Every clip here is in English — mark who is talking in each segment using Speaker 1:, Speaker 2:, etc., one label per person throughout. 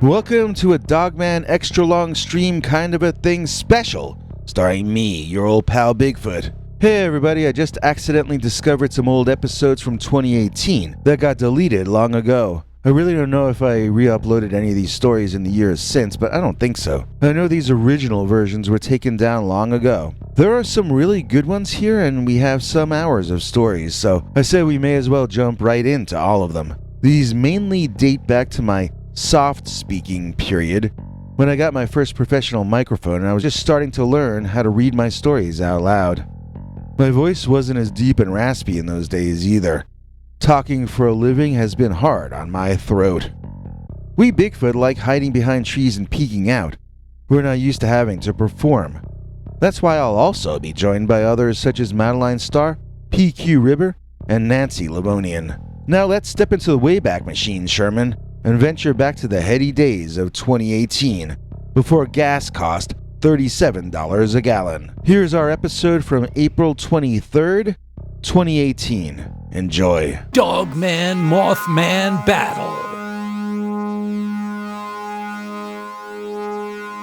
Speaker 1: Welcome to a Dogman extra long stream kind of a thing special, starring me, your old pal Bigfoot. Hey everybody, I just accidentally discovered some old episodes from 2018 that got deleted long ago. I really don't know if I re-uploaded any of these stories in the years since, but I don't think so. I know these original versions were taken down long ago. There are some really good ones here, and we have some hours of stories, so I say we may as well jump right into all of them. These mainly date back to my soft-speaking period, when I got my first professional microphone and I was just starting to learn how to read my stories out loud. My voice wasn't as deep and raspy in those days either. Talking for a living has been hard on my throat. We Bigfoot like hiding behind trees and peeking out. We're not used to having to perform. That's why I'll also be joined by others such as Madeline Starr, PQ Ribber, and Nancy Livonian. Now let's step into the Wayback Machine, Sherman, and venture back to the heady days of 2018, before gas cost $37 a gallon. Here's our episode from April 23rd, 2018. Enjoy.
Speaker 2: Dogman Mothman Battle.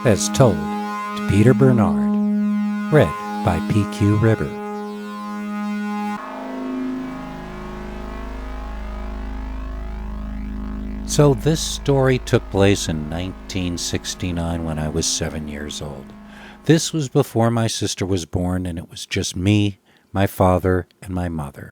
Speaker 2: As told to Peter Bernard. Read by PQ Ribber. So this story took place in 1969 when I was 7 years old. This was before my sister was born, and it was just me, my father, and my mother.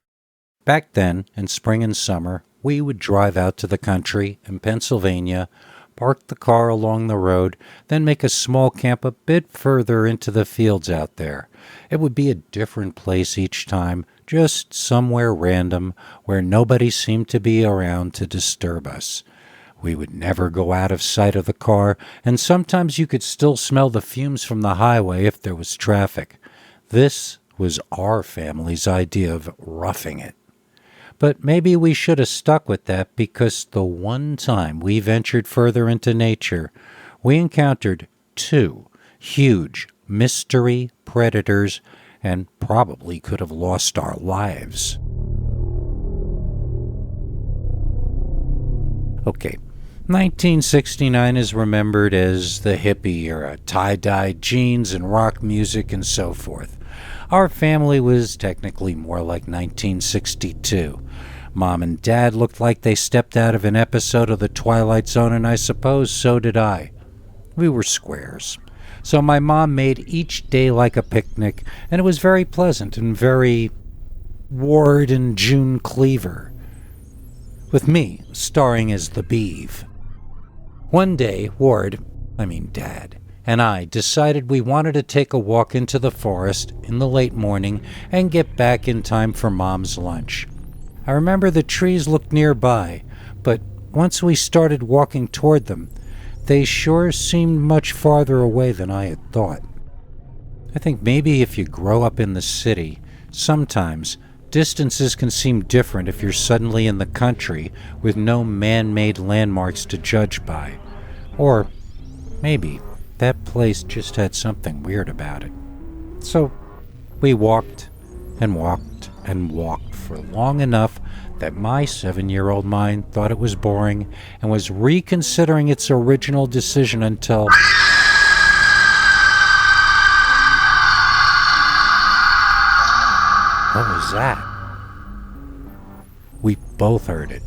Speaker 2: Back then, in spring and summer, we would drive out to the country in Pennsylvania, park the car along the road, then make a small camp a bit further into the fields out there. It would be a different place each time, just somewhere random where nobody seemed to be around to disturb us. We would never go out of sight of the car, and sometimes you could still smell the fumes from the highway if there was traffic. This was our family's idea of roughing it. But maybe we should have stuck with that, because the one time we ventured further into nature, we encountered two huge mystery predators and probably could have lost our lives. Okay, 1969 is remembered as the hippie era, tie-dyed jeans and rock music and so forth. Our family was technically more like 1962. Mom and Dad looked like they stepped out of an episode of The Twilight Zone, and I suppose so did I. We were squares. So my mom made each day like a picnic, and it was very pleasant and very Ward and June Cleaver, with me starring as the Beeve. One day, Dad, and I decided we wanted to take a walk into the forest in the late morning and get back in time for Mom's lunch. I remember the trees looked nearby, but once we started walking toward them, they sure seemed much farther away than I had thought. I think maybe if you grow up in the city, sometimes distances can seem different if you're suddenly in the country with no man-made landmarks to judge by. Or maybe that place just had something weird about it. So we walked and walked and walked for long enough that my 7-year-old mind thought it was boring and was reconsidering its original decision until... What was that? We both heard it.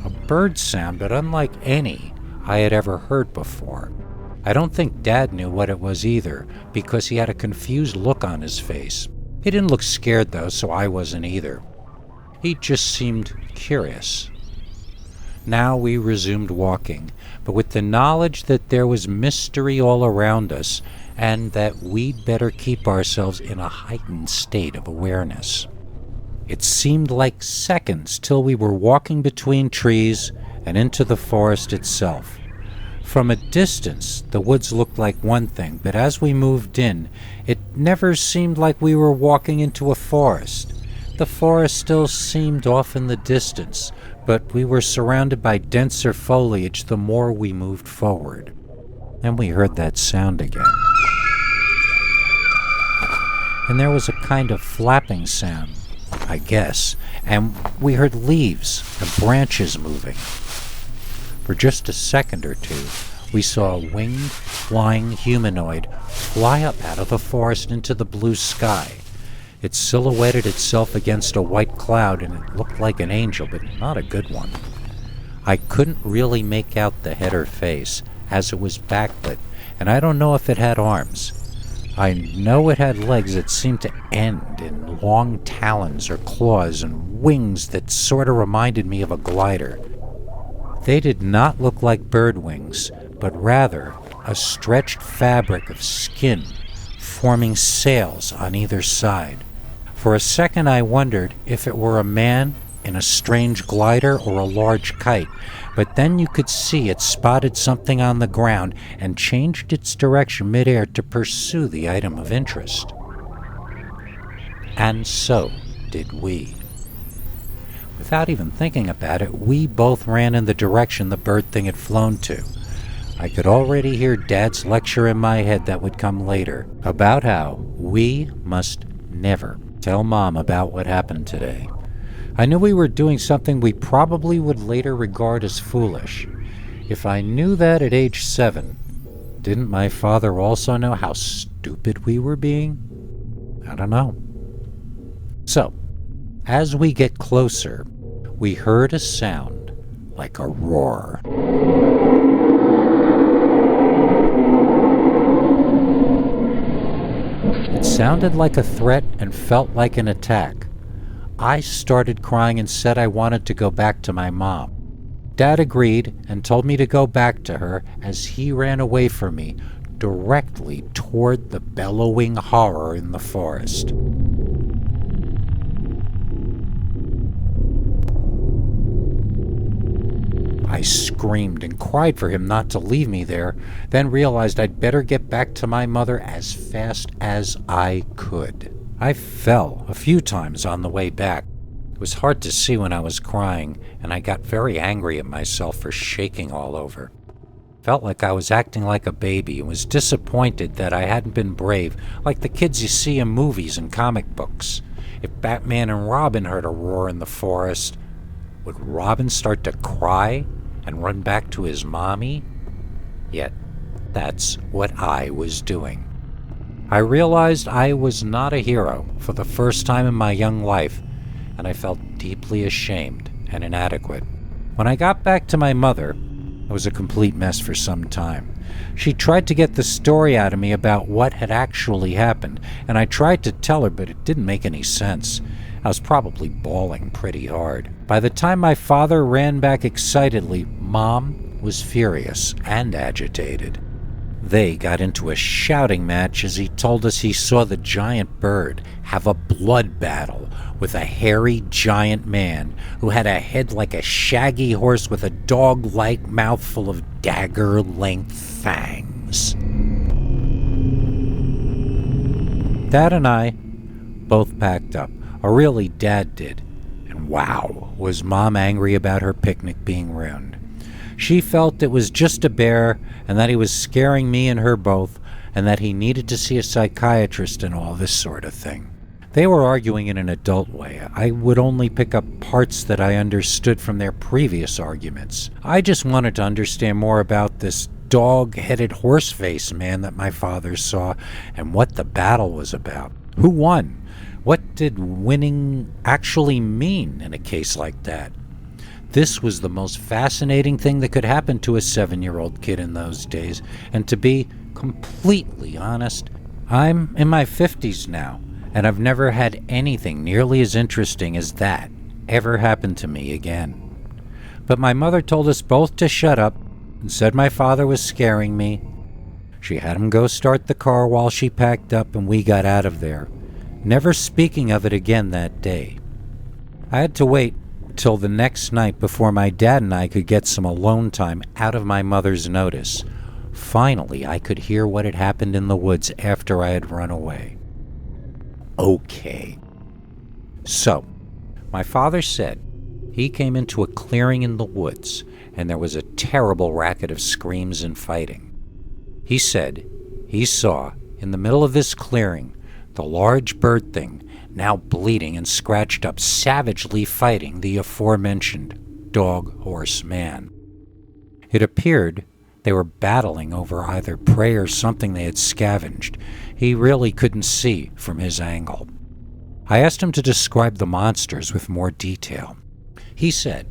Speaker 2: A bird sound, but unlike any I had ever heard before. I don't think Dad knew what it was either, because he had a confused look on his face. He didn't look scared though, so I wasn't either. He just seemed curious. Now we resumed walking, but with the knowledge that there was mystery all around us, and that we'd better keep ourselves in a heightened state of awareness. It seemed like seconds till we were walking between trees and into the forest itself. From a distance, the woods looked like one thing, but as we moved in, it never seemed like we were walking into a forest. The forest still seemed off in the distance, but we were surrounded by denser foliage the more we moved forward. Then we heard that sound again. And there was a kind of flapping sound, I guess, and we heard leaves and branches moving. For just a second or two, we saw a winged, flying humanoid fly up out of the forest into the blue sky. It silhouetted itself against a white cloud, and it looked like an angel, but not a good one. I couldn't really make out the head or face, as it was backlit, and I don't know if it had arms. I know it had legs that seemed to end in long talons or claws and wings that sort of reminded me of a glider. They did not look like bird wings, but rather a stretched fabric of skin forming sails on either side. For a second I wondered if it were a man in a strange glider or a large kite, but then you could see it spotted something on the ground and changed its direction midair to pursue the item of interest. And so did we. Without even thinking about it, we both ran in the direction the bird thing had flown to. I could already hear Dad's lecture in my head that would come later, about how we must never tell Mom about what happened today. I knew we were doing something we probably would later regard as foolish. If I knew that at age 7, didn't my father also know how stupid we were being? I don't know. So, as we get closer, we heard a sound like a roar. It sounded like a threat and felt like an attack. I started crying and said I wanted to go back to my mom. Dad agreed and told me to go back to her as he ran away from me, directly toward the bellowing horror in the forest. I screamed and cried for him not to leave me there, then realized I'd better get back to my mother as fast as I could. I fell a few times on the way back. It was hard to see when I was crying, and I got very angry at myself for shaking all over. Felt like I was acting like a baby and was disappointed that I hadn't been brave, like the kids you see in movies and comic books. If Batman and Robin heard a roar in the forest, would Robin start to cry and run back to his mommy? Yet, that's what I was doing. I realized I was not a hero for the first time in my young life, and I felt deeply ashamed and inadequate. When I got back to my mother, I was a complete mess for some time. She tried to get the story out of me about what had actually happened, and I tried to tell her, but it didn't make any sense. I was probably bawling pretty hard. By the time my father ran back excitedly, Mom was furious and agitated. They got into a shouting match as he told us he saw the giant bird have a blood battle with a hairy giant man who had a head like a shaggy horse with a dog-like mouth full of dagger-length fangs. Dad and I both packed up, or really Dad did, and wow, was Mom angry about her picnic being ruined. She felt it was just a bear and that he was scaring me and her both and that he needed to see a psychiatrist and all this sort of thing. They were arguing in an adult way. I would only pick up parts that I understood from their previous arguments. I just wanted to understand more about this dog-headed horse-face man that my father saw and what the battle was about. Who won? What did winning actually mean in a case like that? This was the most fascinating thing that could happen to a 7-year-old kid in those days, and to be completely honest, I'm in my 50s now, and I've never had anything nearly as interesting as that ever happen to me again. But my mother told us both to shut up and said my father was scaring me. She had him go start the car while she packed up and we got out of there, never speaking of it again that day. I had to wait till the next night before my dad and I could get some alone time out of my mother's notice. Finally, I could hear what had happened in the woods after I had run away. Okay. So, my father said he came into a clearing in the woods and there was a terrible racket of screams and fighting. He said he saw, in the middle of this clearing, the large bird thing, now bleeding and scratched up, savagely fighting the aforementioned dog-horse man. It appeared they were battling over either prey or something they had scavenged. He really couldn't see from his angle. I asked him to describe the monsters with more detail. He said,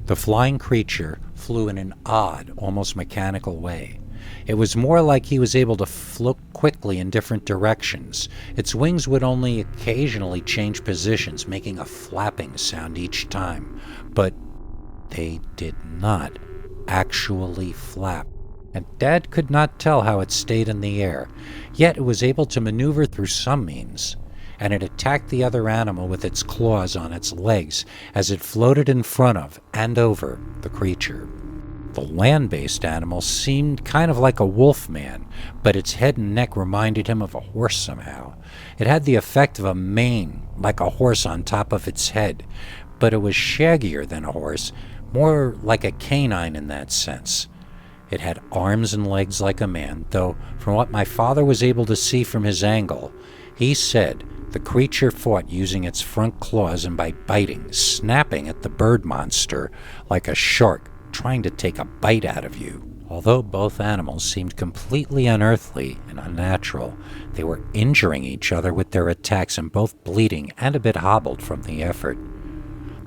Speaker 2: the flying creature flew in an odd, almost mechanical way. It was more like he was able to float quickly in different directions. Its wings would only occasionally change positions, making a flapping sound each time. But they did not actually flap, and Dad could not tell how it stayed in the air. Yet it was able to maneuver through some means, and it attacked the other animal with its claws on its legs as it floated in front of and over the creature. The land-based animal seemed kind of like a wolf man, but its head and neck reminded him of a horse somehow. It had the effect of a mane, like a horse on top of its head, but it was shaggier than a horse, more like a canine in that sense. It had arms and legs like a man, though from what my father was able to see from his angle, he said the creature fought using its front claws and by biting, snapping at the bird monster like a shark trying to take a bite out of you. Although both animals seemed completely unearthly and unnatural, they were injuring each other with their attacks and both bleeding and a bit hobbled from the effort.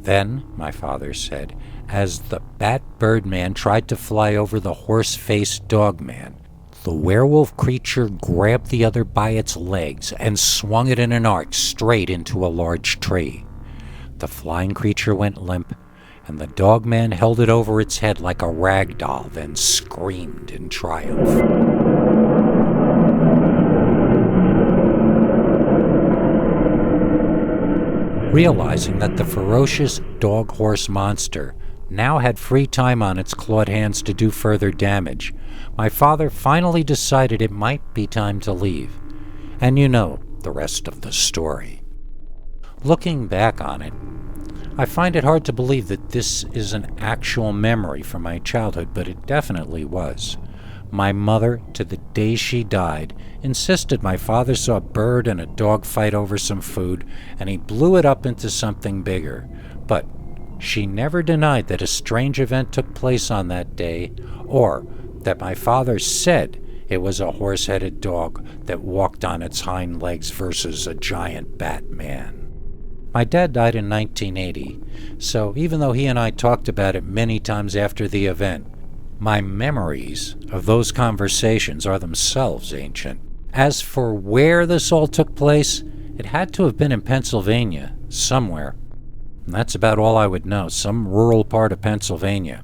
Speaker 2: Then, my father said, as the bat-bird man tried to fly over the horse-faced dog man, the werewolf creature grabbed the other by its legs and swung it in an arc straight into a large tree. The flying creature went limp, and the dogman held it over its head like a rag doll, then screamed in triumph. Realizing that the ferocious dog-horse monster now had free time on its clawed hands to do further damage, my father finally decided it might be time to leave. And you know the rest of the story. Looking back on it, I find it hard to believe that this is an actual memory from my childhood, but it definitely was. My mother, to the day she died, insisted my father saw a bird and a dog fight over some food, and he blew it up into something bigger. But she never denied that a strange event took place on that day, or that my father said it was a horse-headed dog that walked on its hind legs versus a giant bat man. My dad died in 1980, so even though he and I talked about it many times after the event, my memories of those conversations are themselves ancient. As for where this all took place, it had to have been in Pennsylvania, somewhere. And that's about all I would know, some rural part of Pennsylvania.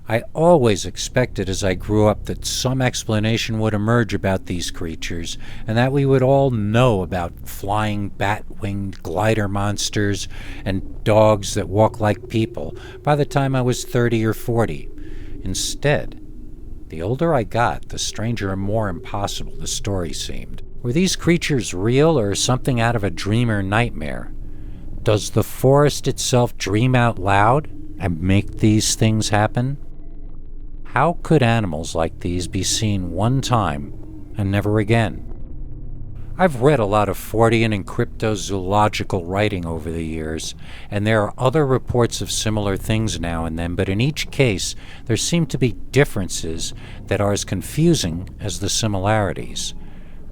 Speaker 2: I always expected as I grew up that some explanation would emerge about these creatures, and that we would all know about flying bat-winged glider monsters and dogs that walk like people by the time I was 30 or 40. Instead, the older I got, the stranger and more impossible the story seemed. Were these creatures real or something out of a dream or nightmare? Does the forest itself dream out loud and make these things happen? How could animals like these be seen one time and never again? I've read a lot of Fortean and cryptozoological writing over the years, and there are other reports of similar things now and then, but in each case there seem to be differences that are as confusing as the similarities.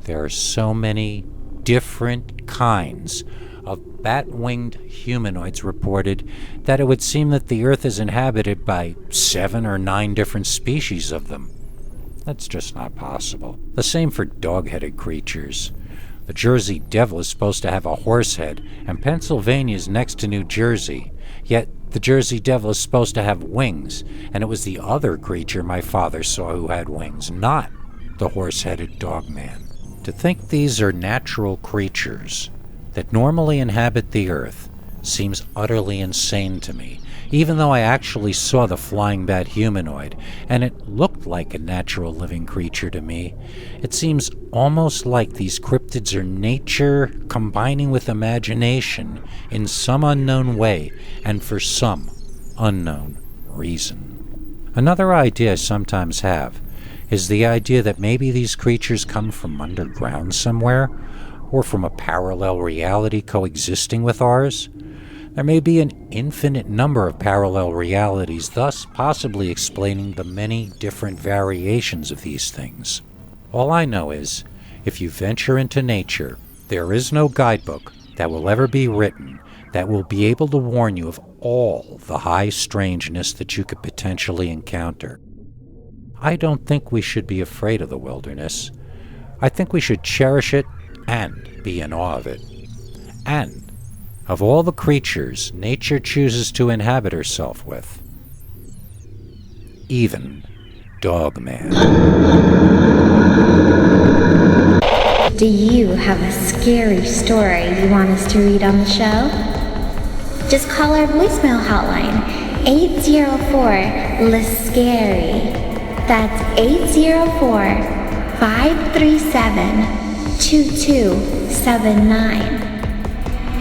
Speaker 2: There are so many different kinds of bat-winged humanoids reported that it would seem that the Earth is inhabited by 7 or 9 different species of them. That's just not possible. The same for dog-headed creatures. The Jersey Devil is supposed to have a horse head, and Pennsylvania is next to New Jersey. Yet the Jersey Devil is supposed to have wings, and it was the other creature my father saw who had wings, not the horse-headed dogman. To think these are natural creatures that normally inhabit the Earth seems utterly insane to me, even though I actually saw the flying bat humanoid, and it looked like a natural living creature to me. It seems almost like these cryptids are nature combining with imagination in some unknown way and for some unknown reason. Another idea I sometimes have is the idea that maybe these creatures come from underground somewhere, or from a parallel reality coexisting with ours. There may be an infinite number of parallel realities, thus possibly explaining the many different variations of these things. All I know is, if you venture into nature, there is no guidebook that will ever be written that will be able to warn you of all the high strangeness that you could potentially encounter. I don't think we should be afraid of the wilderness. I think we should cherish it and be in awe of it. And of all the creatures nature chooses to inhabit herself with, even Dogman.
Speaker 3: Do you have a scary story you want us to read on the show? Just call our voicemail hotline, 804-LIST-SCARY. That's 804-537-2279.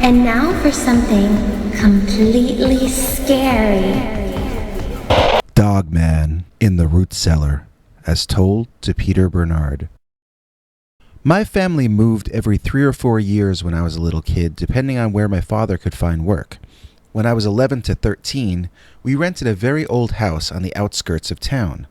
Speaker 3: And now for something completely scary.
Speaker 1: Dogman in the Root Cellar, as told to Peter Bernard. My family moved every 3 or 4 years when I was a little kid, depending on where my father could find work. When I was 11 to 13, we rented a very old house on the outskirts of town.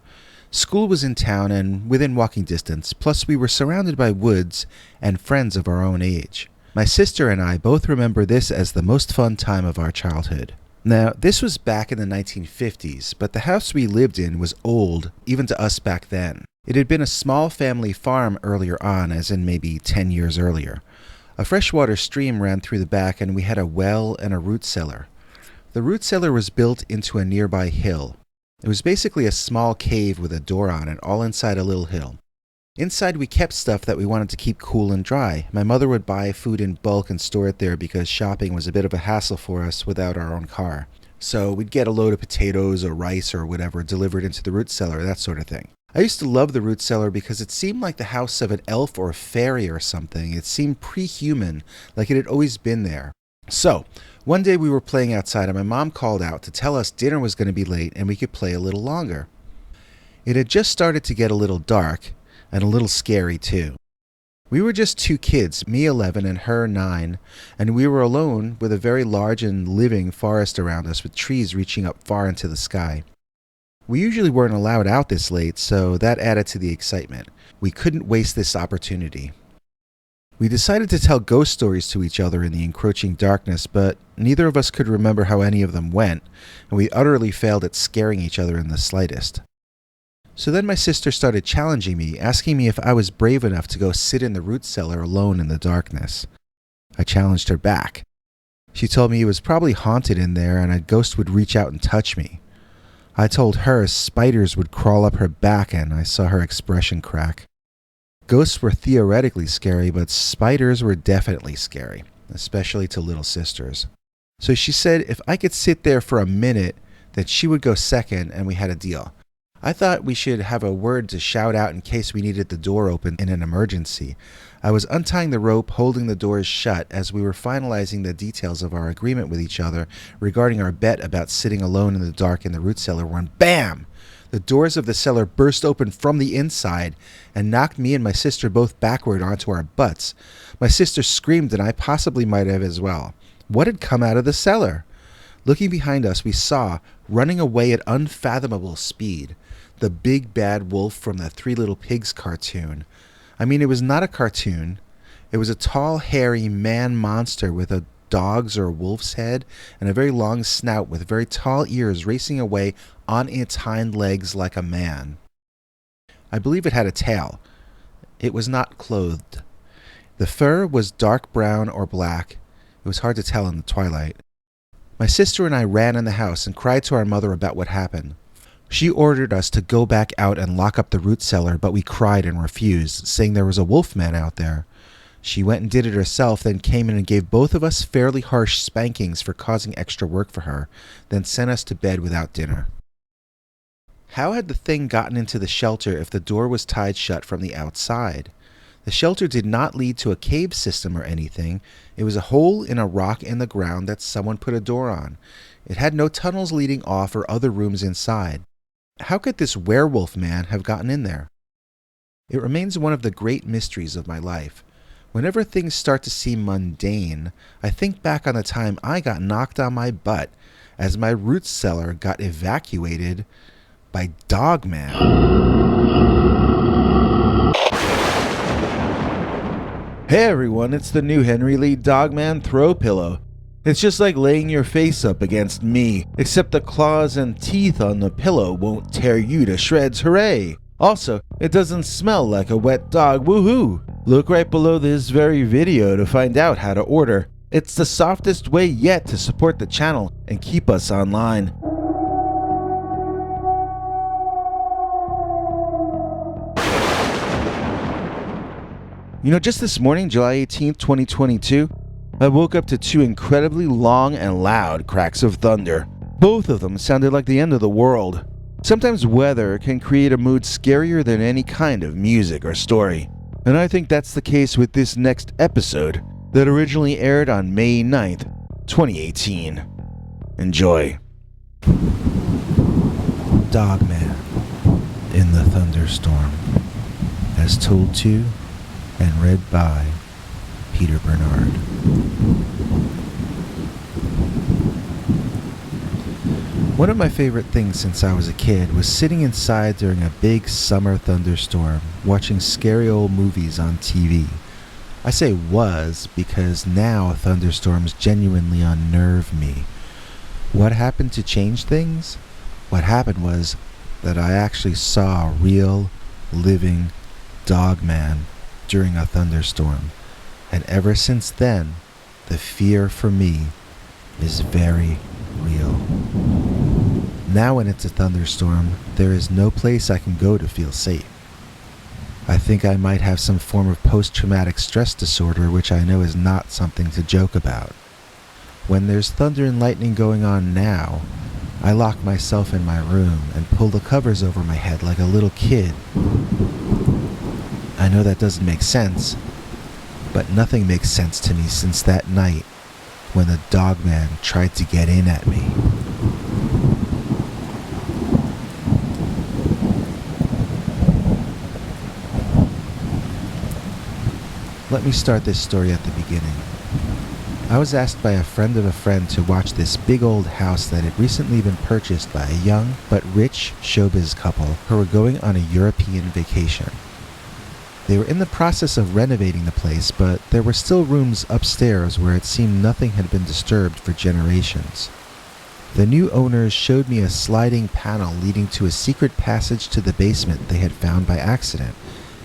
Speaker 1: School was in town and within walking distance, plus we were surrounded by woods and friends of our own age. My sister and I both remember this as the most fun time of our childhood. Now, this was back in the 1950s, but the house we lived in was old, even to us back then. It had been a small family farm earlier on, as in maybe 10 years earlier. A freshwater stream ran through the back, and we had a well and a root cellar. The root cellar was built into a nearby hill. It was basically a small cave with a door on it, all inside a little hill. Inside we kept stuff that we wanted to keep cool and dry. My mother would buy food in bulk and store it there because shopping was a bit of a hassle for us without our own car. So we'd get a load of potatoes or rice or whatever delivered into the root cellar, that sort of thing. I used to love the root cellar because it seemed like the house of an elf or a fairy or something. It seemed pre-human, like it had always been there. So, one day we were playing outside and my mom called out to tell us dinner was going to be late and we could play a little longer. It had just started to get a little dark, and a little scary too. We were just 2 kids, me 11 and her 9, and we were alone with a very large and living forest around us with trees reaching up far into the sky. We usually weren't allowed out this late, so that added to the excitement. We couldn't waste this opportunity. We decided to tell ghost stories to each other in the encroaching darkness, but neither of us could remember how any of them went, and we utterly failed at scaring each other in the slightest. So then my sister started challenging me, asking me if I was brave enough to go sit in the root cellar alone in the darkness. I challenged her back. She told me it was probably haunted in there and a ghost would reach out and touch me. I told her spiders would crawl up her back and I saw her expression crack. Ghosts were theoretically scary, but spiders were definitely scary, especially to little sisters. So she said if I could sit there for a minute, that she would go second and we had a deal. I thought we should have a word to shout out in case we needed the door open in an emergency. I was untying the rope, holding the doors shut as we were finalizing the details of our agreement with each other regarding our bet about sitting alone in the dark in the root cellar when BAM! The doors of the cellar burst open from the inside and knocked me and my sister both backward onto our butts. My sister screamed and I possibly might have as well. What had come out of the cellar? Looking behind us, we saw, running away at unfathomable speed, the big bad wolf from the Three Little Pigs cartoon. I mean, it was not a cartoon. It was a tall, hairy man monster with a dog's or wolf's head and a very long snout with very tall ears racing away on its hind legs like a man. I believe it had a tail. It was not clothed. The fur was dark brown or black. It was hard to tell in the twilight. My sister and I ran in the house and cried to our mother about what happened. She ordered us to go back out and lock up the root cellar, but we cried and refused, saying there was a wolf man out there. She went and did it herself, then came in and gave both of us fairly harsh spankings for causing extra work for her, then sent us to bed without dinner. How had the thing gotten into the shelter if the door was tied shut from the outside? The shelter did not lead to a cave system or anything. It was a hole in a rock in the ground that someone put a door on. It had no tunnels leading off or other rooms inside. How could this werewolf man have gotten in there? It remains one of the great mysteries of my life. Whenever things start to seem mundane, I think back on the time I got knocked on my butt as my root cellar got evacuated by Dogman. Hey everyone, it's the new Henry Lee Dogman throw pillow. It's just like laying your face up against me, except the claws and teeth on the pillow won't tear you to shreds, hooray! Also, it doesn't smell like a wet dog, woohoo! Look right below this very video to find out how to order. It's the softest way yet to support the channel and keep us online. You know, just this morning, July 18th, 2022, I woke up to two incredibly long and loud cracks of thunder. Both of them sounded like the end of the world. Sometimes weather can create a mood scarier than any kind of music or story. And I think that's the case with this next episode that originally aired on May 9th, 2018. Enjoy. Dogman in the Thunderstorm, as told to and read by Peter Bernard. One of my favorite things since I was a kid was sitting inside during a big summer thunderstorm, watching scary old movies on TV. I say was because now thunderstorms genuinely unnerve me. What happened to change things? What happened was that I actually saw a real, living Dogman during a thunderstorm. And ever since then, the fear for me is very real. Now when it's a thunderstorm, there is no place I can go to feel safe. I think I might have some form of post-traumatic stress disorder, which I know is not something to joke about. When there's thunder and lightning going on now, I lock myself in my room and pull the covers over my head like a little kid. I know that doesn't make sense, but nothing makes sense to me since that night when the Dogman tried to get in at me. Let me start this story at the beginning. I was asked by a friend of a friend to watch this big old house that had recently been purchased by a young but rich showbiz couple who were going on a European vacation. They were in the process of renovating the place, but there were still rooms upstairs where it seemed nothing had been disturbed for generations. The new owners showed me a sliding panel leading to a secret passage to the basement they had found by accident,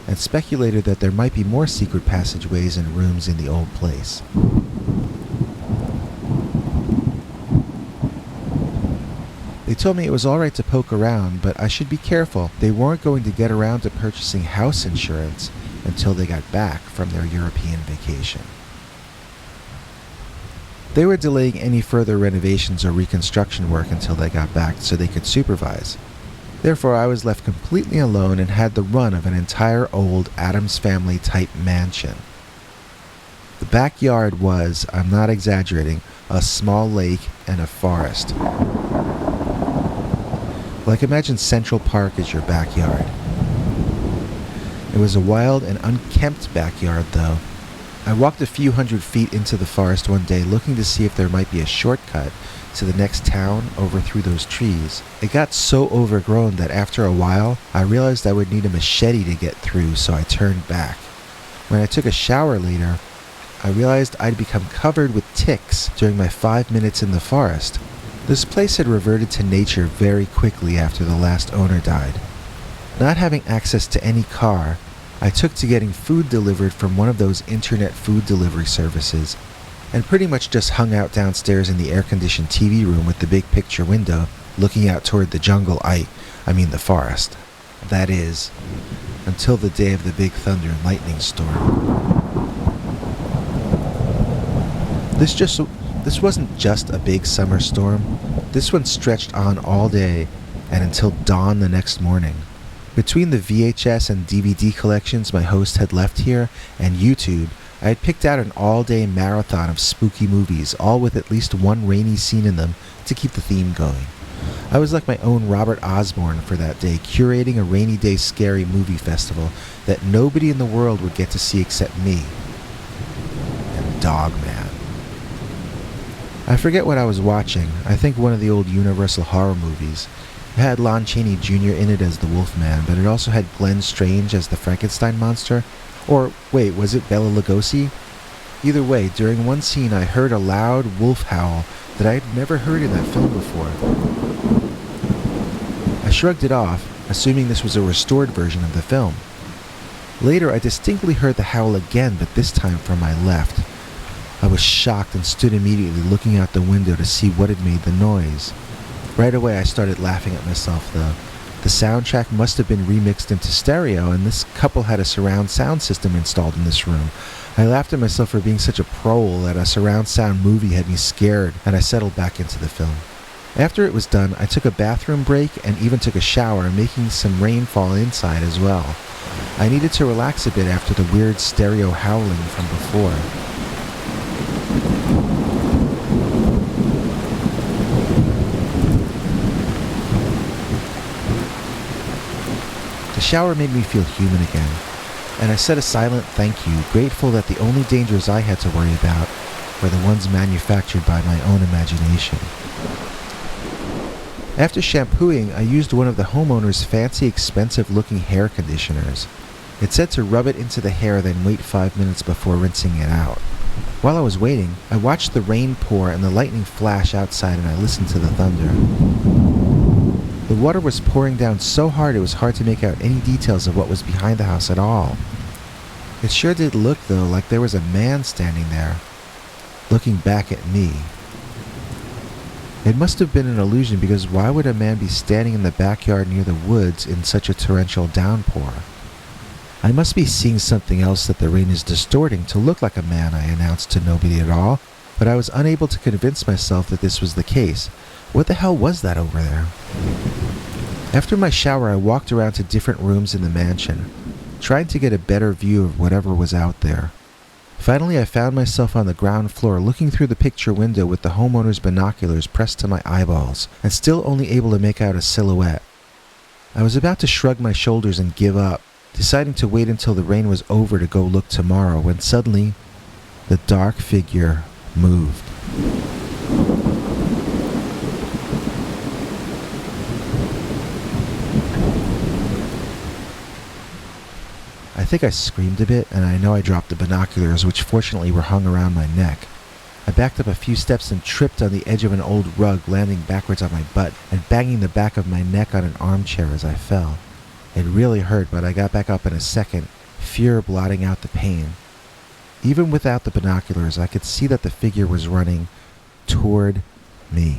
Speaker 1: and speculated that there might be more secret passageways and rooms in the old place. They told me it was alright to poke around, but I should be careful. They weren't going to get around to purchasing house insurance until they got back from their European vacation. They were delaying any further renovations or reconstruction work until they got back so they could supervise. Therefore, I was left completely alone and had the run of an entire old Addams Family type mansion. The backyard was, I'm not exaggerating, a small lake and a forest. Like imagine Central Park as your backyard. It was a wild and unkempt backyard though. I walked a few hundred feet into the forest one day looking to see if there might be a shortcut to the next town over through those trees. It got so overgrown that after a while, I realized I would need a machete to get through, so I turned back. When I took a shower later, I realized I'd become covered with ticks during my 5 minutes in the forest. This place had reverted to nature very quickly after the last owner died. Not having access to any car, I took to getting food delivered from one of those internet food delivery services, and pretty much just hung out downstairs in the air-conditioned TV room with the big picture window, looking out toward the jungle, I mean the forest. That is, until the day of the big thunder and lightning storm. This wasn't just a big summer storm. This one stretched on all day and until dawn the next morning. Between the VHS and DVD collections my host had left here and YouTube, I had picked out an all-day marathon of spooky movies, all with at least one rainy scene in them to keep the theme going. I was like my own Robert Osborne for that day, curating a rainy day scary movie festival that nobody in the world would get to see except me. Dogman. I forget what I was watching. I think one of the old Universal horror movies. It had Lon Chaney Jr. in it as the Wolfman, but it also had Glenn Strange as the Frankenstein monster. Or, wait, was it Bela Lugosi? Either way, during one scene I heard a loud wolf howl that I had never heard in that film before. I shrugged it off, assuming this was a restored version of the film. Later, I distinctly heard the howl again, but this time from my left. I was shocked and stood immediately looking out the window to see what had made the noise. Right away, I started laughing at myself, though. The soundtrack must have been remixed into stereo, and this couple had a surround sound system installed in this room. I laughed at myself for being such a prole that a surround sound movie had me scared, and I settled back into the film. After it was done, I took a bathroom break and even took a shower, making some rain fall inside as well. I needed to relax a bit after the weird stereo howling from before. The shower made me feel human again, and I said a silent thank you, grateful that the only dangers I had to worry about were the ones manufactured by my own imagination. After shampooing, I used one of the homeowner's fancy, expensive-looking hair conditioners. It said to rub it into the hair, then wait 5 minutes before rinsing it out. While I was waiting, I watched the rain pour and the lightning flash outside, and I listened to the thunder. The water was pouring down so hard it was hard to make out any details of what was behind the house at all. It sure did look, though, like there was a man standing there, looking back at me. It must have been an illusion, because why would a man be standing in the backyard near the woods in such a torrential downpour? I must be seeing something else that the rain is distorting to look like a man, I announced to nobody at all, but I was unable to convince myself that this was the case. What the hell was that over there? After my shower, I walked around to different rooms in the mansion, trying to get a better view of whatever was out there. Finally, I found myself on the ground floor looking through the picture window with the homeowner's binoculars pressed to my eyeballs, and still only able to make out a silhouette. I was about to shrug my shoulders and give up, deciding to wait until the rain was over to go look tomorrow, when suddenly, the dark figure moved. I think I screamed a bit, and I know I dropped the binoculars, which fortunately were hung around my neck. I backed up a few steps and tripped on the edge of an old rug, landing backwards on my butt and banging the back of my neck on an armchair as I fell. It really hurt, but I got back up in a second, fear blotting out the pain. Even without the binoculars, I could see that the figure was running toward me.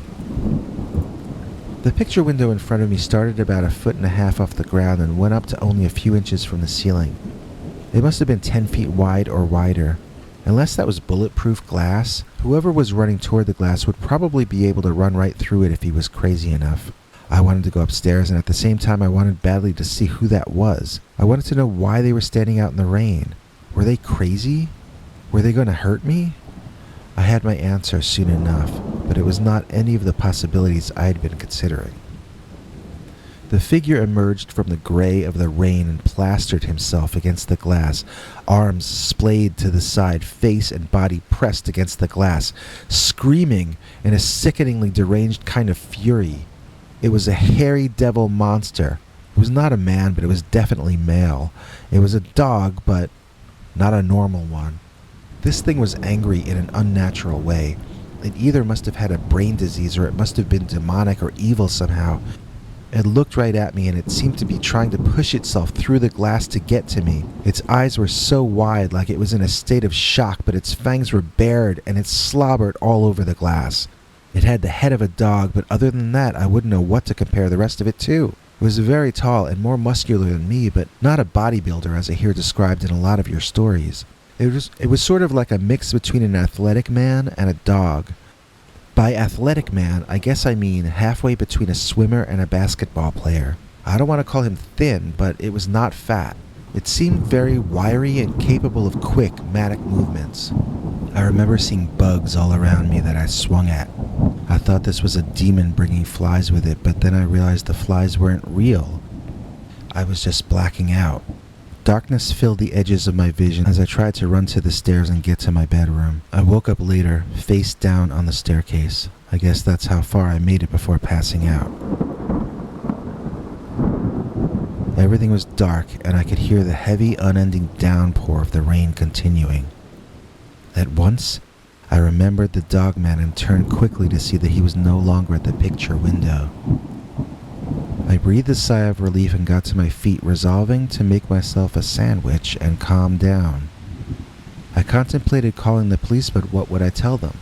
Speaker 1: The picture window in front of me started about 1.5 feet off the ground and went up to only a few inches from the ceiling. It must have been 10 feet wide or wider. Unless that was bulletproof glass, whoever was running toward the glass would probably be able to run right through it if he was crazy enough. I wanted to go upstairs, and at the same time I wanted badly to see who that was. I wanted to know why they were standing out in the rain. Were they crazy? Were they going to hurt me? I had my answer soon enough, but it was not any of the possibilities I had been considering. The figure emerged from the gray of the rain and plastered himself against the glass, arms splayed to the side, face and body pressed against the glass, screaming in a sickeningly deranged kind of fury. It was a hairy devil monster. It was not a man, but it was definitely male. It was a dog, but not a normal one. This thing was angry in an unnatural way. It either must have had a brain disease or it must have been demonic or evil somehow. It looked right at me, and it seemed to be trying to push itself through the glass to get to me. Its eyes were so wide, like it was in a state of shock, but its fangs were bared, and it slobbered all over the glass. It had the head of a dog, but other than that, I wouldn't know what to compare the rest of it to. It was very tall and more muscular than me, but not a bodybuilder as I hear described in a lot of your stories. It was sort of like a mix between an athletic man and a dog. By athletic man, I guess I mean halfway between a swimmer and a basketball player. I don't want to call him thin, but it was not fat. It seemed very wiry and capable of quick, matic movements. I remember seeing bugs all around me that I swung at. I thought this was a demon bringing flies with it, but then I realized the flies weren't real. I was just blacking out. Darkness filled the edges of my vision as I tried to run to the stairs and get to my bedroom. I woke up later, face down on the staircase. I guess that's how far I made it before passing out. Everything was dark, and I could hear the heavy, unending downpour of the rain continuing. At once, I remembered the Dogman and turned quickly to see that he was no longer at the picture window. I breathed a sigh of relief and got to my feet, resolving to make myself a sandwich and calm down. I contemplated calling the police, but what would I tell them?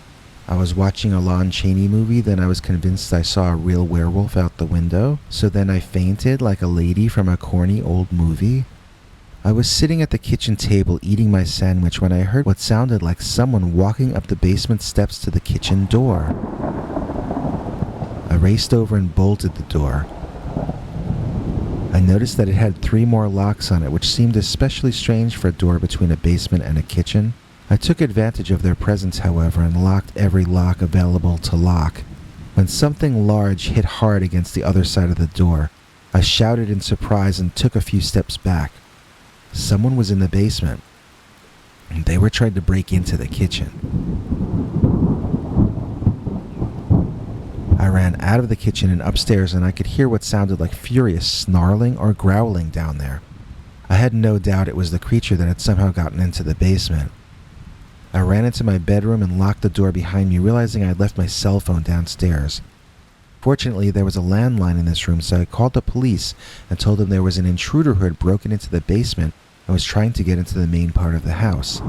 Speaker 1: I was watching a Lon Chaney movie, then I was convinced I saw a real werewolf out the window, so then I fainted like a lady from a corny old movie. I was sitting at the kitchen table eating my sandwich when I heard what sounded like someone walking up the basement steps to the kitchen door. I raced over and bolted the door. I noticed that it had 3 more locks on it, which seemed especially strange for a door between a basement and a kitchen. I took advantage of their presence, however, and locked every lock available to lock. When something large hit hard against the other side of the door, I shouted in surprise and took a few steps back. Someone was in the basement, and they were trying to break into the kitchen. I ran out of the kitchen and upstairs, and I could hear what sounded like furious snarling or growling down there. I had no doubt it was the creature that had somehow gotten into the basement. I ran into my bedroom and locked the door behind me, realizing I had left my cell phone downstairs. Fortunately, there was a landline in this room, so I called the police and told them there was an intruder who had broken into the basement and was trying to get into the main part of the house.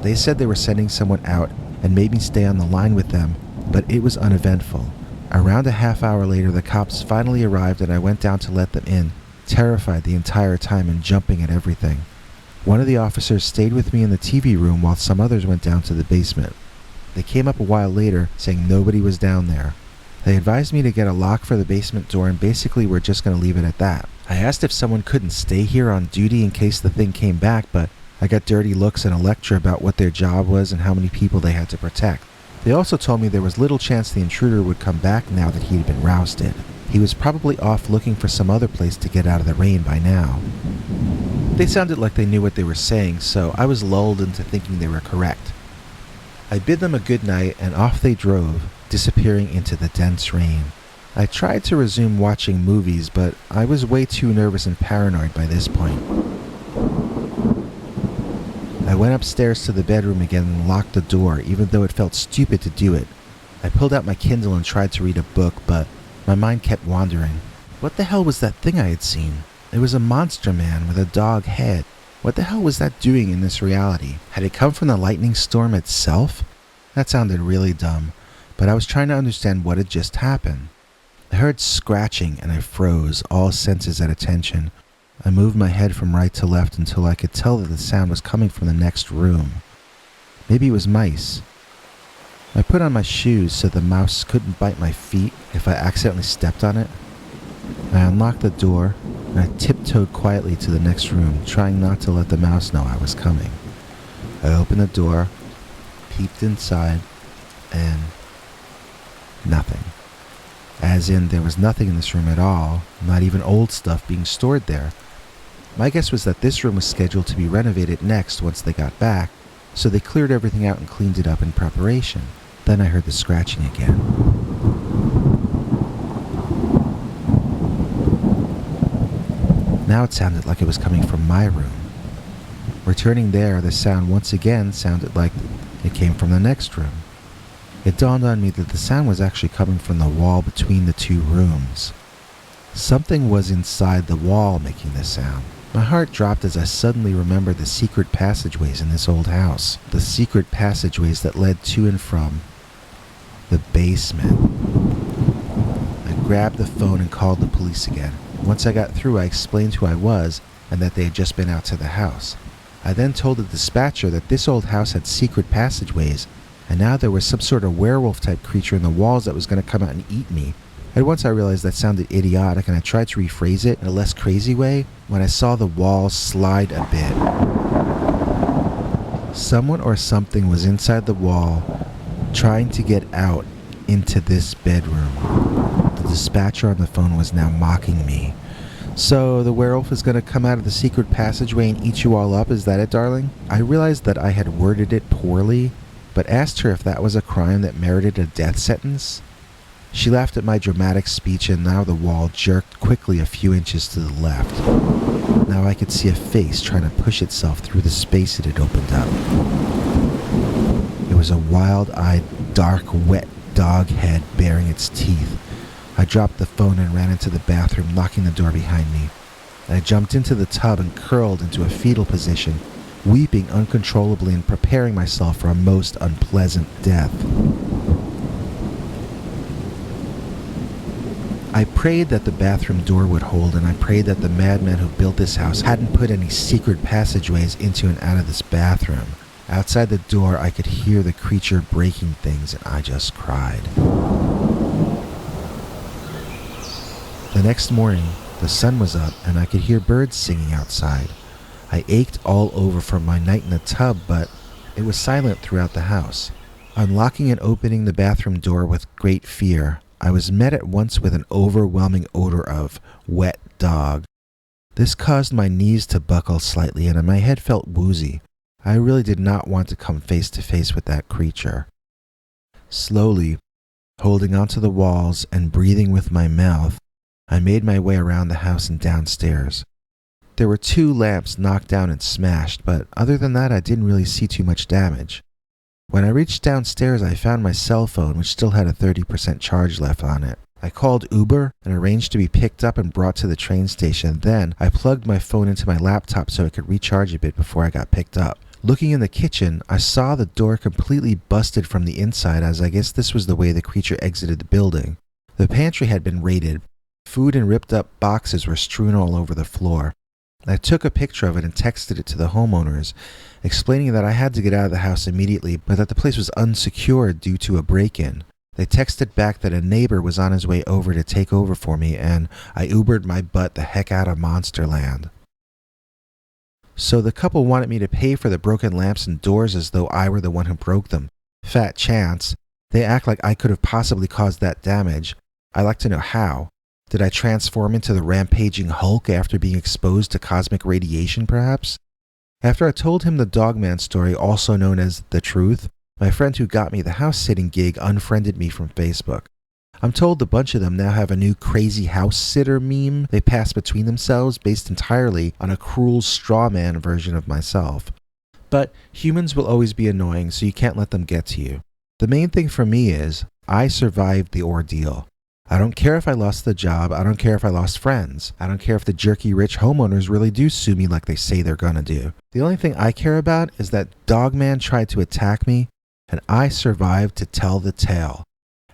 Speaker 1: They said they were sending someone out and made me stay on the line with them, but it was uneventful. Around a half hour later, the cops finally arrived and I went down to let them in, terrified the entire time and jumping at everything. One of the officers stayed with me in the TV room while some others went down to the basement. They came up a while later saying nobody was down there. They advised me to get a lock for the basement door and basically were just going to leave it at that. I asked if someone couldn't stay here on duty in case the thing came back, but I got dirty looks and a lecture about what their job was and how many people they had to protect. They also told me there was little chance the intruder would come back now that he had been rousted. He was probably off looking for some other place to get out of the rain by now. They sounded like they knew what they were saying, so I was lulled into thinking they were correct. I bid them a good night and off they drove, disappearing into the dense rain. I tried to resume watching movies, but I was way too nervous and paranoid by this point. I went upstairs to the bedroom again and locked the door, even though it felt stupid to do it. I pulled out my Kindle and tried to read a book, but my mind kept wandering. What the hell was that thing I had seen? It was a monster man with a dog head. What the hell was that doing in this reality? Had it come from the lightning storm itself? That sounded really dumb, but I was trying to understand what had just happened. I heard scratching and I froze, all senses at attention. I moved my head from right to left until I could tell that the sound was coming from the next room. Maybe it was mice. I put on my shoes so the mouse couldn't bite my feet if I accidentally stepped on it. I unlocked the door and I tiptoed quietly to the next room, trying not to let the mouse know I was coming. I opened the door, peeped inside, and nothing. As in, there was nothing in this room at all, not even old stuff being stored there. My guess was that this room was scheduled to be renovated next once they got back, so they cleared everything out and cleaned it up in preparation. Then I heard the scratching again. Now it sounded like it was coming from my room. Returning there, the sound once again sounded like it came from the next room. It dawned on me that the sound was actually coming from the wall between the two rooms. Something was inside the wall making this sound. My heart dropped as I suddenly remembered the secret passageways in this old house. The secret passageways that led to and from the basement. I grabbed the phone and called the police again. Once I got through, I explained who I was and that they had just been out to the house. I then told the dispatcher that this old house had secret passageways, and now there was some sort of werewolf-type creature in the walls that was going to come out and eat me. At once I realized that sounded idiotic, and I tried to rephrase it in a less crazy way when I saw the wall slide a bit. Someone or something was inside the wall, trying to get out into this bedroom. The dispatcher on the phone was now mocking me. So the werewolf is gonna come out of the secret passageway and eat you all up, is that it, darling? I realized that I had worded it poorly, but asked her if that was a crime that merited a death sentence. She laughed at my dramatic speech, and now the wall jerked quickly a few inches to the left. Now I could see a face trying to push itself through the space it had opened up. It was a wild-eyed, dark, wet dog head baring its teeth. I dropped the phone and ran into the bathroom, locking the door behind me. I jumped into the tub and curled into a fetal position, weeping uncontrollably and preparing myself for a most unpleasant death. I prayed that the bathroom door would hold, and I prayed that the madman who built this house hadn't put any secret passageways into and out of this bathroom. Outside the door, I could hear the creature breaking things, and I just cried. The next morning, the sun was up, and I could hear birds singing outside. I ached all over from my night in the tub, but it was silent throughout the house. Unlocking and opening the bathroom door with great fear, I was met at once with an overwhelming odor of wet dog. This caused my knees to buckle slightly, and my head felt woozy. I really did not want to come face to face with that creature. Slowly, holding onto the walls and breathing with my mouth, I made my way around the house and downstairs. There were 2 lamps knocked down and smashed, but other than that I didn't really see too much damage. When I reached downstairs, I found my cell phone, which still had a 30% charge left on it. I called Uber and arranged to be picked up and brought to the train station. Then I plugged my phone into my laptop so it could recharge a bit before I got picked up. Looking in the kitchen, I saw the door completely busted from the inside, as I guess this was the way the creature exited the building. The pantry had been raided. Food and ripped up boxes were strewn all over the floor. I took a picture of it and texted it to the homeowners, explaining that I had to get out of the house immediately, but that the place was unsecured due to a break-in. They texted back that a neighbor was on his way over to take over for me, and I Ubered my butt the heck out of Monsterland. So the couple wanted me to pay for the broken lamps and doors as though I were the one who broke them. Fat chance. They act like I could have possibly caused that damage. I'd like to know how. Did I transform into the rampaging Hulk after being exposed to cosmic radiation, perhaps? After I told him the Dogman story, also known as The Truth, my friend who got me the house-sitting gig unfriended me from Facebook. I'm told a bunch of them now have a new crazy house sitter meme they pass between themselves based entirely on a cruel straw man version of myself. But humans will always be annoying, so you can't let them get to you. The main thing for me is, I survived the ordeal. I don't care if I lost the job, I don't care if I lost friends, I don't care if the jerky rich homeowners really do sue me like they say they're gonna do. The only thing I care about is that Dogman tried to attack me, and I survived to tell the tale.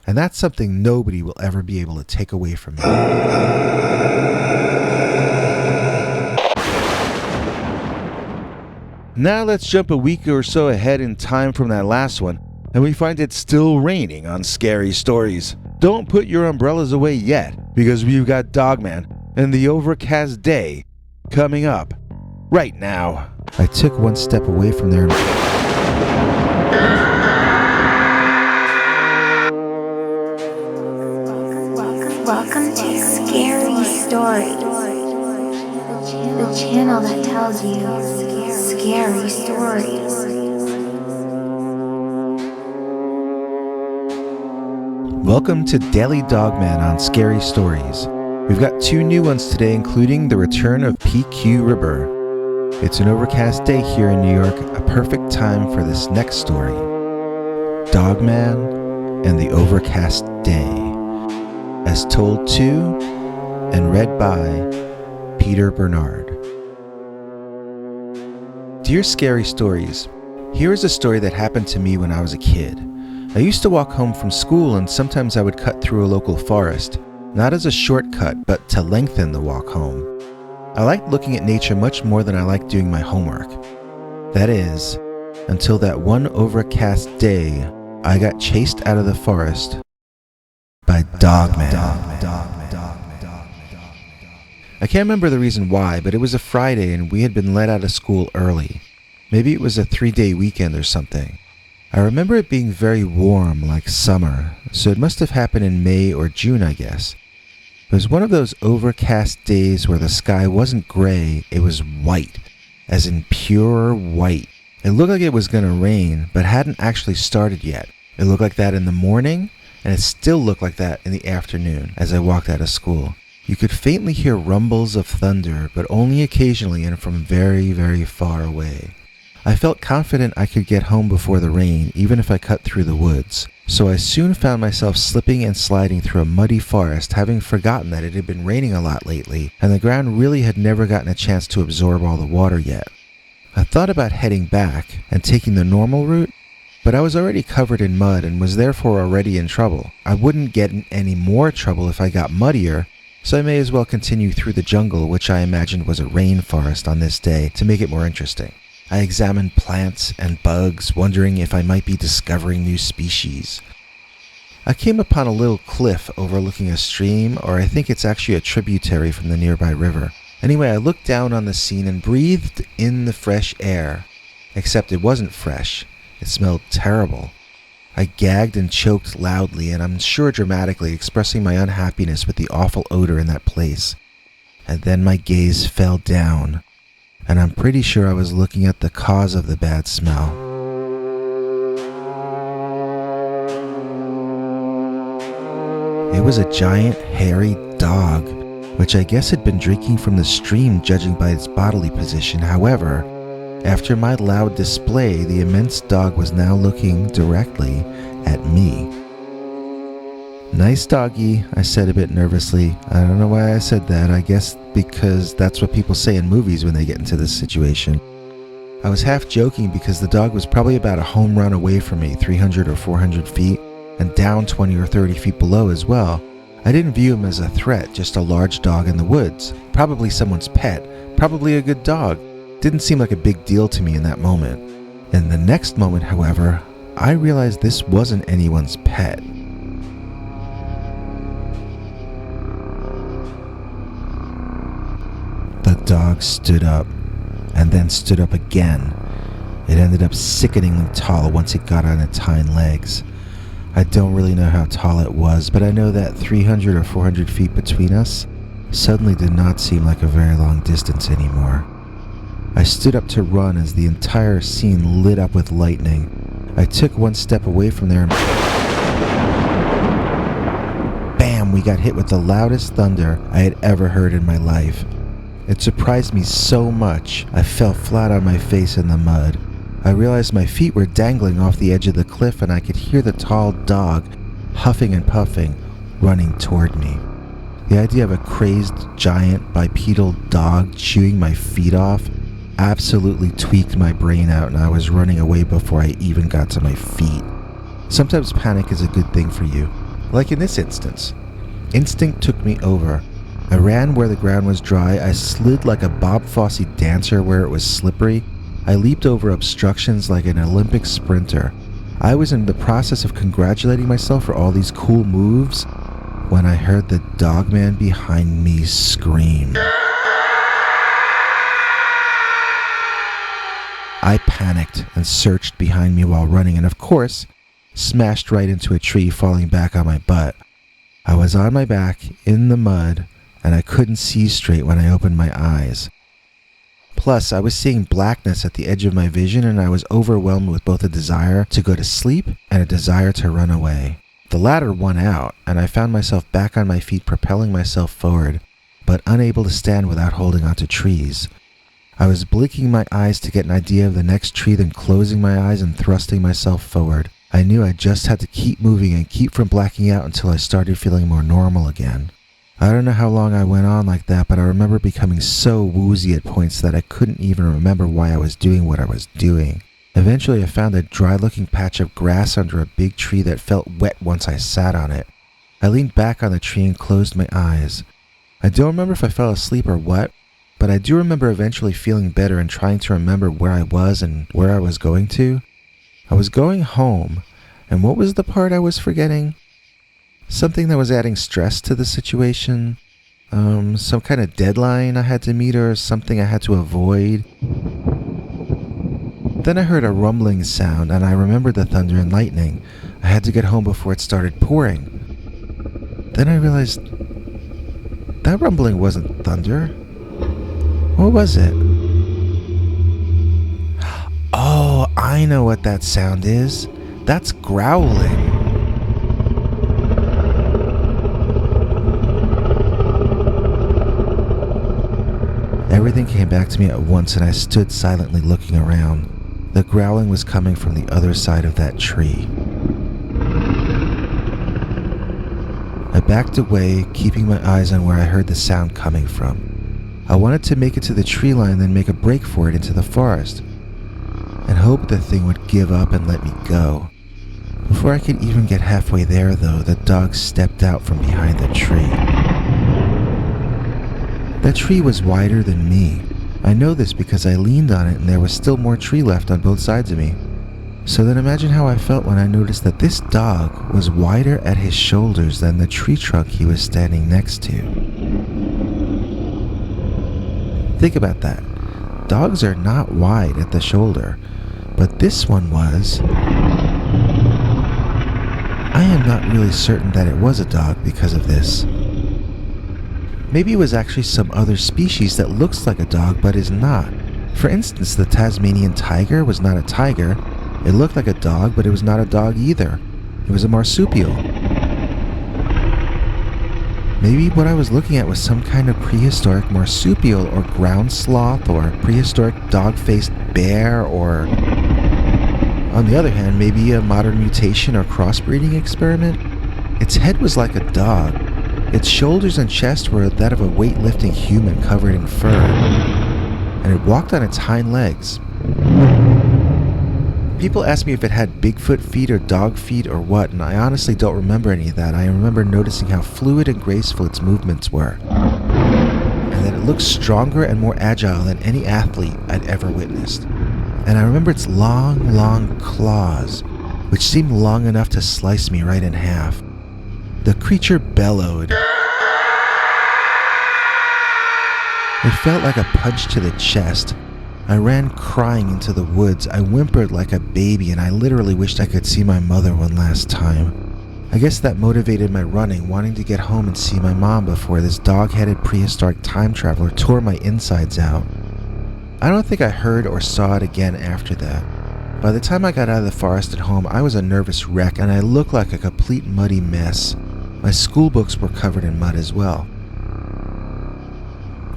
Speaker 1: And that's something nobody will ever be able to take away from me. Now let's jump a week or so ahead in time from that last one, and we find it still raining on scary stories. Don't put your umbrellas away yet, because we've got Dogman and the Overcast day coming up right now.
Speaker 4: I took one step away from there.
Speaker 3: Welcome to Scary Stories, the channel that tells you scary stories.
Speaker 4: Welcome to Daily Dogman on Scary Stories. We've got 2 new ones today, including the return of PQ Rhubarb. It's an overcast day here in New York, a perfect time for this next story. Dogman and the Overcast Day. As told to and read by Peter Bernard. Dear Scary Stories, here is a story that happened to me when I was a kid. I used to walk home from school, and sometimes I would cut through a local forest, not as a shortcut, but to lengthen the walk home. I liked looking at nature much more than I liked doing my homework. That is, until that one overcast day, I got chased out of the forest by Dogman. I can't remember the reason why, but it was a Friday and we had been let out of school early. Maybe it was a 3-day weekend or something. I remember it being very warm, like summer, so it must have happened in May or June, I guess. It was one of those overcast days where the sky wasn't gray, it was white, as in pure white. It looked like it was going to rain, but hadn't actually started yet. It looked like that in the morning, and it still looked like that in the afternoon as I walked out of school. You could faintly hear rumbles of thunder, but only occasionally and from very, very far away. I felt confident I could get home before the rain, even if I cut through the woods. So I soon found myself slipping and sliding through a muddy forest, having forgotten that it had been raining a lot lately, and the ground really had never gotten a chance to absorb all the water yet. I thought about heading back and taking the normal route, but I was already covered in mud and was therefore already in trouble. I wouldn't get in any more trouble if I got muddier, so I may as well continue through the jungle, which I imagined was a rainforest on this day, to make it more interesting. I examined plants and bugs, wondering if I might be discovering new species. I came upon a little cliff overlooking a stream, or I think it's actually a tributary from the nearby river. Anyway, I looked down on the scene and breathed in the fresh air. Except it wasn't fresh. It smelled terrible. I gagged and choked loudly, and I'm sure dramatically, expressing my unhappiness with the awful odor in that place. And then my gaze fell down, and I'm pretty sure I was looking at the cause of the bad smell. It was a giant, hairy dog, which I guess had been drinking from the stream, judging by its bodily position. However, after my loud display, the immense dog was now looking directly at me. "Nice doggy," I said a bit nervously. I don't know why I said that. I guess because that's what people say in movies when they get into this situation. I was half joking because the dog was probably about a home run away from me, 300 or 400 feet, and down 20 or 30 feet below as well. I didn't view him as a threat, just a large dog in the woods. Probably someone's pet, probably a good dog. Didn't seem like a big deal to me in that moment. In the next moment, however, I realized this wasn't anyone's pet. The dog stood up, and then stood up again. It ended up sickeningly tall once it got on its hind legs. I don't really know how tall it was, but I know that 300 or 400 feet between us suddenly did not seem like a very long distance anymore. I stood up to run as the entire scene lit up with lightning. I took one step away from there and bam, we got hit with the loudest thunder I had ever heard in my life. It surprised me so much, I fell flat on my face in the mud. I realized my feet were dangling off the edge of the cliff, and I could hear the tall dog, huffing and puffing, running toward me. The idea of a crazed, giant, bipedal dog chewing my feet off absolutely tweaked my brain out, and I was running away before I even got to my feet. Sometimes panic is a good thing for you, like in this instance. Instinct took me over. I ran where the ground was dry. I slid like a Bob Fosse dancer where it was slippery. I leaped over obstructions like an Olympic sprinter. I was in the process of congratulating myself for all these cool moves when I heard the dogman behind me scream. I panicked and searched behind me while running, and of course, smashed right into a tree, falling back on my butt. I was on my back in the mud, and I couldn't see straight when I opened my eyes. Plus, I was seeing blackness at the edge of my vision, and I was overwhelmed with both a desire to go to sleep and a desire to run away. The latter won out, and I found myself back on my feet, propelling myself forward, but unable to stand without holding onto trees. I was blinking my eyes to get an idea of the next tree, then closing my eyes and thrusting myself forward. I knew I just had to keep moving and keep from blacking out until I started feeling more normal again. I don't know how long I went on like that, but I remember becoming so woozy at points that I couldn't even remember why I was doing what I was doing. Eventually I found a dry-looking patch of grass under a big tree that felt wet once I sat on it. I leaned back on the tree and closed my eyes. I don't remember if I fell asleep or what, but I do remember eventually feeling better and trying to remember where I was and where I was going to. I was going home, and what was the part I was forgetting? Something that was adding stress to the situation. Some kind of deadline I had to meet or something I had to avoid. Then I heard a rumbling sound, and I remembered the thunder and lightning. I had to get home before it started pouring. Then I realized That rumbling wasn't thunder. What was it? Oh, I know what that sound is. That's growling. Everything came back to me at once, and I stood silently looking around. The growling was coming from the other side of that tree. I backed away, keeping my eyes on where I heard the sound coming from. I wanted to make it to the tree line, then make a break for it into the forest, and hope the thing would give up and let me go. Before I could even get halfway there, though, the dog stepped out from behind the tree. The tree was wider than me. I know this because I leaned on it and there was still more tree left on both sides of me. So then imagine how I felt when I noticed that this dog was wider at his shoulders than the tree trunk he was standing next to. Think about that. Dogs are not wide at the shoulder, but this one was. I am not really certain that it was a dog because of this. Maybe it was actually some other species that looks like a dog but is not. For instance, the Tasmanian tiger was not a tiger. It looked like a dog, but it was not a dog either. It was a marsupial. Maybe what I was looking at was some kind of prehistoric marsupial or ground sloth or prehistoric dog-faced bear, or on the other hand, maybe a modern mutation or crossbreeding experiment. Its head was like a dog. Its shoulders and chest were that of a weightlifting human covered in fur, and it walked on its hind legs. People ask me if it had Bigfoot feet or dog feet or what, and I honestly don't remember any of that. I remember noticing how fluid and graceful its movements were, and that it looked stronger and more agile than any athlete I'd ever witnessed. And I remember its long, long claws, which seemed long enough to slice me right in half. The creature bellowed. It felt like a punch to the chest. I ran crying into the woods. I whimpered like a baby, and I literally wished I could see my mother one last time. I guess that motivated my running, wanting to get home and see my mom before this dog-headed prehistoric time traveler tore my insides out. I don't think I heard or saw it again after that. By the time I got out of the forest and home, I was a nervous wreck, and I looked like a complete muddy mess. My school books were covered in mud as well.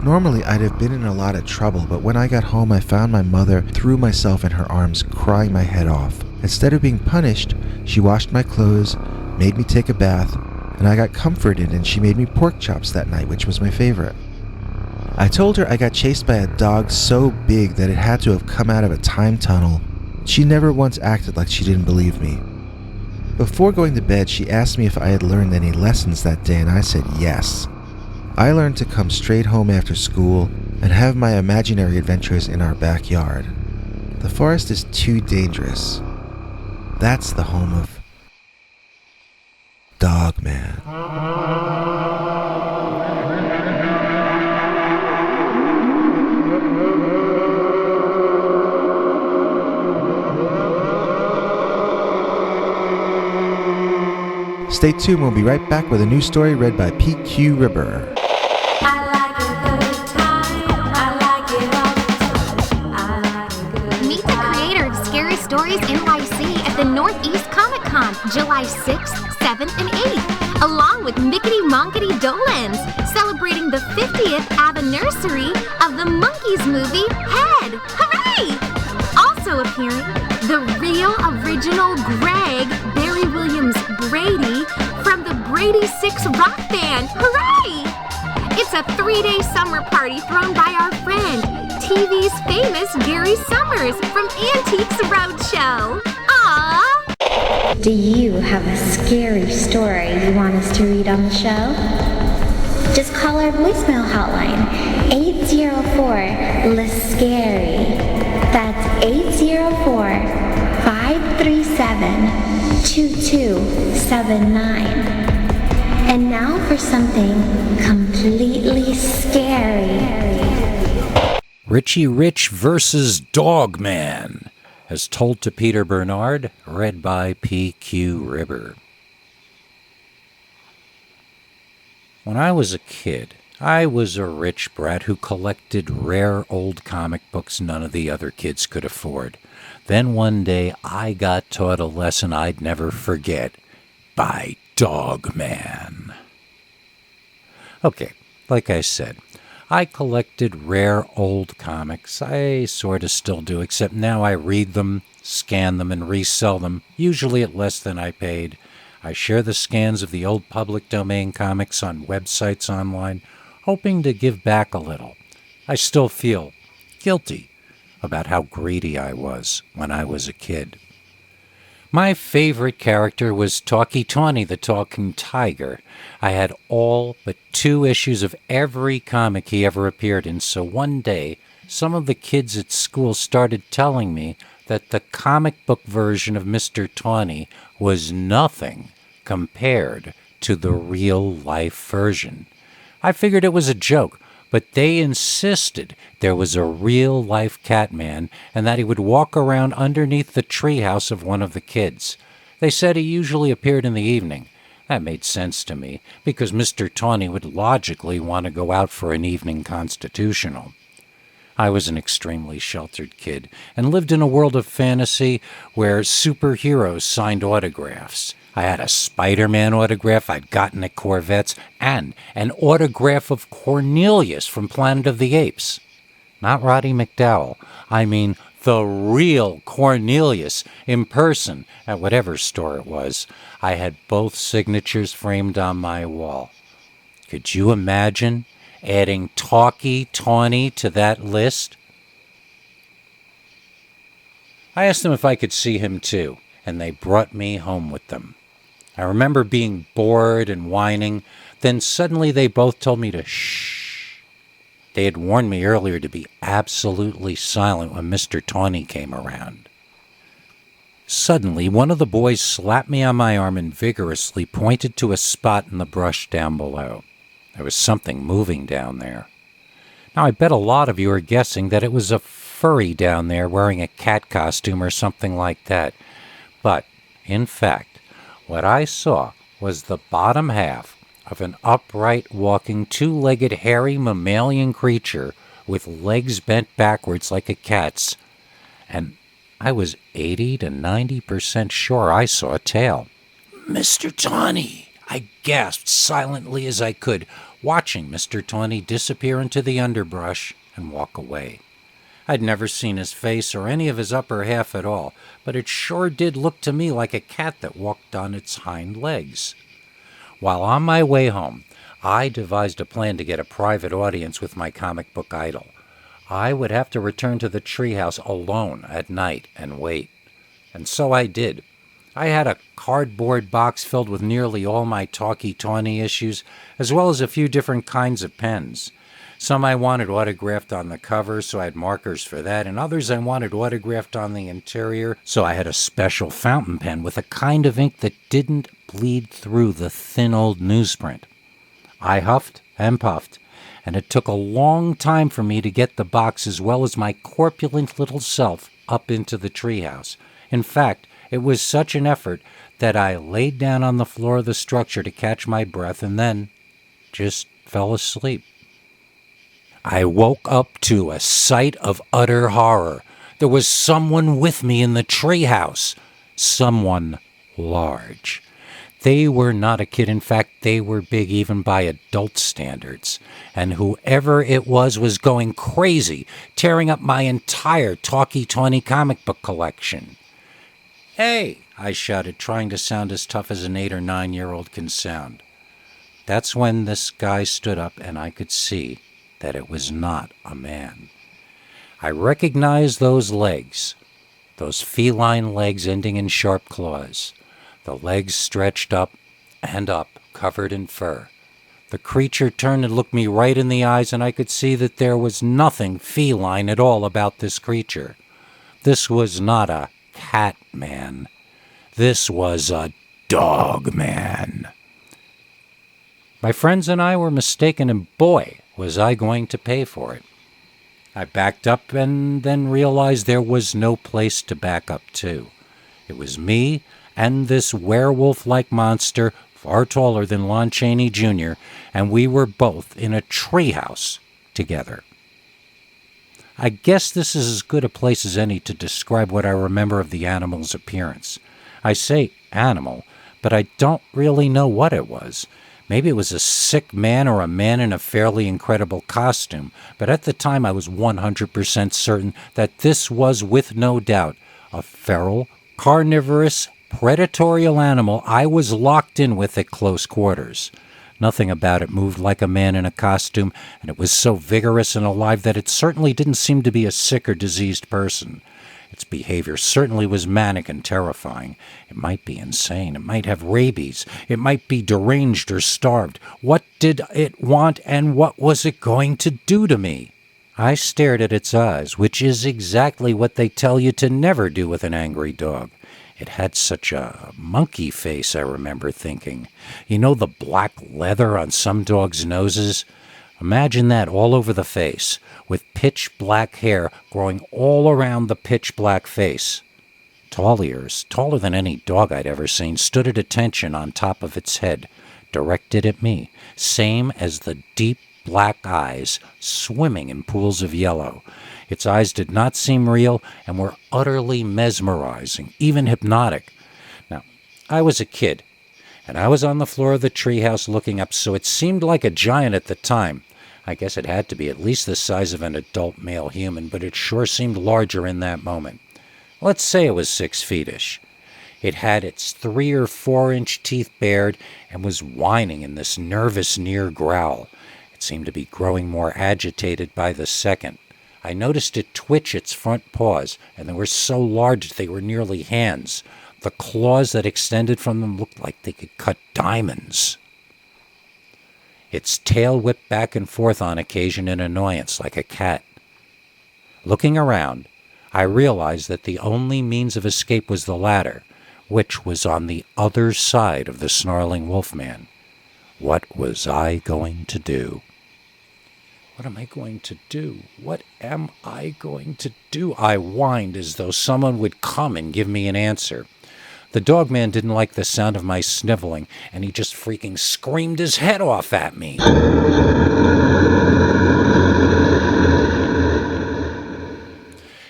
Speaker 4: Normally, I'd have been in a lot of trouble, but when I got home, I found my mother threw myself in her arms, crying my head off. Instead of being punished, she washed my clothes, made me take a bath, and I got comforted, and she made me pork chops that night, which was my favorite. I told her I got chased by a dog so big that it had to have come out of a time tunnel. She never once acted like she didn't believe me. Before going to bed, she asked me if I had learned any lessons that day, and I said yes. I learned to come straight home after school and have my imaginary adventures in our backyard. The forest is too dangerous. That's the home of Dogman. Stay tuned, we'll be right back with a new story read by P.Q. Rhubarb.
Speaker 3: Meet the creator of Scary Stories NYC at the Northeast Comic Con, July 6th, 7th, and 8th, along with Mickety Monkety Dolenz, celebrating the 50th anniversary of the Monkeys movie, Head. Hooray! Also appearing, the real original Greg Barry Williams Brady from the Brady Six Rock Band. Hooray! It's a 3-day summer party thrown by our friend, TV's famous Gary Summers from Antiques Roadshow. Aww! Do you have a scary story you want us to read on the show? Just call our voicemail hotline, 804-LIST-SCARY. That's 804-537-2279. And now for something completely scary.
Speaker 2: Richie Rich versus Dogman, as told to Peter Bernard, read by P.Q. Rhubarb. When I was a kid, I was a rich brat who collected rare old comic books none of the other kids could afford. Then one day I got taught a lesson I'd never forget by Dogman. Okay, like I said, I collected rare old comics. I sort of still do, except now I read them, scan them, and resell them, usually at less than I paid. I share the scans of the old public domain comics on websites online, hoping to give back a little. I still feel guilty about how greedy I was when I was a kid. My favorite character was Talkie Tawny, the talking tiger. I had all but 2 issues of every comic he ever appeared in, so one day some of the kids at school started telling me that the comic book version of Mr. Tawny was nothing compared to the real-life version. I figured it was a joke, but they insisted there was a real-life Catman and that he would walk around underneath the treehouse of one of the kids. They said he usually appeared in the evening. That made sense to me, because Mr. Tawny would logically want to go out for an evening constitutional. I was an extremely sheltered kid and lived in a world of fantasy where superheroes signed autographs. I had a Spider-Man autograph I'd gotten at Corvette's and an autograph of Cornelius from Planet of the Apes. Not Roddy McDowell. I mean the real Cornelius in person at whatever store it was. I had both signatures framed on my wall. Could you imagine adding Talkie Tawny to that list? I asked them if I could see him too, and they brought me home with them. I remember being bored and whining. Then suddenly they both told me to shh. They had warned me earlier to be absolutely silent when Mr. Tawny came around. Suddenly, one of the boys slapped me on my arm and vigorously pointed to a spot in the brush down below. There was something moving down there. Now, I bet a lot of you are guessing that it was a furry down there wearing a cat costume or something like that. But, in fact, what I saw was the bottom half of an upright walking 2-legged hairy mammalian creature with legs bent backwards like a cat's, and I was 80 to 90% sure I saw a tail. "Mr. Tawny!" I gasped silently as I could, watching Mr. Tawny disappear into the underbrush and walk away. I'd never seen his face or any of his upper half at all, but it sure did look to me like a cat that walked on its hind legs. While on my way home, I devised a plan to get a private audience with my comic book idol. I would have to return to the treehouse alone at night and wait. And so I did. I had a cardboard box filled with nearly all my Talkie Tawny issues, as well as a few different kinds of pens. Some I wanted autographed on the cover, so I had markers for that, and others I wanted autographed on the interior, so I had a special fountain pen with a kind of ink that didn't bleed through the thin old newsprint. I huffed and puffed, and it took a long time for me to get the box as well as my corpulent little self up into the treehouse. In fact, it was such an effort that I laid down on the floor of the structure to catch my breath and then just fell asleep. I woke up to a sight of utter horror. There was someone with me in the treehouse. Someone large. They were not a kid. In fact, they were big even by adult standards. And whoever it was going crazy, tearing up my entire Talkie Tawny comic book collection. "Hey!" I shouted, trying to sound as tough as an 8 or 9-year-old can sound. That's when this guy stood up and I could see that it was not a man. I recognized those legs, those feline legs ending in sharp claws. The legs stretched up and up, covered in fur. The creature turned and looked me right in the eyes, and I could see that there was nothing feline at all about this creature. This was not a cat man. This was a dog man. My friends and I were mistaken, and boy, was I going to pay for it. I backed up and then realized there was no place to back up to. It was me and this werewolf-like monster far taller than Lon Chaney Jr., and we were both in a treehouse together. I guess this is as good a place as any to describe what I remember of the animal's appearance. I say animal, but I don't really know what it was. Maybe it was a sick man or a man in a fairly incredible costume, but at the time I was 100% certain that this was, with no doubt, a feral, carnivorous, predatory animal I was locked in with at close quarters. Nothing about it moved like a man in a costume, and it was so vigorous and alive that it certainly didn't seem to be a sick or diseased person. Its behavior certainly was manic and terrifying. It might be insane. It might have rabies. It might be deranged or starved. What did it want, and what was it going to do to me? I stared at its eyes, which is exactly what they tell you to never do with an angry dog. It had such a monkey face, I remember thinking. You know the black leather on some dogs' noses? Imagine that all over the face, with pitch black hair growing all around the pitch black face. Tall ears, taller than any dog I'd ever seen, stood at attention on top of its head, directed at me, same as the deep black eyes swimming in pools of yellow. Its eyes did not seem real and were utterly mesmerizing, even hypnotic. Now, I was a kid, and I was on the floor of the treehouse looking up, so it seemed like a giant at the time. I guess it had to be at least the size of an adult male human, but it sure seemed larger in that moment. Let's say it was 6 feet-ish. It had its 3 or 4 inch teeth bared and was whining in this nervous near growl. It seemed to be growing more agitated by the second. I noticed it twitch its front paws, and they were so large they were nearly hands. The claws that extended from them looked like they could cut diamonds. Its tail whipped back and forth on occasion in annoyance, like a cat. Looking around, I realized that the only means of escape was the ladder, which was on the other side of the snarling wolfman. What was I going to do? What am I going to do? What am I going to do? I whined as though someone would come and give me an answer. The dogman didn't like the sound of my sniveling, and he just freaking screamed his head off at me.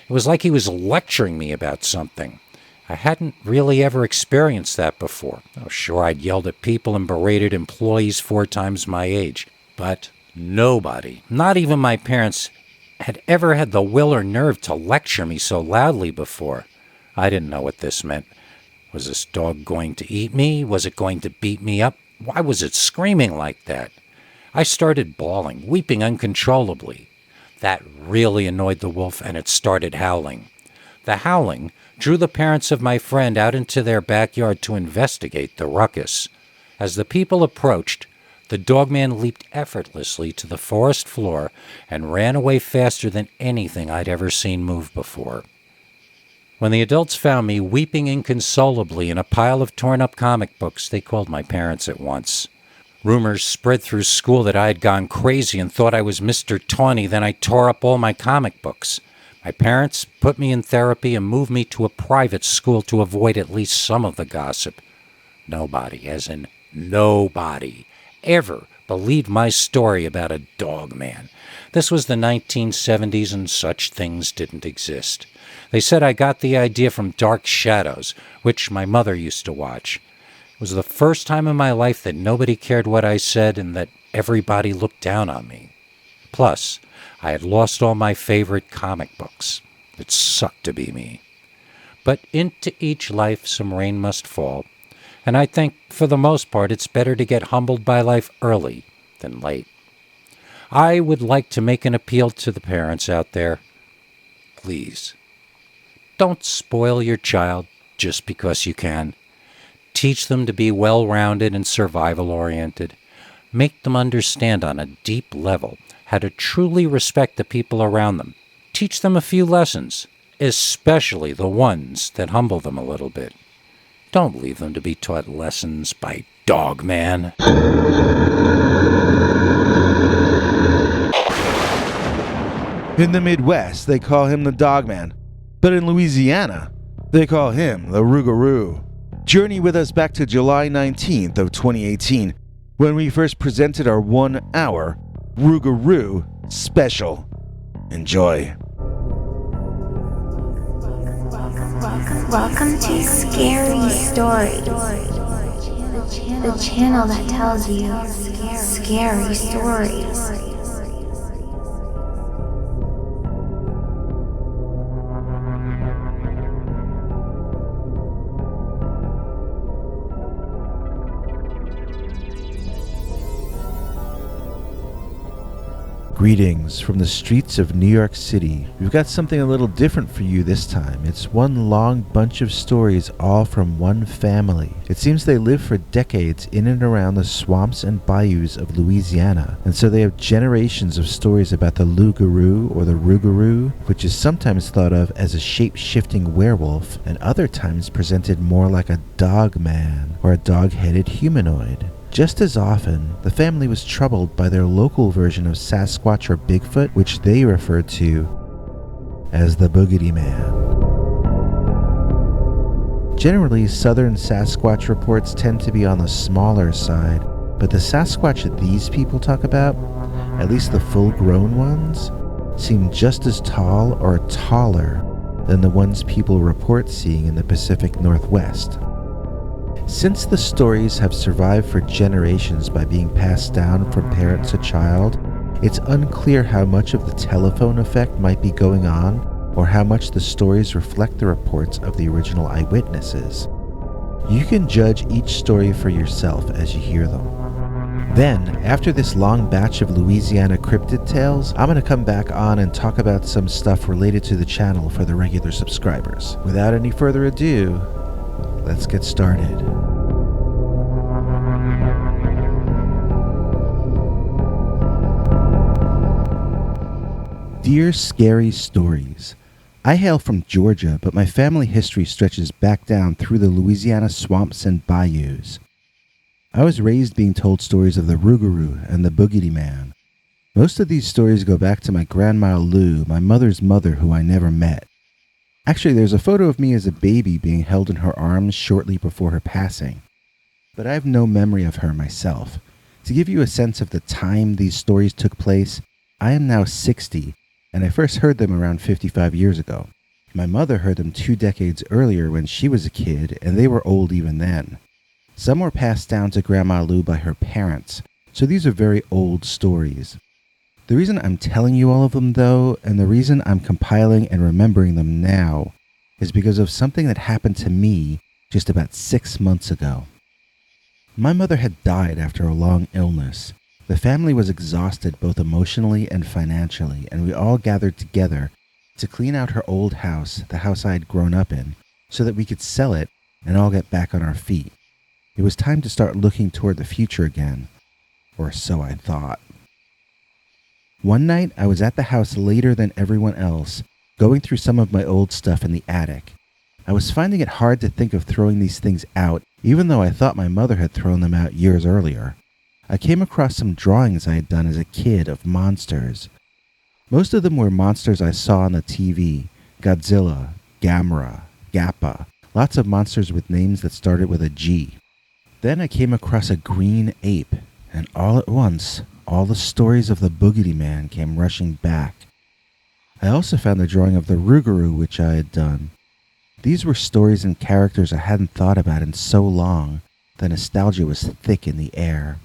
Speaker 2: It was like he was lecturing me about something. I hadn't really ever experienced that before. Oh, sure, I'd yelled at people and berated employees 4 times my age, but nobody, not even my parents, had ever had the will or nerve to lecture me so loudly before. I didn't know what this meant. Was this dog going to eat me? Was it going to beat me up? Why was it screaming like that? I started bawling, weeping uncontrollably. That really annoyed the wolf, and it started howling. The howling drew the parents of my friend out into their backyard to investigate the ruckus. As the people approached, the dogman leaped effortlessly to the forest floor and ran away faster than anything I'd ever seen move before. When the adults found me weeping inconsolably in a pile of torn-up comic books, they called my parents at once. Rumors spread through school that I had gone crazy and thought I was Mr. Tawny. Then I tore up all my comic books. My parents put me in therapy and moved me to a private school to avoid at least some of the gossip. Nobody, as in nobody, ever believed my story about a dog man. This was the 1970s and such things didn't exist. They said I got the idea from Dark Shadows, which my mother used to watch. It was the first time in my life that nobody cared what I said and that everybody looked down on me. Plus, I had lost all my favorite comic books. It sucked to be me. But into each life some rain must fall, and I think, for the most part, it's better to get humbled by life early than late. I would like to make an appeal to the parents out there. Please, don't spoil your child just because you can. Teach them to be well-rounded and survival-oriented. Make them understand on a deep level how to truly respect the people around them. Teach them a few lessons, especially the ones that humble them a little bit. Don't leave them to be taught lessons by Dogman.
Speaker 1: In the Midwest, they call him the Dogman, but in Louisiana, they call him the Rougarou. Journey with us back to July 19th of 2018, when we first presented our 1-hour Rougarou special. Enjoy.
Speaker 5: Welcome to Scary Stories, the channel that tells you scary stories.
Speaker 4: Greetings from the streets of New York City. We've got something a little different for you this time. It's one long bunch of stories, all from one family. It seems they lived for decades in and around the swamps and bayous of Louisiana, and so they have generations of stories about the Lougarou or the Rougarou, which is sometimes thought of as a shape-shifting werewolf, and other times presented more like a dogman or a dog-headed humanoid. Just as often, the family was troubled by their local version of Sasquatch or Bigfoot, which they referred to as the Boogety Man. Generally, southern Sasquatch reports tend to be on the smaller side, but the Sasquatch that these people talk about, at least the full-grown ones, seem just as tall or taller than the ones people report seeing in the Pacific Northwest. Since the stories have survived for generations by being passed down from parent to child, it's unclear how much of the telephone effect might be going on, or how much the stories reflect the reports of the original eyewitnesses. You can judge each story for yourself as you hear them. Then, after this long batch of Louisiana cryptid tales, I'm going to come back on and talk about some stuff related to the channel for the regular subscribers. Without any further ado, let's get started. Dear Scary Stories, I hail from Georgia, but my family history stretches back down through the Louisiana swamps and bayous. I was raised being told stories of the Rougarou and the Boogety Man. Most of these stories go back to my grandma Lou, my mother's mother, who I never met. Actually, there's a photo of me as a baby being held in her arms shortly before her passing. But I have no memory of her myself. To give you a sense of the time these stories took place, I am now 60, and I first heard them around 55 years ago. My mother heard them 2 decades earlier when she was a kid, and they were old even then. Some were passed down to Grandma Lou by her parents, so these are very old stories. The reason I'm telling you all of them, though, and the reason I'm compiling and remembering them now, is because of something that happened to me just about 6 months ago. My mother had died after a long illness. The family was exhausted both emotionally and financially, and we all gathered together to clean out her old house, the house I had grown up in, so that we could sell it and all get back on our feet. It was time to start looking toward the future again, or so I thought. One night, I was at the house later than everyone else, going through some of my old stuff in the attic. I was finding it hard to think of throwing these things out, even though I thought my mother had thrown them out years earlier. I came across some drawings I had done as a kid of monsters. Most of them were monsters I saw on the TV: Godzilla, Gamera, Gappa, lots of monsters with names that started with a G. Then I came across a green ape, and all at once, all the stories of the Boogety Man came rushing back. I also found the drawing of the Rougarou which I had done. These were stories and characters I hadn't thought about in so long. The nostalgia was thick in the air.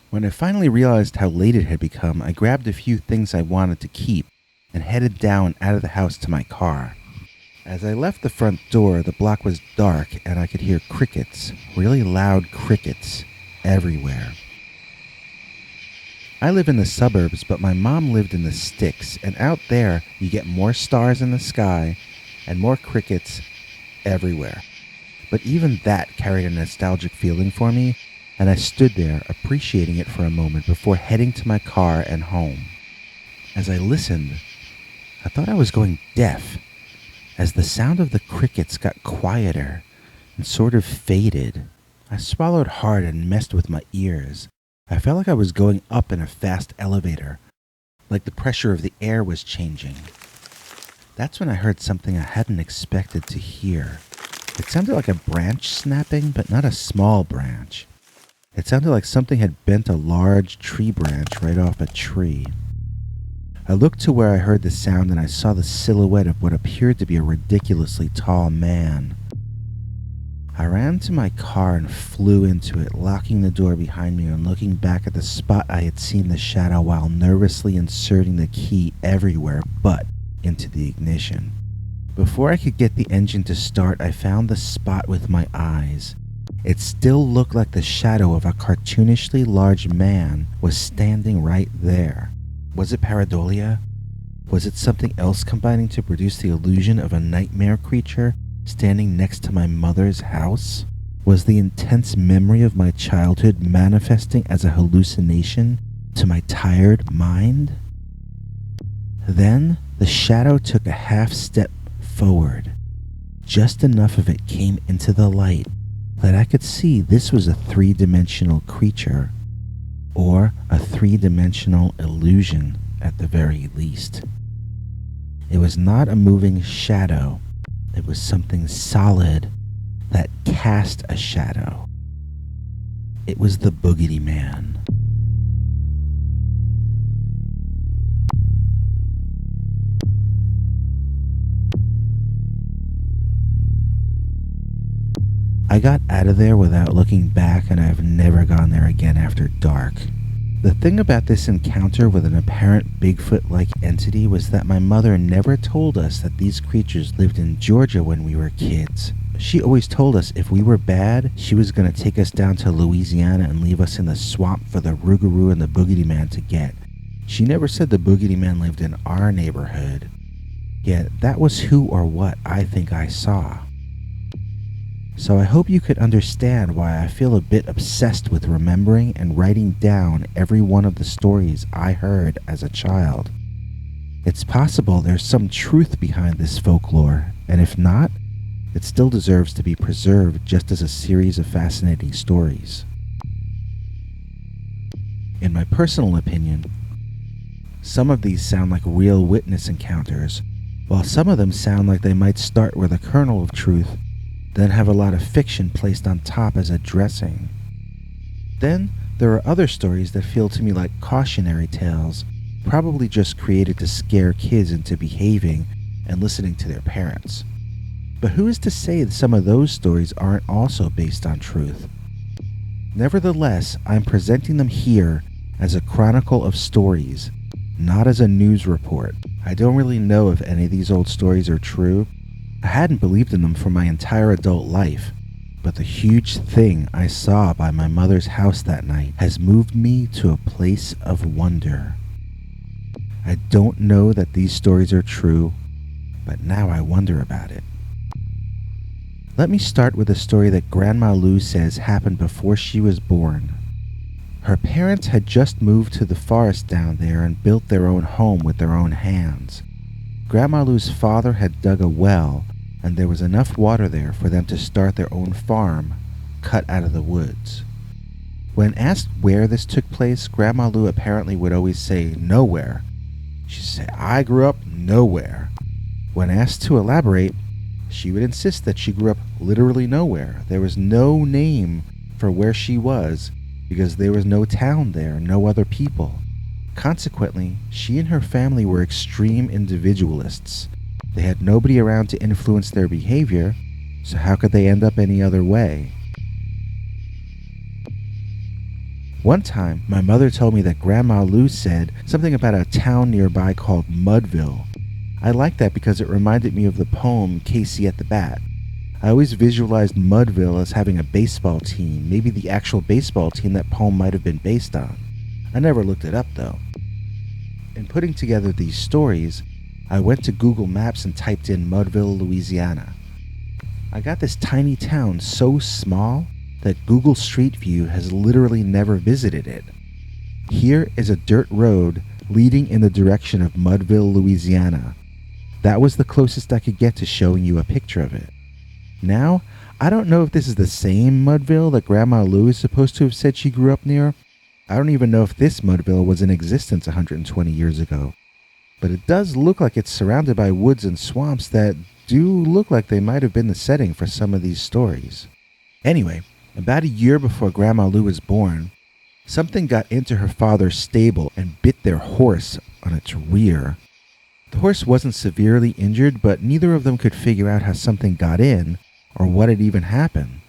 Speaker 4: When I finally realized how late it had become, I grabbed a few things I wanted to keep and headed down out of the house to my car. As I left the front door, the block was dark and I could hear crickets, really loud crickets, everywhere. I live in the suburbs, but my mom lived in the sticks, and out there you get more stars in the sky and more crickets everywhere. But even that carried a nostalgic feeling for me, and I stood there appreciating it for a moment before heading to my car and home. As I listened, I thought I was going deaf, as the sound of the crickets got quieter and sort of faded. I swallowed hard and messed with my ears. I felt like I was going up in a fast elevator, like the pressure of the air was changing. That's when I heard something I hadn't expected to hear. It sounded like a branch snapping, but not a small branch. It sounded like something had bent a large tree branch right off a tree. I looked to where I heard the sound and I saw the silhouette of what appeared to be a ridiculously tall man. I ran to my car and flew into it, locking the door behind me and looking back at the spot I had seen the shadow while nervously inserting the key everywhere but into the ignition. Before I could get the engine to start, I found the spot with my eyes. It still looked like the shadow of a cartoonishly large man was standing right there. Was it pareidolia? Was it something else combining to produce the illusion of a nightmare creature standing next to my mother's house? Was the intense memory of my childhood manifesting as a hallucination to my tired mind? Then the shadow took a half step forward. Just enough of it came into the light that I could see this was a three-dimensional creature, or a three-dimensional illusion at the very least. It was not a moving shadow. It was something solid that cast a shadow. It was the Boogety Man. I got out of there without looking back, and I've never gone there again after dark. The thing about this encounter with an apparent Bigfoot-like entity was that my mother never told us that these creatures lived in Georgia when we were kids. She always told us if we were bad, she was going to take us down to Louisiana and leave us in the swamp for the Rougarou and the Boogety Man to get. She never said the Boogety Man lived in our neighborhood. Yet that was who or what I think I saw. So I hope you could understand why I feel a bit obsessed with remembering and writing down every one of the stories I heard as a child. It's possible there's some truth behind this folklore, and if not, it still deserves to be preserved just as a series of fascinating stories. In my personal opinion, some of these sound like real witness encounters, while some of them sound like they might start with a kernel of truth, then have a lot of fiction placed on top as a dressing. Then there are other stories that feel to me like cautionary tales, probably just created to scare kids into behaving and listening to their parents. But who is to say that some of those stories aren't also based on truth? Nevertheless, I'm presenting them here as a chronicle of stories, not as a news report. I don't really know if any of these old stories are true. I hadn't believed in them for my entire adult life, but the huge thing I saw by my mother's house that night has moved me to a place of wonder. I don't know that these stories are true, but now I wonder about it. Let me start with a story that Grandma Lou says happened before she was born. Her parents had just moved to the forest down there and built their own home with their own hands. Grandma Lou's father had dug a well, and there was enough water there for them to start their own farm, cut out of the woods. When asked where this took place, Grandma Lou apparently would always say nowhere. She'd say, "I grew up nowhere." When asked to elaborate, she would insist that she grew up literally nowhere. There was no name for where she was because there was no town there, no other people. Consequently, she and her family were extreme individualists. They had nobody around to influence their behavior, so how could they end up any other way? One time, my mother told me that Grandma Lou said something about a town nearby called Mudville. I liked that because it reminded me of the poem Casey at the Bat. I always visualized Mudville as having a baseball team, maybe the actual baseball team that poem might have been based on. I never looked it up though. In putting together these stories, I went to Google Maps and typed in Mudville, Louisiana. I got this tiny town so small that Google Street View has literally never visited it. Here is a dirt road leading in the direction of Mudville, Louisiana. That was the closest I could get to showing you a picture of it. Now, I don't know if this is the same Mudville that Grandma Lou is supposed to have said she grew up near. I don't even know if this Mudville was in existence 120 years ago. But it does look like it's surrounded by woods and swamps that do look like they might have been the setting for some of these stories. Anyway, about a year before Grandma Lou was born, something got into her father's stable and bit their horse on its rear. The horse wasn't severely injured, but neither of them could figure out how something got in or what had even happened.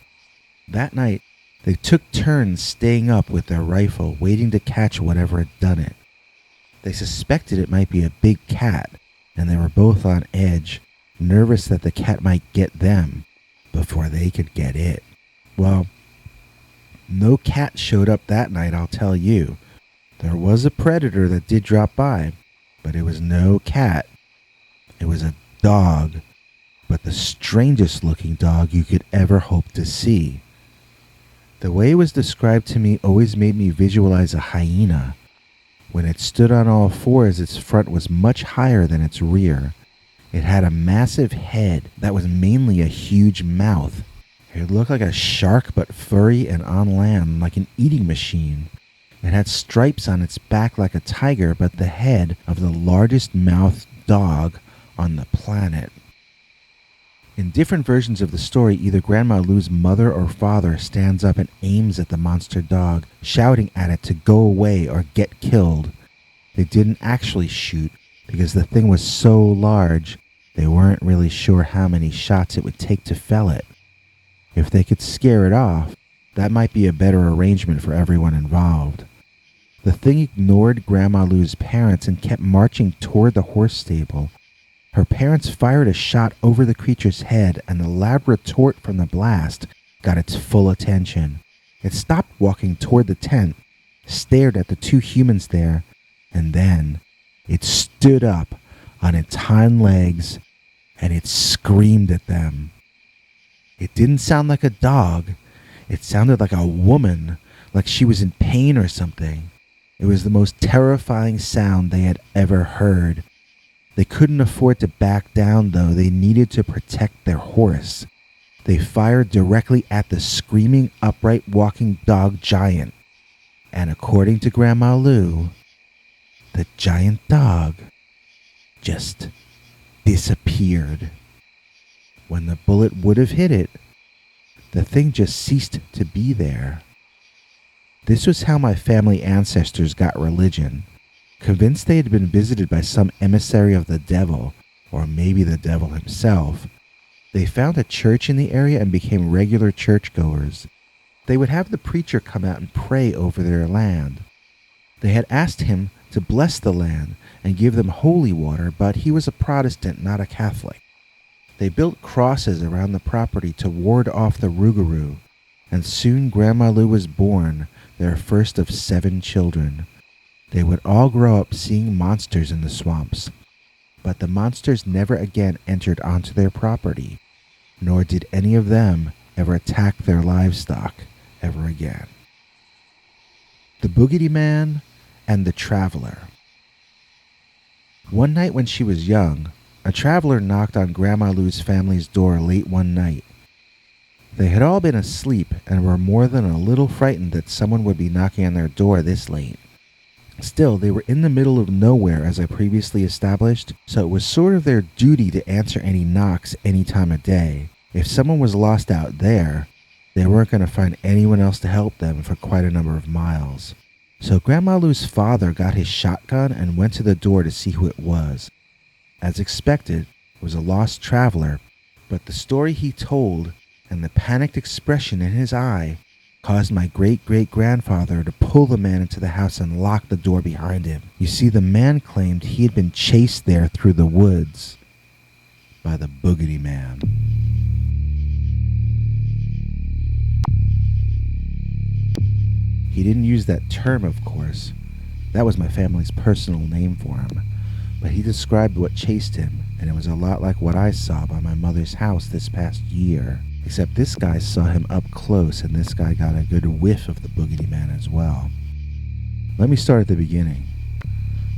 Speaker 4: That night, they took turns staying up with their rifle, waiting to catch whatever had done it. They suspected it might be a big cat, and they were both on edge, nervous that the cat might get them before they could get it. Well, no cat showed up that night, I'll tell you. There was a predator that did drop by, but it was no cat. It was a dog, but the strangest looking dog you could ever hope to see. The way it was described to me always made me visualize a hyena. When it stood on all fours, its front was much higher than its rear. It had a massive head that was mainly a huge mouth. It looked like a shark but furry and on land like an eating machine. It had stripes on its back like a tiger, but the head of the largest mouthed dog on the planet. In different versions of the story, either Grandma Lou's mother or father stands up and aims at the monster dog, shouting at it to go away or get killed. They didn't actually shoot because the thing was so large, they weren't really sure how many shots it would take to fell it. If they could scare it off, that might be a better arrangement for everyone involved. The thing ignored Grandma Lou's parents and kept marching toward the horse stable. Her parents fired a shot over the creature's head, and the loud retort from the blast got its full attention. It stopped walking toward the tent, stared at the two humans there, and then it stood up on its hind legs and it screamed at them. It didn't sound like a dog. It sounded like a woman, like she was in pain or something. It was the most terrifying sound they had ever heard. They couldn't afford to back down, though. They needed to protect their horse. They fired directly at the screaming, upright walking dog giant. And according to Grandma Lou, the giant dog just disappeared. When the bullet would have hit it, the thing just ceased to be there. This was how my family ancestors got religion. Convinced they had been visited by some emissary of the devil, or maybe the devil himself, they found a church in the area and became regular churchgoers. They would have the preacher come out and pray over their land. They had asked him to bless the land and give them holy water, but he was a Protestant, not a Catholic. They built crosses around the property to ward off the Rougarou, and soon Grandma Lou was born, their first of 7 children. They would all grow up seeing monsters in the swamps, but the monsters never again entered onto their property, nor did any of them ever attack their livestock ever again. The Boogety Man and the Traveler. One night when she was young, a traveler knocked on Grandma Lou's family's door late one night. They had all been asleep and were more than a little frightened that someone would be knocking on their door this late. Still, they were in the middle of nowhere, as I previously established, so it was sort of their duty to answer any knocks any time of day. If someone was lost out there, they weren't going to find anyone else to help them for quite a number of miles. So Grandma Lou's father got his shotgun and went to the door to see who it was. As expected, it was a lost traveler, but the story he told and the panicked expression in his eye caused my great-great-grandfather to pull the man into the house and lock the door behind him. You see, the man claimed he had been chased there through the woods by the Boogety Man. He didn't use that term, of course. That was my family's personal name for him. But he described what chased him, and it was a lot like what I saw by my mother's house this past year. Except this guy saw him up close, and this guy got a good whiff of the Boogety Man as well. Let me start at the beginning.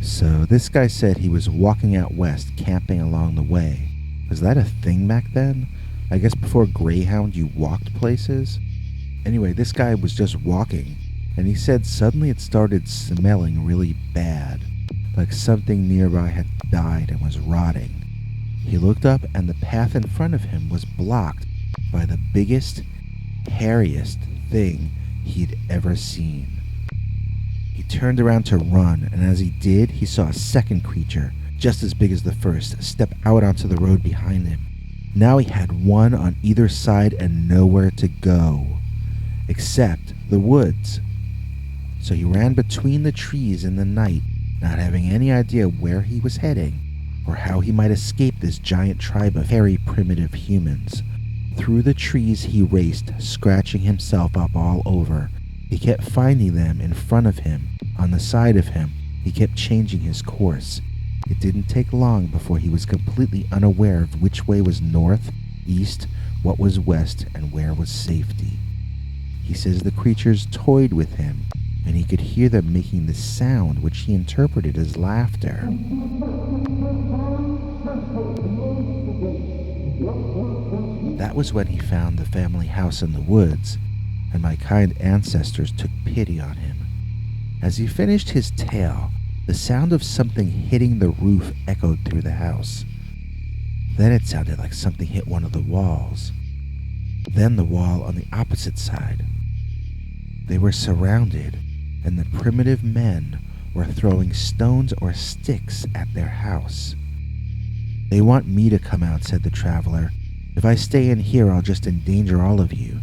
Speaker 4: So this guy said he was walking out west, camping along the way. Was that a thing back then? I guess before Greyhound you walked places? Anyway, this guy was just walking, and he said suddenly it started smelling really bad, like something nearby had died and was rotting. He looked up and the path in front of him was blocked by the biggest, hairiest thing he'd ever seen. He turned around to run, and as he did, he saw a second creature, just as big as the first, step out onto the road behind him. Now he had one on either side and nowhere to go, except the woods. So he ran between the trees in the night, not having any idea where he was heading, or how he might escape this giant tribe of hairy primitive humans. Through the trees he raced, scratching himself up all over. He kept finding them in front of him, on the side of him. He kept changing his course. It didn't take long before he was completely unaware of which way was north, east, what was west, and where was safety. He says the creatures toyed with him, and he could hear them making this sound which he interpreted as laughter. That was when he found the family house in the woods, and my kind ancestors took pity on him. As he finished his tale, the sound of something hitting the roof echoed through the house. Then it sounded like something hit one of the walls. Then the wall on the opposite side. They were surrounded, and the primitive men were throwing stones or sticks at their house. "They want me to come out," said the traveler. "If I stay in here, I'll just endanger all of you."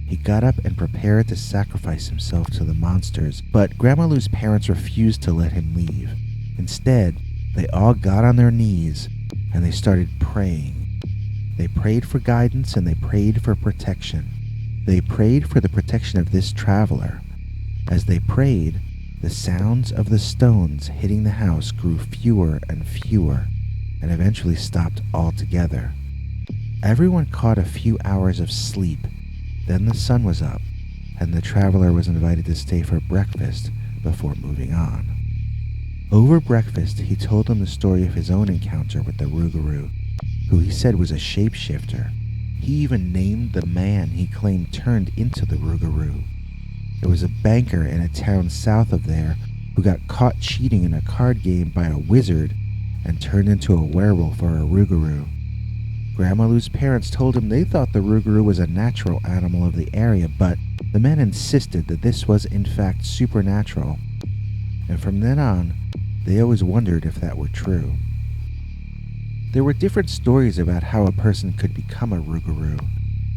Speaker 4: He got up and prepared to sacrifice himself to the monsters, but Grandma Lou's parents refused to let him leave. Instead, they all got on their knees and they started praying. They prayed for guidance and they prayed for protection. They prayed for the protection of this traveler. As they prayed, the sounds of the stones hitting the house grew fewer and fewer and eventually stopped altogether. Everyone caught a few hours of sleep. Then the sun was up, and the traveler was invited to stay for breakfast before moving on. Over breakfast, he told them the story of his own encounter with the Rougarou, who he said was a shapeshifter. He even named the man he claimed turned into the Rougarou. It was a banker in a town south of there who got caught cheating in a card game by a wizard and turned into a werewolf or a Rougarou. Grandma Lou's parents told him they thought the Rougarou was a natural animal of the area, but the men insisted that this was in fact supernatural. And from then on, they always wondered if that were true. There were different stories about how a person could become a Rougarou.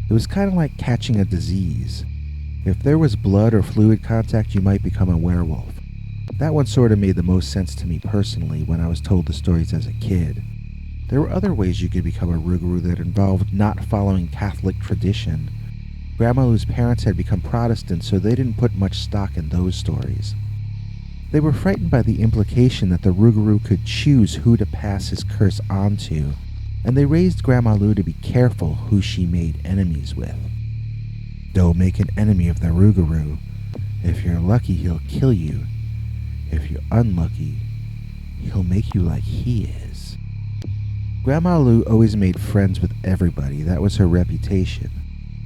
Speaker 4: It was kind of like catching a disease. If there was blood or fluid contact, you might become a werewolf. That one sort of made the most sense to me personally when I was told the stories as a kid. There were other ways you could become a Rougarou that involved not following Catholic tradition. Grandma Lou's parents had become Protestant, so they didn't put much stock in those stories. They were frightened by the implication that the Rougarou could choose who to pass his curse on to, and they raised Grandma Lou to be careful who she made enemies with. Don't make an enemy of the Rougarou. If you're lucky, he'll kill you. If you're unlucky, he'll make you like he is. Grandma Lou always made friends with everybody. That was her reputation.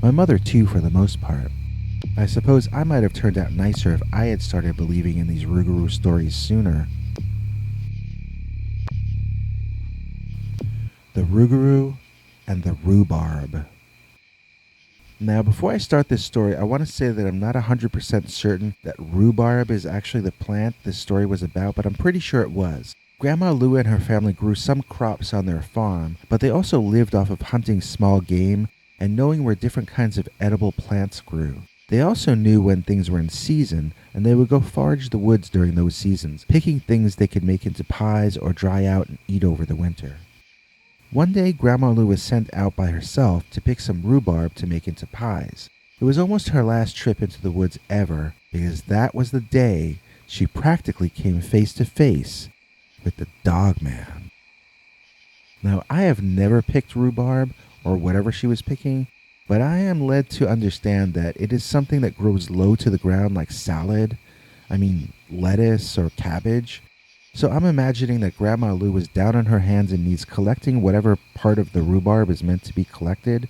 Speaker 4: My mother too, for the most part. I suppose I might have turned out nicer if I had started believing in these Rougarou stories sooner. The Rougarou and the Rhubarb. Now, before I start this story, I want to say that I'm not 100% certain that rhubarb is actually the plant this story was about, but I'm pretty sure it was. Grandma Lou and her family grew some crops on their farm, but they also lived off of hunting small game and knowing where different kinds of edible plants grew. They also knew when things were in season, and they would go forage the woods during those seasons, picking things they could make into pies or dry out and eat over the winter. One day, Grandma Lou was sent out by herself to pick some rhubarb to make into pies. It was almost her last trip into the woods ever, because that was the day she practically came face to face with the Dogman. Now, I have never picked rhubarb or whatever she was picking, but I am led to understand that it is something that grows low to the ground like lettuce or cabbage. So I'm imagining that Grandma Lou was down on her hands and knees collecting whatever part of the rhubarb is meant to be collected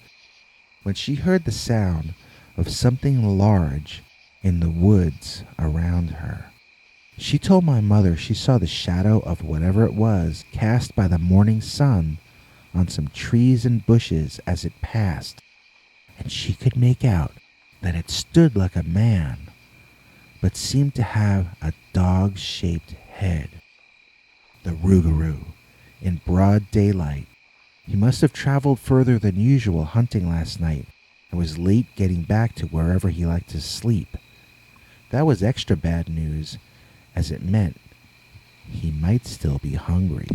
Speaker 4: when she heard the sound of something large in the woods around her. She told my mother she saw the shadow of whatever it was cast by the morning sun on some trees and bushes as it passed, and she could make out that it stood like a man, but seemed to have a dog-shaped head. The Rougarou, in broad daylight. He must have traveled further than usual hunting last night and was late getting back to wherever he liked to sleep. That was extra bad news, as it meant he might still be hungry.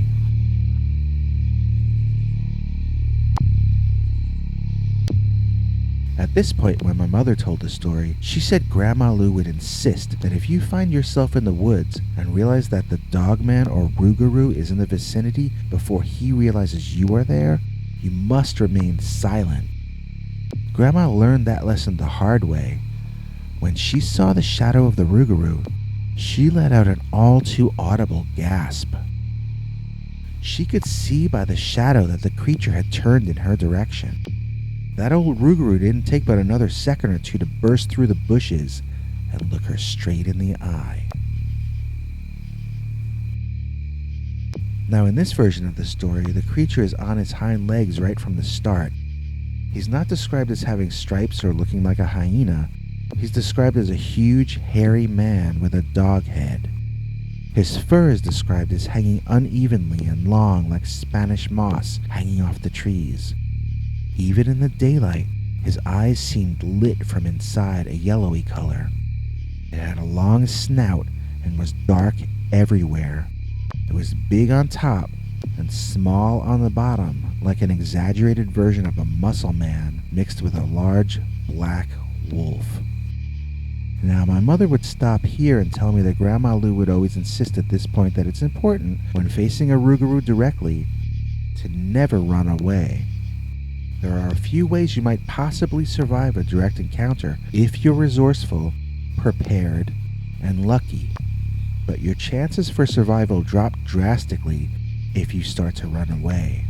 Speaker 4: At this point, when my mother told the story, she said Grandma Lou would insist that if you find yourself in the woods and realize that the Dogman or Rougarou is in the vicinity before he realizes you are there, you must remain silent. Grandma learned that lesson the hard way. When she saw the shadow of the Rougarou, she let out an all-too-audible gasp. She could see by the shadow that the creature had turned in her direction. That old Rougarou didn't take but another second or two to burst through the bushes and look her straight in the eye. Now, in this version of the story, the creature is on his hind legs right from the start. He's not described as having stripes or looking like a hyena. He's described as a huge, hairy man with a dog head. His fur is described as hanging unevenly and long like Spanish moss hanging off the trees. Even in the daylight, his eyes seemed lit from inside a yellowy color. It had a long snout and was dark everywhere. It was big on top and small on the bottom, like an exaggerated version of a muscle man mixed with a large black wolf. Now, my mother would stop here and tell me that Grandma Lou would always insist at this point that it's important, when facing a Rougarou directly, to never run away. There are a few ways you might possibly survive a direct encounter if you're resourceful, prepared, and lucky. But your chances for survival drop drastically if you start to run away.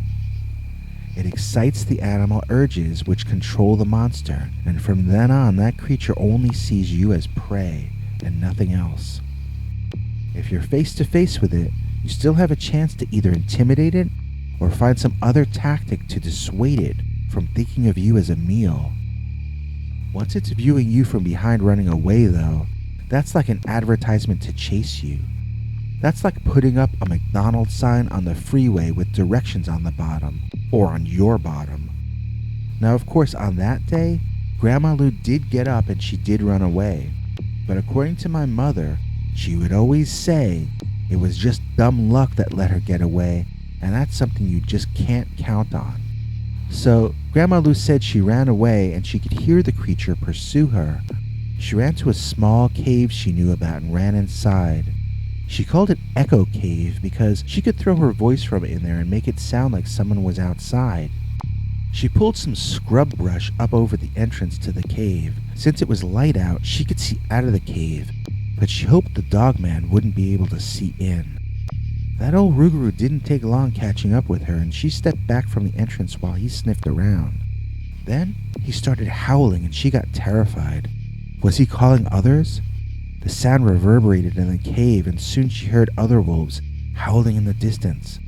Speaker 4: It excites the animal urges which control the monster, and from then on that creature only sees you as prey and nothing else. If you're face to face with it, you still have a chance to either intimidate it or find some other tactic to dissuade it from thinking of you as a meal. Once it's viewing you from behind running away, though, that's like an advertisement to chase you. That's like putting up a McDonald's sign on the freeway with directions on the bottom, or on your bottom. Now, of course, on that day, Grandma Lou did get up and she did run away. But according to my mother, she would always say it was just dumb luck that let her get away, and that's something you just can't count on. So, Grandma Lou said she ran away and she could hear the creature pursue her. She ran to a small cave she knew about and ran inside. She called it Echo Cave because she could throw her voice from in there and make it sound like someone was outside. She pulled some scrub brush up over the entrance to the cave. Since it was light out, she could see out of the cave, but she hoped the Dogman wouldn't be able to see in. That old Rougarou didn't take long catching up with her, and she stepped back from the entrance while he sniffed around. Then he started howling and she got terrified. Was he calling others? The sound reverberated in the cave, and soon she heard other wolves howling in the distance.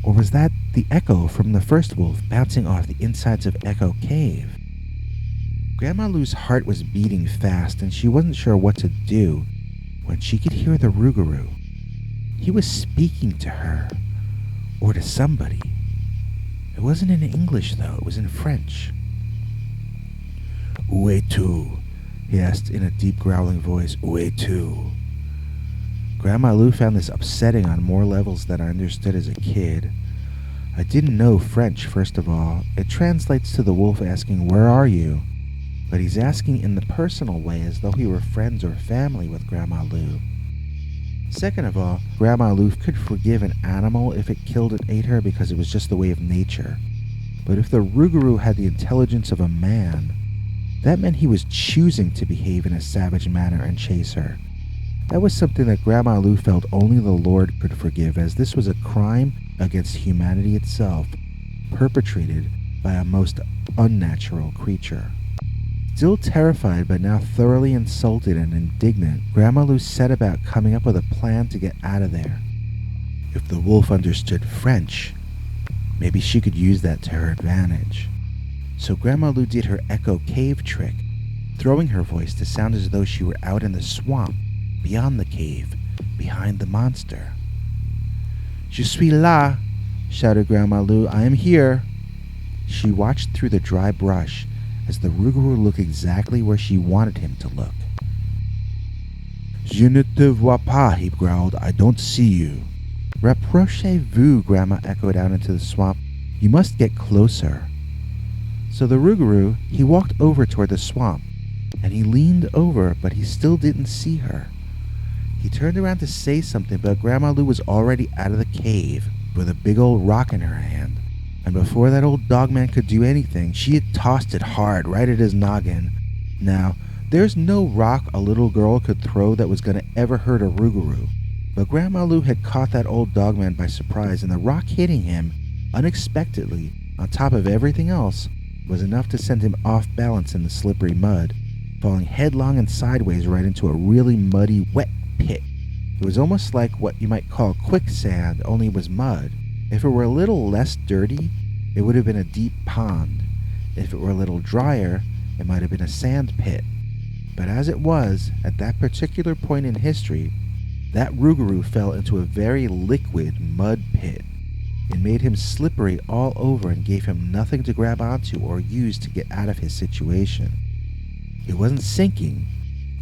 Speaker 4: Or was that the echo from the first wolf bouncing off the insides of Echo Cave? Grandma Lou's heart was beating fast, and she wasn't sure what to do when she could hear the Rougarou. He was speaking to her, or to somebody. It wasn't in English, though. It was in French. "Où es-tu?" he asked in a deep growling voice. "Où es-tu?" Grandma Lou found this upsetting on more levels than I understood as a kid. I didn't know French, first of all. It translates to the wolf asking, "Where are you?" But he's asking in the personal way, as though he were friends or family with Grandma Lou. Second of all, Grandma Lou could forgive an animal if it killed and ate her because it was just the way of nature. But if the Rougarou had the intelligence of a man, that meant he was choosing to behave in a savage manner and chase her. That was something that Grandma Lou felt only the Lord could forgive, as this was a crime against humanity itself, perpetrated by a most unnatural creature. Still terrified but now thoroughly insulted and indignant, Grandma Lou set about coming up with a plan to get out of there. If the wolf understood French, Maybe she could use that to her advantage. So Grandma Lou did her echo cave trick, throwing her voice to sound as though she were out in the swamp, beyond the cave, behind the monster. Je suis là, shouted Grandma Lou. I am here. She watched through the dry brush as the Rougarou looked exactly where she wanted him to look. Je ne te vois pas, he growled. I don't see you. Rapprochez-vous, Grandma echoed out into the swamp. You must get closer. So the Rougarou, he walked over toward the swamp, and he leaned over, but he still didn't see her. He turned around to say something, but Grandma Lou was already out of the cave with a big old rock in her hand. And before that old dogman could do anything, she had tossed it hard right at his noggin. Now, there's no rock a little girl could throw that was going to ever hurt a Rougarou. But Grandma Lou had caught that old dogman by surprise, and the rock hitting him unexpectedly, on top of everything else, was enough to send him off balance in the slippery mud, falling headlong and sideways right into a really muddy, wet pit. It was almost like what you might call quicksand, only it was mud. If it were a little less dirty, it would have been a deep pond. If it were a little drier, it might have been a sand pit. But as it was, at that particular point in history, that Rougarou fell into a very liquid mud pit. It made him slippery all over and gave him nothing to grab onto or use to get out of his situation. It wasn't sinking,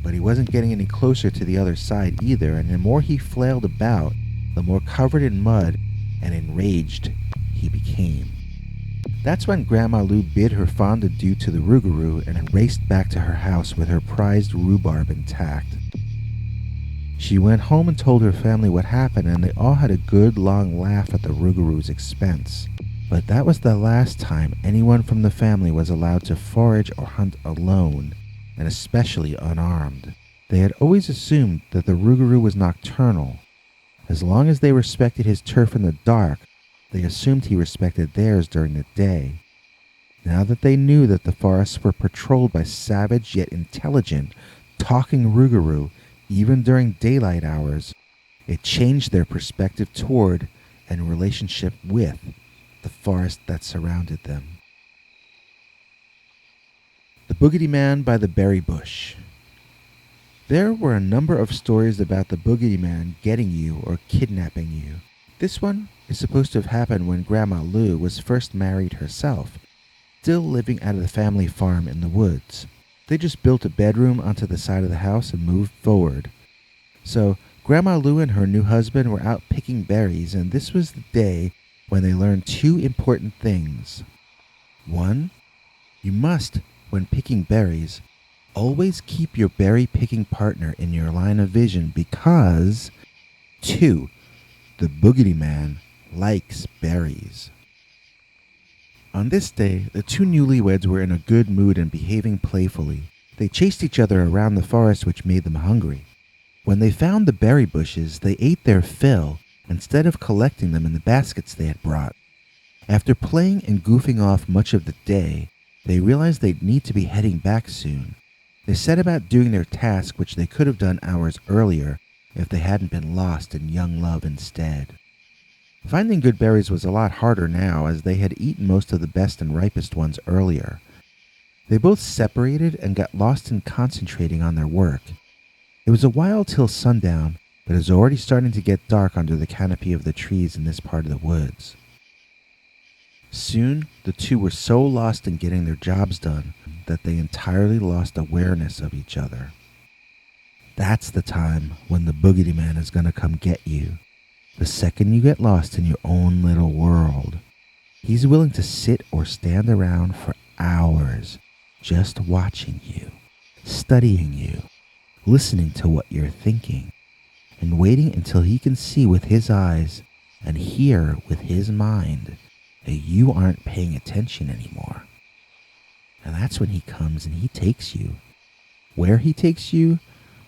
Speaker 4: but he wasn't getting any closer to the other side either, and the more he flailed about, the more covered in mud and enraged he became. That's when Grandma Lou bid her fond adieu to the Rougarou and raced back to her house with her prized rhubarb intact. She went home and told her family what happened, and they all had a good long laugh at the Rougarou's expense. But that was the last time anyone from the family was allowed to forage or hunt alone, and especially unarmed. They had always assumed that the Rougarou was nocturnal. As long as they respected his turf in the dark, they assumed he respected theirs during the day. Now that they knew that the forests were patrolled by savage yet intelligent, talking Rougarou, even during daylight hours, it changed their perspective toward and relationship with the forest that surrounded them. The Boogety Man by the Berry Bush. There were a number of stories about the Boogety Man getting you or kidnapping you. This one is supposed to have happened when Grandma Lou was first married herself, still living out of the family farm in the woods. They just built a bedroom onto the side of the house and moved forward. So Grandma Lou and her new husband were out picking berries, and this was the day when they learned two important things. One, you must, when picking berries, always keep your berry picking partner in your line of vision because, 2, the Boogety Man likes berries. On this day, the two newlyweds were in a good mood and behaving playfully. They chased each other around the forest, which made them hungry. When they found the berry bushes, they ate their fill instead of collecting them in the baskets they had brought. After playing and goofing off much of the day, they realized they'd need to be heading back soon. They set about doing their task, which they could have done hours earlier if they hadn't been lost in young love instead. Finding good berries was a lot harder now, as they had eaten most of the best and ripest ones earlier. They both separated and got lost in concentrating on their work. It was a while till sundown, but it was already starting to get dark under the canopy of the trees in this part of the woods. Soon, the two were so lost in getting their jobs done that they entirely lost awareness of each other. That's the time when the Boogety Man is going to come get you. The second you get lost in your own little world, he's willing to sit or stand around for hours just watching you, studying you, listening to what you're thinking, and waiting until he can see with his eyes and hear with his mind that you aren't paying attention anymore. And that's when he comes and he takes you. Where he takes you,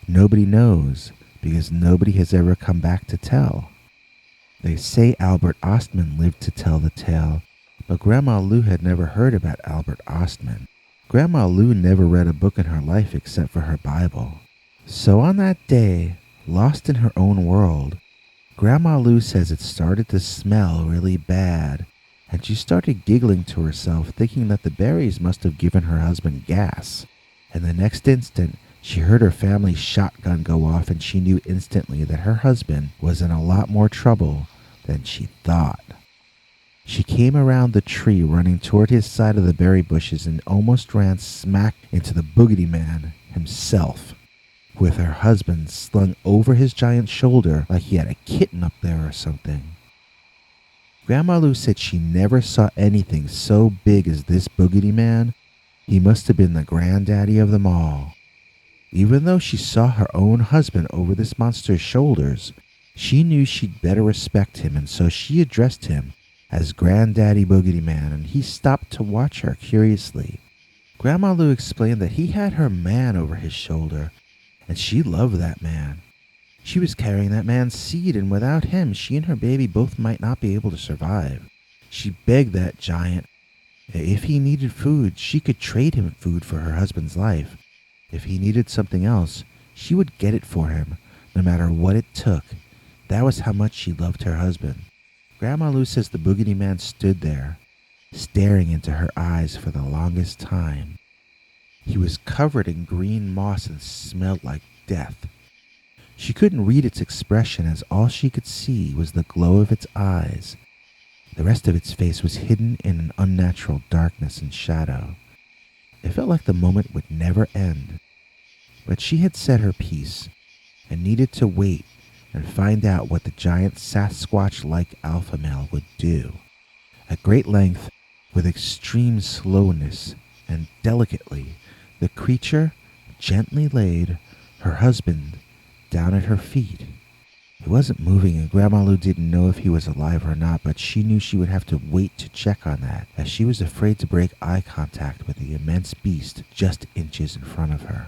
Speaker 4: nobody knows, because nobody has ever come back to tell. They say Albert Ostman lived to tell the tale, but Grandma Lou had never heard about Albert Ostman. Grandma Lou never read a book in her life except for her Bible. So on that day, lost in her own world, Grandma Lou says it started to smell really bad, and she started giggling to herself, thinking that the berries must have given her husband gas. And the next instant, she heard her family's shotgun go off, and she knew instantly that her husband was in a lot more trouble than she thought. She came around the tree, running toward his side of the berry bushes, and almost ran smack into the Boogety Man himself, with her husband slung over his giant shoulder like he had a kitten up there or something. Grandma Lou said she never saw anything so big as this Boogety Man. He must have been the granddaddy of them all. Even though she saw her own husband over this monster's shoulders, she knew she'd better respect him, and so she addressed him as Granddaddy Boogety Man, and he stopped to watch her curiously. Grandma Lou explained that he had her man over his shoulder, and she loved that man. She was carrying that man's seed, and without him, she and her baby both might not be able to survive. She begged that giant that if he needed food, she could trade him food for her husband's life. If he needed something else, she would get it for him, no matter what it took. That was how much she loved her husband. Grandma Lou says the Boogety Man stood there, staring into her eyes for the longest time. He was covered in green moss and smelled like death. She couldn't read its expression, as all she could see was the glow of its eyes. The rest of its face was hidden in an unnatural darkness and shadow. It felt like the moment would never end. But she had said her piece and needed to wait and find out what the giant Sasquatch-like alpha male would do. At great length, with extreme slowness and delicately, the creature gently laid her husband down at her feet. He wasn't moving, and Grandma Lou didn't know if he was alive or not, but she knew she would have to wait to check on that, as she was afraid to break eye contact with the immense beast just inches in front of her.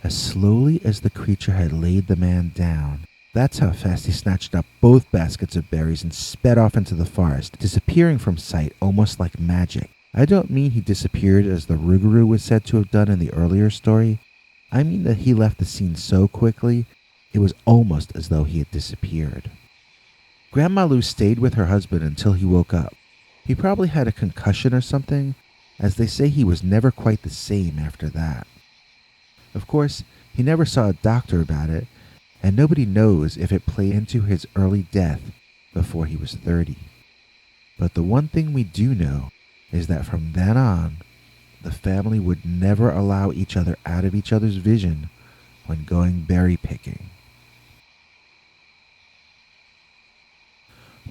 Speaker 4: As slowly as the creature had laid the man down, that's how fast he snatched up both baskets of berries and sped off into the forest, disappearing from sight almost like magic. I don't mean he disappeared as the Rougarou was said to have done in the earlier story. I mean that he left the scene so quickly, it was almost as though he had disappeared. Grandma Lou stayed with her husband until he woke up. He probably had a concussion or something, as they say he was never quite the same after that. Of course, he never saw a doctor about it, and nobody knows if it played into his early death before he was 30. But the one thing we do know is that from then on, the family would never allow each other out of each other's vision when going berry picking.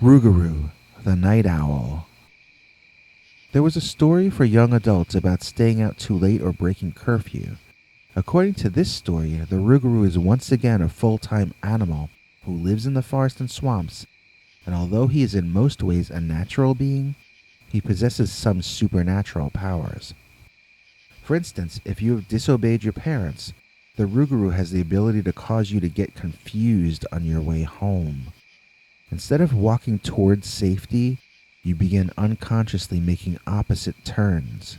Speaker 4: Rougarou, the Night Owl. There was a story for young adults about staying out too late or breaking curfew. According to this story, the Rougarou is once again a full-time animal who lives in the forest and swamps, and although he is in most ways a natural being, he possesses some supernatural powers. For instance, if you have disobeyed your parents, the Rougarou has the ability to cause you to get confused on your way home. Instead of walking towards safety, you begin unconsciously making opposite turns.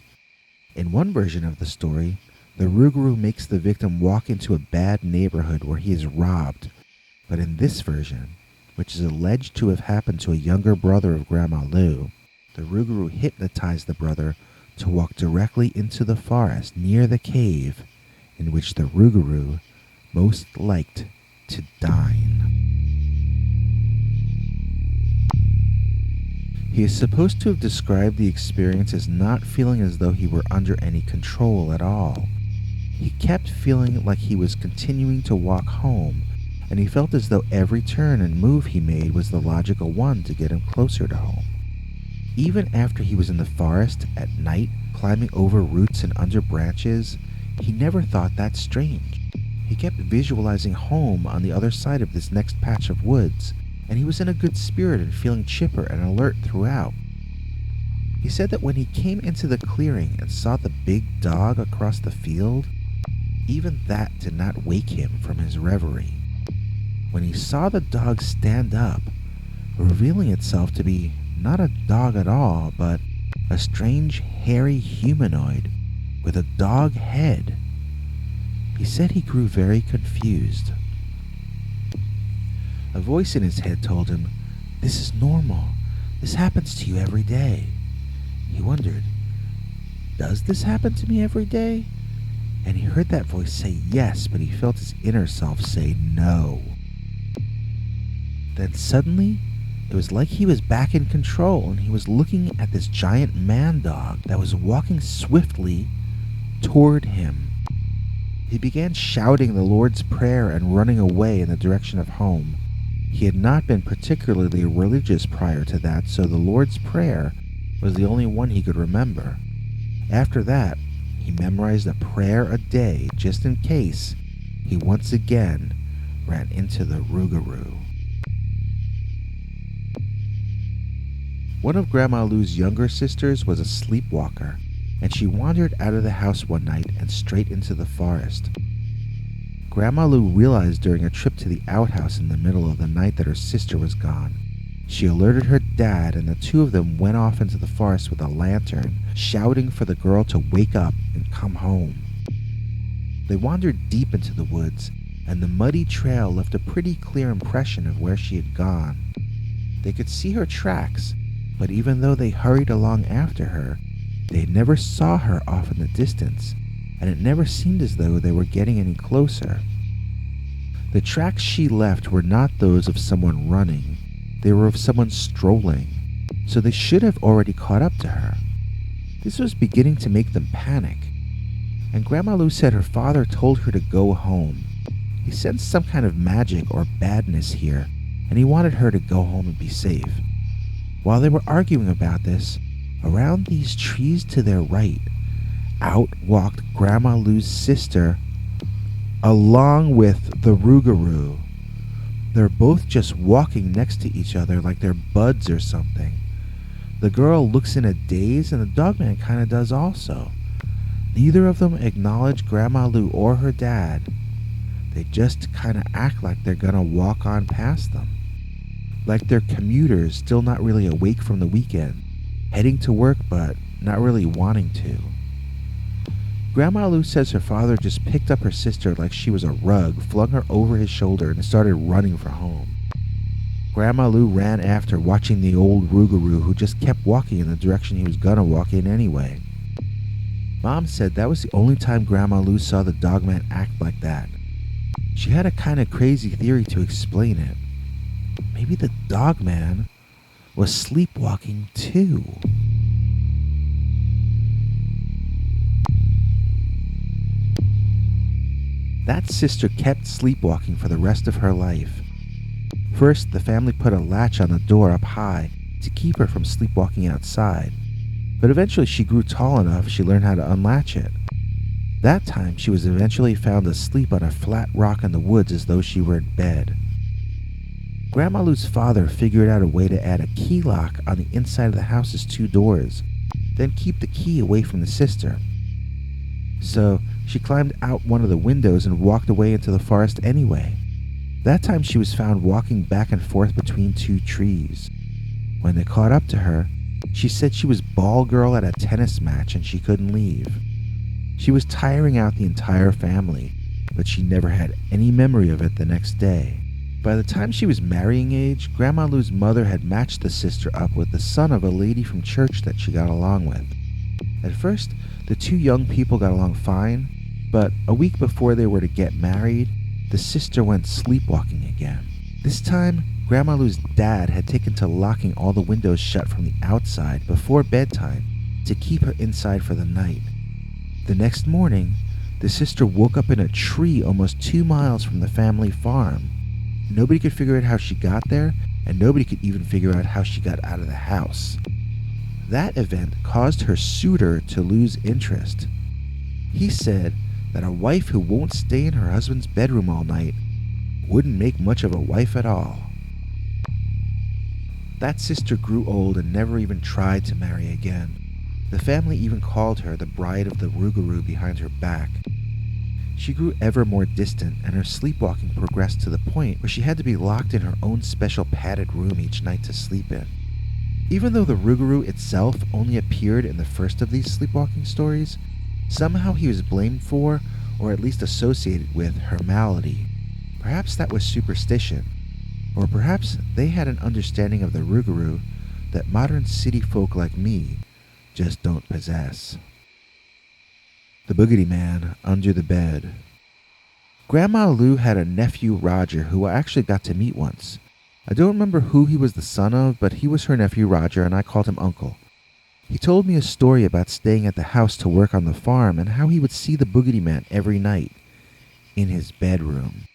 Speaker 4: In one version of the story, the Rougarou makes the victim walk into a bad neighborhood where he is robbed. But in this version, which is alleged to have happened to a younger brother of Grandma Lou, the Rougarou hypnotized the brother to walk directly into the forest near the cave in which the Rougarou most liked to dine. He is supposed to have described the experience as not feeling as though he were under any control at all. He kept feeling like he was continuing to walk home, and he felt as though every turn and move he made was the logical one to get him closer to home. Even after he was in the forest at night, climbing over roots and under branches, he never thought that strange. He kept visualizing home on the other side of this next patch of woods, and he was in a good spirit and feeling chipper and alert throughout. He said that when he came into the clearing and saw the big dog across the field, even that did not wake him from his reverie. When he saw the dog stand up, revealing itself to be not a dog at all, but a strange hairy humanoid with a dog head, he said he grew very confused. A voice in his head told him, "This is normal. This happens to you every day. He wondered, does this happen to me every day? And he heard that voice say yes, but he felt his inner self say no. Then suddenly, it was like he was back in control, and he was looking at this giant man dog that was walking swiftly toward him. He began shouting the Lord's Prayer and running away in the direction of home. He had not been particularly religious prior to that, so the Lord's Prayer was the only one he could remember. After that, he memorized a prayer a day just in case he once again ran into the Rougarou. One of Grandma Lou's younger sisters was a sleepwalker, and she wandered out of the house one night and straight into the forest. Grandma Lou realized during a trip to the outhouse in the middle of the night that her sister was gone. She alerted her dad, and the two of them went off into the forest with a lantern, shouting for the girl to wake up and come home. They wandered deep into the woods, and the muddy trail left a pretty clear impression of where she had gone. They could see her tracks, but even though they hurried along after her, they never saw her off in the distance, and it never seemed as though they were getting any closer. The tracks she left were not those of someone running, they were of someone strolling, so they should have already caught up to her. This was beginning to make them panic, and Grandma Lou said her father told her to go home. He sensed some kind of magic or badness here, and he wanted her to go home and be safe. While they were arguing about this, around these trees to their right, out walked Grandma Lou's sister, along with the Rougarou. They're both just walking next to each other like they're buds or something. The girl looks in a daze, and the Dogman kind of does also. Neither of them acknowledge Grandma Lou or her dad. They just kind of act like they're gonna walk on past them. Like they're commuters still not really awake from the weekend, heading to work but not really wanting to. Grandma Lou says her father just picked up her sister like she was a rug, flung her over his shoulder, and started running for home. Grandma Lou ran after, watching the old Rougarou, who just kept walking in the direction he was gonna walk in anyway. Mom said that was the only time Grandma Lou saw the Dogman act like that. She had a kind of crazy theory to explain it. Maybe the Dogman was sleepwalking too. That sister kept sleepwalking for the rest of her life. First, the family put a latch on the door up high to keep her from sleepwalking outside, but eventually she grew tall enough she learned how to unlatch it. That time, she was eventually found asleep on a flat rock in the woods as though she were in bed. Grandma Lou's father figured out a way to add a key lock on the inside of the house's two doors, then keep the key away from the sister. So she climbed out one of the windows and walked away into the forest anyway. That time she was found walking back and forth between two trees. When they caught up to her, she said she was ball girl at a tennis match and she couldn't leave. She was tiring out the entire family, but she never had any memory of it the next day. By the time she was marrying age, Grandma Lou's mother had matched the sister up with the son of a lady from church that she got along with. At first, the two young people got along fine, but a week before they were to get married, the sister went sleepwalking again. This time, Grandma Lou's dad had taken to locking all the windows shut from the outside before bedtime to keep her inside for the night. The next morning, the sister woke up in a tree almost 2 miles from the family farm. Nobody could figure out how she got there, and nobody could even figure out how she got out of the house. That event caused her suitor to lose interest. He said that a wife who won't stay in her husband's bedroom all night wouldn't make much of a wife at all. That sister grew old and never even tried to marry again. The family even called her the bride of the Rougarou behind her back. She grew ever more distant, and her sleepwalking progressed to the point where she had to be locked in her own special padded room each night to sleep in. Even though the Rougarou itself only appeared in the first of these sleepwalking stories, somehow he was blamed for, or at least associated with, her malady. Perhaps that was superstition, or perhaps they had an understanding of the Rougarou that modern city folk like me just don't possess. The Boogety Man under the bed. Grandma Lou had a nephew, Roger, who I actually got to meet once. I don't remember who he was the son of, but he was her nephew, Roger, and I called him Uncle. He told me a story about staying at the house to work on the farm and how he would see the Boogety Man every night in his bedroom.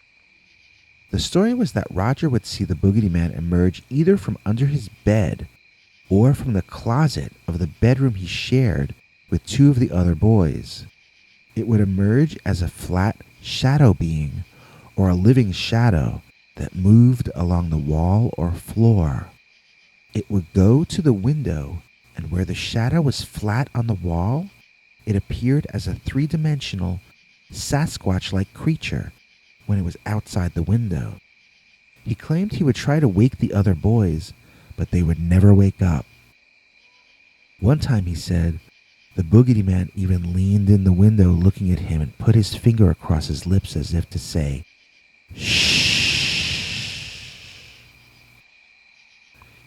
Speaker 4: The story was that Roger would see the Boogety Man emerge either from under his bed or from the closet of the bedroom he shared with two of the other boys. It would emerge as a flat shadow being or a living shadow that moved along the wall or floor. It would go to the window, and where the shadow was flat on the wall, it appeared as a three-dimensional, Sasquatch-like creature when it was outside the window. He claimed he would try to wake the other boys, but they would never wake up. One time, he said, the Boogety Man even leaned in the window looking at him and put his finger across his lips as if to say, "Shh."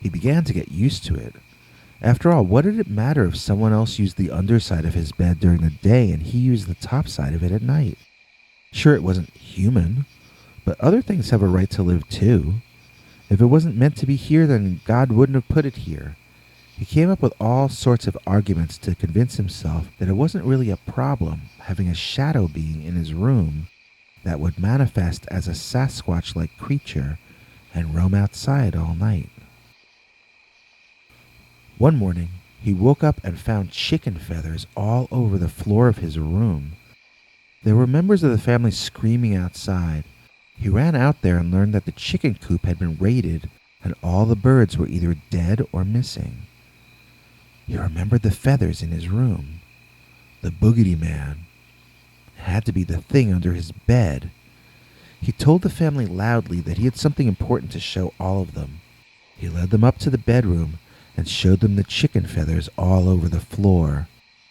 Speaker 4: He began to get used to it. After all, what did it matter if someone else used the underside of his bed during the day and he used the top side of it at night? Sure, it wasn't human, but other things have a right to live too. If it wasn't meant to be here, then God wouldn't have put it here. He came up with all sorts of arguments to convince himself that it wasn't really a problem having a shadow being in his room that would manifest as a Sasquatch-like creature and roam outside all night. One morning, he woke up and found chicken feathers all over the floor of his room. There were members of the family screaming outside. He ran out there and learned that the chicken coop had been raided and all the birds were either dead or missing. He remembered the feathers in his room. The Boogety Man had to be the thing under his bed. He told the family loudly that he had something important to show all of them. He led them up to the bedroom and showed them the chicken feathers all over the floor.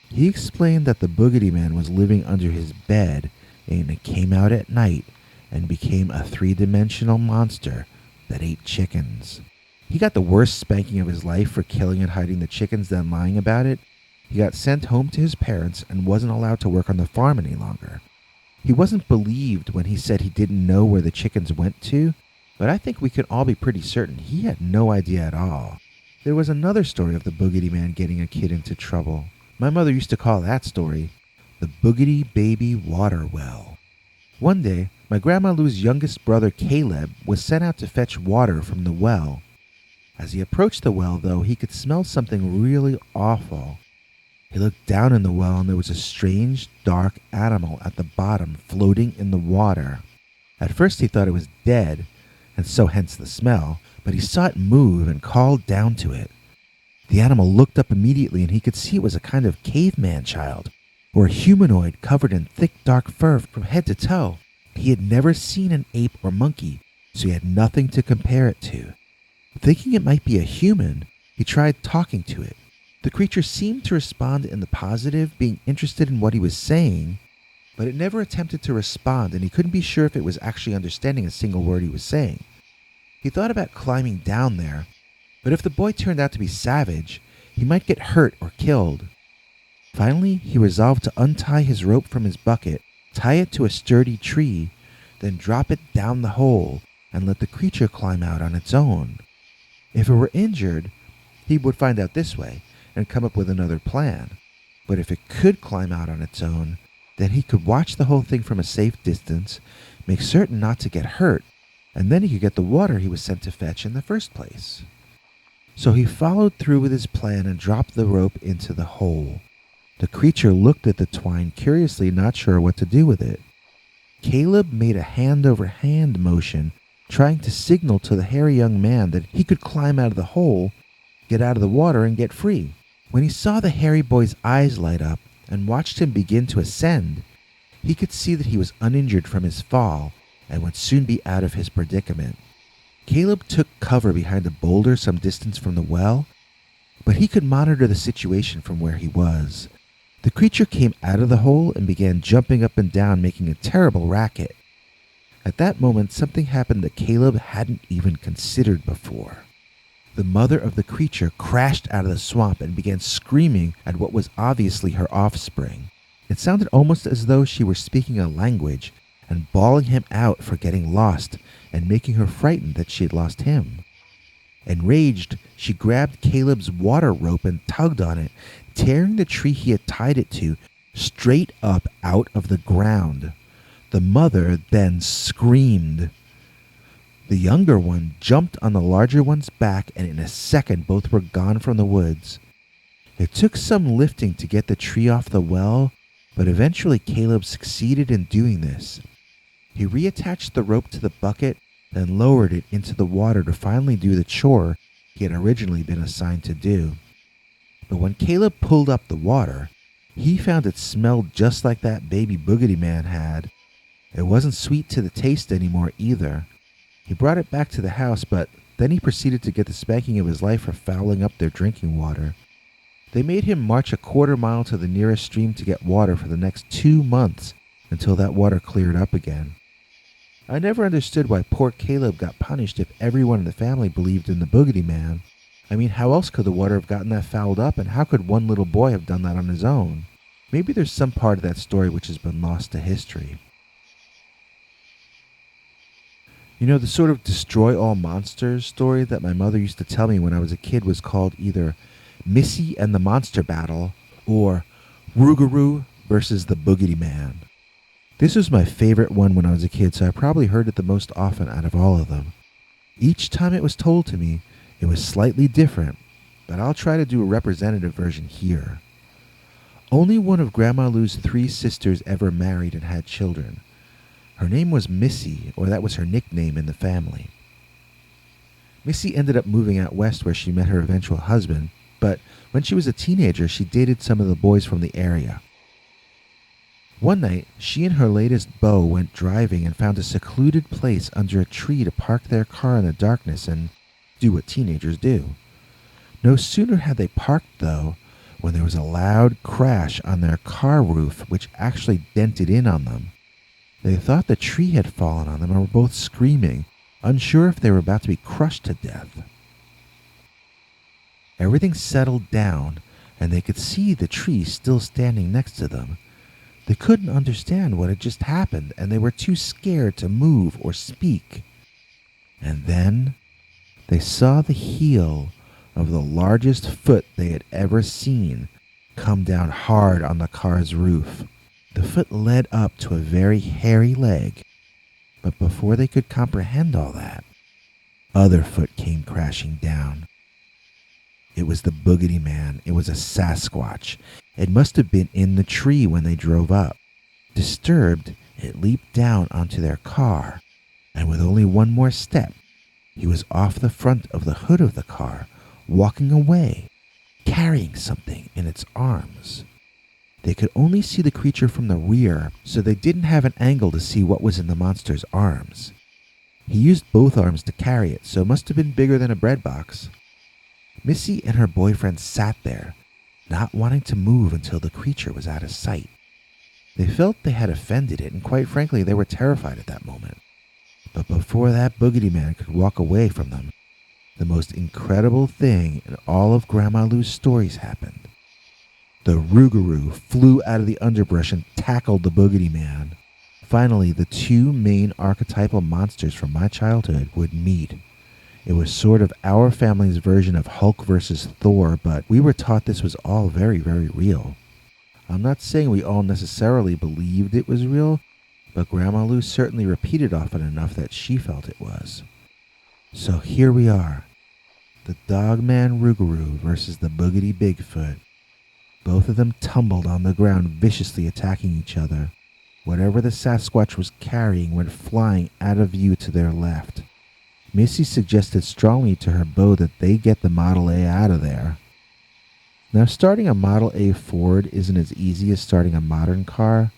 Speaker 4: He explained that the Boogety Man was living under his bed and it came out at night and became a three-dimensional monster that ate chickens. He got the worst spanking of his life for killing and hiding the chickens, then lying about it. He got sent home to his parents and wasn't allowed to work on the farm any longer. He wasn't believed when he said he didn't know where the chickens went to, but I think we can all be pretty certain he had no idea at all. There was another story of the Boogety Man getting a kid into trouble. My mother used to call that story the Boogety Baby Water Well. One day, my Grandma Lou's youngest brother Caleb was sent out to fetch water from the well. As he approached the well, though, he could smell something really awful. He looked down in the well and there was a strange, dark animal at the bottom floating in the water. At first he thought it was dead, and so hence the smell, but he saw it move and called down to it. The animal looked up immediately and he could see it was a kind of caveman child, or a humanoid covered in thick dark fur from head to toe. He had never seen an ape or monkey, so he had nothing to compare it to. Thinking it might be a human, he tried talking to it. The creature seemed to respond in the positive, being interested in what he was saying, but it never attempted to respond, and he couldn't be sure if it was actually understanding a single word he was saying. He thought about climbing down there, but if the boy turned out to be savage, he might get hurt or killed. Finally, he resolved to untie his rope from his bucket, tie it to a sturdy tree, then drop it down the hole and let the creature climb out on its own. If it were injured, he would find out this way and come up with another plan. But if it could climb out on its own, then he could watch the whole thing from a safe distance, make certain not to get hurt, and then he could get the water he was sent to fetch in the first place. So he followed through with his plan and dropped the rope into the hole. The creature looked at the twine curiously, not sure what to do with it. Caleb made a hand-over-hand motion, trying to signal to the hairy young man that he could climb out of the hole, get out of the water, and get free. When he saw the hairy boy's eyes light up and watched him begin to ascend, he could see that he was uninjured from his fall and would soon be out of his predicament. Caleb took cover behind a boulder some distance from the well, but he could monitor the situation from where he was. The creature came out of the hole and began jumping up and down, making a terrible racket. At that moment, something happened that Caleb hadn't even considered before. The mother of the creature crashed out of the swamp and began screaming at what was obviously her offspring. It sounded almost as though she were speaking a language and bawling him out for getting lost and making her frightened that she had lost him. Enraged, she grabbed Caleb's water rope and tugged on it, tearing the tree he had tied it to straight up out of the ground. The mother then screamed. The younger one jumped on the larger one's back, and in a second both were gone from the woods. It took some lifting to get the tree off the well, but eventually Caleb succeeded in doing this. He reattached the rope to the bucket, then lowered it into the water to finally do the chore he had originally been assigned to do. But when Caleb pulled up the water, he found it smelled just like that baby Boogety man had. It wasn't sweet to the taste anymore either. He brought it back to the house, but then he proceeded to get the spanking of his life for fouling up their drinking water. They made him march a quarter mile to the nearest stream to get water for the next 2 months until that water cleared up again. I never understood why poor Caleb got punished if everyone in the family believed in the Boogety man. I mean, how else could the water have gotten that fouled up, and how could one little boy have done that on his own? Maybe there's some part of that story which has been lost to history. You know, the sort of destroy all monsters story that my mother used to tell me when I was a kid was called either Missy and the Monster Battle or Rougarou versus the Boogety Man. This was my favorite one when I was a kid, so I probably heard it the most often out of all of them. Each time it was told to me, it was slightly different, but I'll try to do a representative version here. Only one of Grandma Lou's 3 sisters ever married and had children. Her name was Missy, or that was her nickname in the family. Missy ended up moving out west where she met her eventual husband, but when she was a teenager, she dated some of the boys from the area. One night, she and her latest beau went driving and found a secluded place under a tree to park their car in the darkness and do what teenagers do. No sooner had they parked, though, when there was a loud crash on their car roof, which actually dented in on them. They thought the tree had fallen on them and were both screaming, unsure if they were about to be crushed to death. Everything settled down, and they could see the tree still standing next to them. They couldn't understand what had just happened, and they were too scared to move or speak. And then they saw the heel of the largest foot they had ever seen come down hard on the car's roof. The foot led up to a very hairy leg, but before they could comprehend all that, other foot came crashing down. It was the Boogety Man. It was a Sasquatch. It must have been in the tree when they drove up. Disturbed, it leaped down onto their car, and with only one more step, he was off the front of the hood of the car, walking away, carrying something in its arms. They could only see the creature from the rear, so they didn't have an angle to see what was in the monster's arms. He used both arms to carry it, so it must have been bigger than a bread box. Missy and her boyfriend sat there, not wanting to move until the creature was out of sight. They felt they had offended it, and quite frankly, they were terrified at that moment. But before that Boogety Man could walk away from them, the most incredible thing in all of Grandma Lou's stories happened. The Rougarou flew out of the underbrush and tackled the Boogety Man. Finally, the 2 main archetypal monsters from my childhood would meet. It was sort of our family's version of Hulk versus Thor, but we were taught this was all very, very real. I'm not saying we all necessarily believed it was real, but Grandma Lou certainly repeated often enough that she felt it was. So here we are, the Dogman Rougarou versus the Boogety Bigfoot. Both of them tumbled on the ground, viciously attacking each other. Whatever the Sasquatch was carrying went flying out of view to their left. Missy suggested strongly to her beau that they get the Model A out of there. Now, starting a Model A Ford isn't as easy as starting a modern car.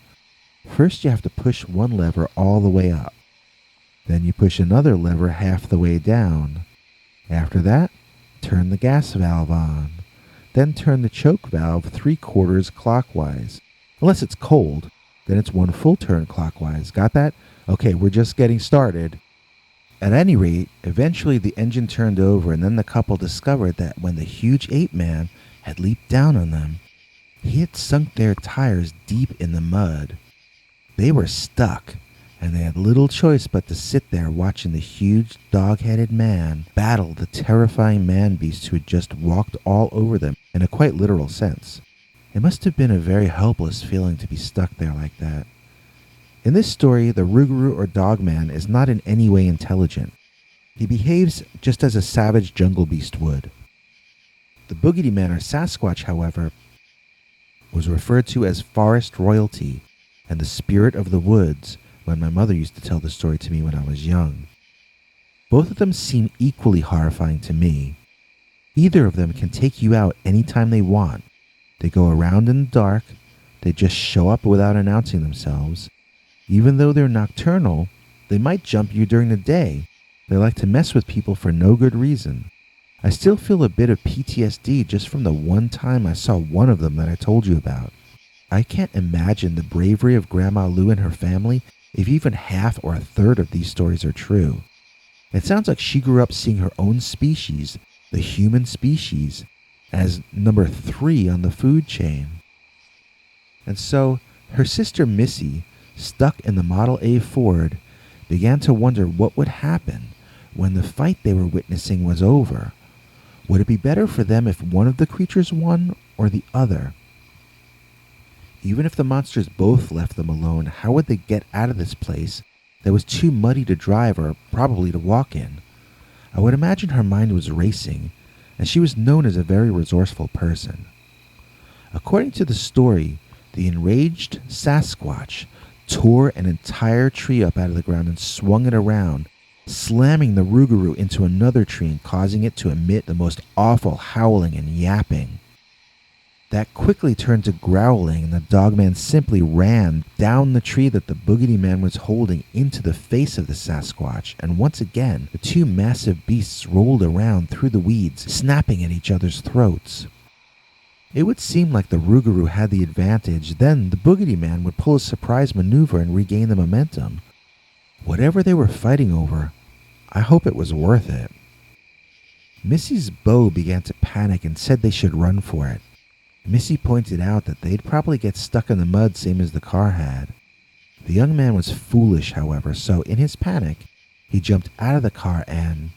Speaker 4: First, you have to push one lever all the way up. Then you push another lever half the way down. After that, turn the gas valve on. Then turn the choke valve 3/4 clockwise. Unless it's cold, then it's 1 full turn clockwise. Got that? Okay, we're just getting started. At any rate, eventually the engine turned over, and then the couple discovered that when the huge ape man had leaped down on them, he had sunk their tires deep in the mud. They were stuck, and they had little choice but to sit there watching the huge dog-headed man battle the terrifying man-beast who had just walked all over them in a quite literal sense. It must have been a very helpless feeling to be stuck there like that. In this story, the Rougarou or Dogman is not in any way intelligent. He behaves just as a savage jungle beast would. The Boogety Man or Sasquatch, however, was referred to as forest royalty and the spirit of the woods when my mother used to tell the story to me when I was young. Both of them seem equally horrifying to me. Either of them can take you out anytime they want. They go around in the dark. They just show up without announcing themselves. Even though they're nocturnal, they might jump you during the day. They like to mess with people for no good reason. I still feel a bit of PTSD just from the one time I saw one of them that I told you about. I can't imagine the bravery of Grandma Lou and her family if even half or a third of these stories are true. It sounds like she grew up seeing her own species, the human species, as number 3 on the food chain. And so, her sister Missy, stuck in the Model A Ford, began to wonder what would happen when the fight they were witnessing was over. Would it be better for them if one of the creatures won or the other? Even if the monsters both left them alone, how would they get out of this place that was too muddy to drive or probably to walk in? I would imagine her mind was racing, and she was known as a very resourceful person. According to the story, the enraged Sasquatch tore an entire tree up out of the ground and swung it around, slamming the Rougarou into another tree and causing it to emit the most awful howling and yapping. That quickly turned to growling, and the Dogman simply ran down the tree that the Boogety Man was holding into the face of the Sasquatch, and once again, the two massive beasts rolled around through the weeds, snapping at each other's throats. It would seem like the Rougarou had the advantage, then the Boogety Man would pull a surprise maneuver and regain the momentum. Whatever they were fighting over, I hope it was worth it. Missy's beau began to panic and said they should run for it. Missy pointed out that they'd probably get stuck in the mud same as the car had. The young man was foolish, however, so in his panic, he jumped out of the car and...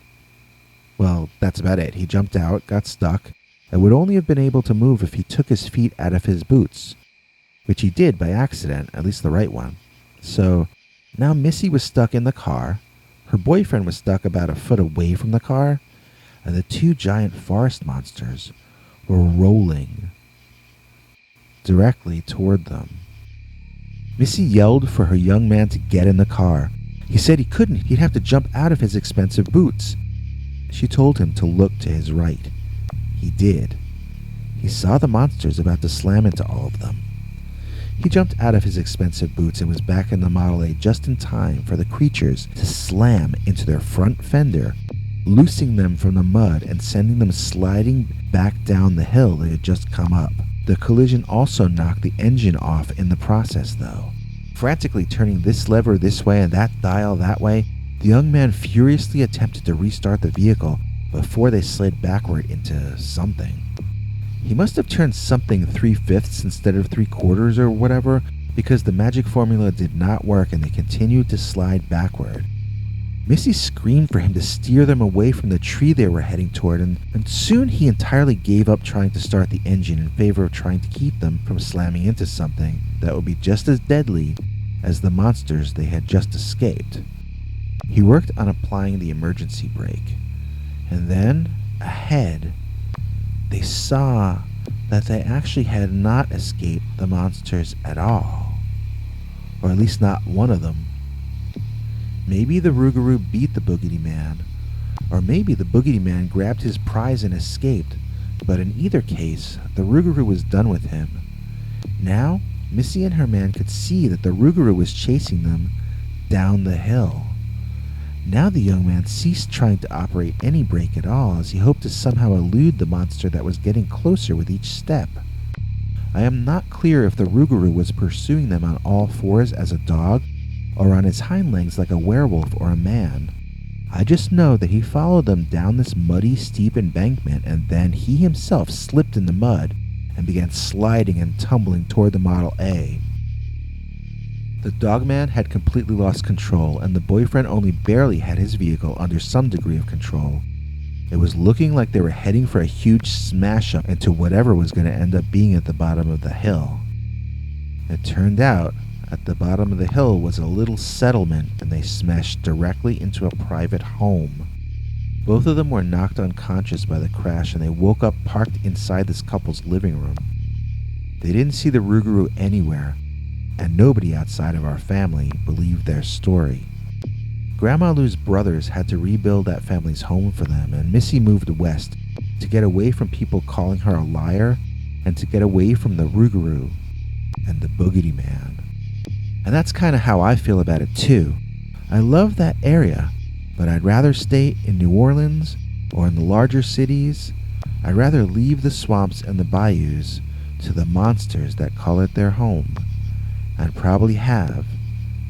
Speaker 4: well, that's about it. He jumped out, got stuck, and would only have been able to move if he took his feet out of his boots, which he did by accident, at least the right one. So, now Missy was stuck in the car, her boyfriend was stuck about a foot away from the car, and the two giant forest monsters were rolling directly toward them. Missy yelled for her young man to get in the car. He said he couldn't, he'd have to jump out of his expensive boots. She told him to look to his right. He did. He saw the monsters about to slam into all of them. He jumped out of his expensive boots and was back in the Model A just in time for the creatures to slam into their front fender, loosing them from the mud and sending them sliding back down the hill they had just come up. The collision also knocked the engine off in the process, though. Frantically turning this lever this way and that dial that way, the young man furiously attempted to restart the vehicle before they slid backward into something. He must have turned something 3/5 instead of 3/4 or whatever, because the magic formula did not work and they continued to slide backward. Missy screamed for him to steer them away from the tree they were heading toward, and soon he entirely gave up trying to start the engine in favor of trying to keep them from slamming into something that would be just as deadly as the monsters they had just escaped. He worked on applying the emergency brake, and then, ahead, they saw that they actually had not escaped the monsters at all, or at least not one of them. Maybe the Rougarou beat the Boogety Man, or maybe the Boogety Man grabbed his prize and escaped, but in either case, the Rougarou was done with him. Now, Missy and her man could see that the Rougarou was chasing them down the hill. Now the young man ceased trying to operate any brake at all, as he hoped to somehow elude the monster that was getting closer with each step. I am not clear if the Rougarou was pursuing them on all fours as a dog, or on his hind legs like a werewolf or a man. I just know that he followed them down this muddy, steep embankment, and then he himself slipped in the mud and began sliding and tumbling toward the Model A. The dogman had completely lost control, and the boyfriend only barely had his vehicle under some degree of control. It was looking like they were heading for a huge smash-up into whatever was going to end up being at the bottom of the hill. It turned out, at the bottom of the hill was a little settlement, and they smashed directly into a private home. Both of them were knocked unconscious by the crash, and they woke up parked inside this couple's living room. They didn't see the Rougarou anywhere, and nobody outside of our family believed their story. Grandma Lou's brothers had to rebuild that family's home for them, and Missy moved west to get away from people calling her a liar and to get away from the Rougarou and the Boogety Man. And that's kind of how I feel about it too. I love that area, but I'd rather stay in New Orleans or in the larger cities. I'd rather leave the swamps and the bayous to the monsters that call it their home, and probably have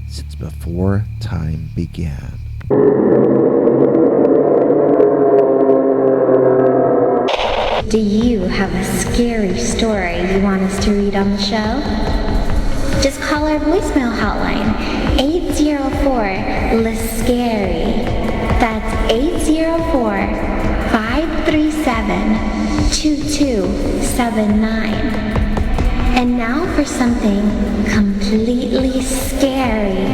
Speaker 4: since before time began.
Speaker 5: Do you have a scary story you want us to read on the show? Just call our voicemail hotline, 804-LIST-SCARY. That's 804-537-2279. And now for something completely scary.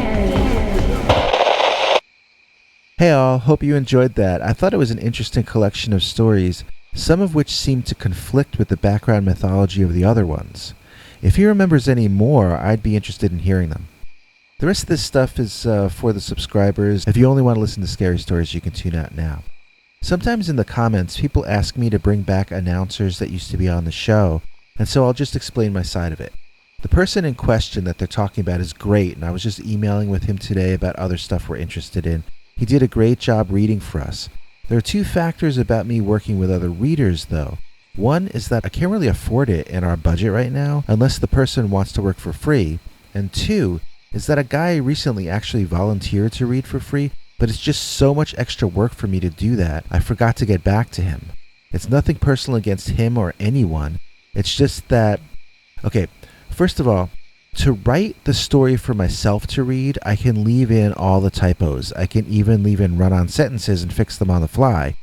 Speaker 4: Hey all, hope you enjoyed that. I thought it was an interesting collection of stories, some of which seemed to conflict with the background mythology of the other ones. If he remembers any more, I'd be interested in hearing them. The rest of this stuff is for the subscribers. If you only want to listen to scary stories, you can tune out now. Sometimes in the comments, people ask me to bring back announcers that used to be on the show, and so I'll just explain my side of it. The person in question that they're talking about is great, and I was just emailing with him today about other stuff we're interested in. He did a great job reading for us. There are two factors about me working with other readers, though. One is that I can't really afford it in our budget right now, unless the person wants to work for free. And two is that a guy recently actually volunteered to read for free, but it's just so much extra work for me to do that, I forgot to get back to him. It's nothing personal against him or anyone. It's just that, okay, first of all, to write the story for myself to read, I can leave in all the typos. I can even leave in run-on sentences and fix them on the fly.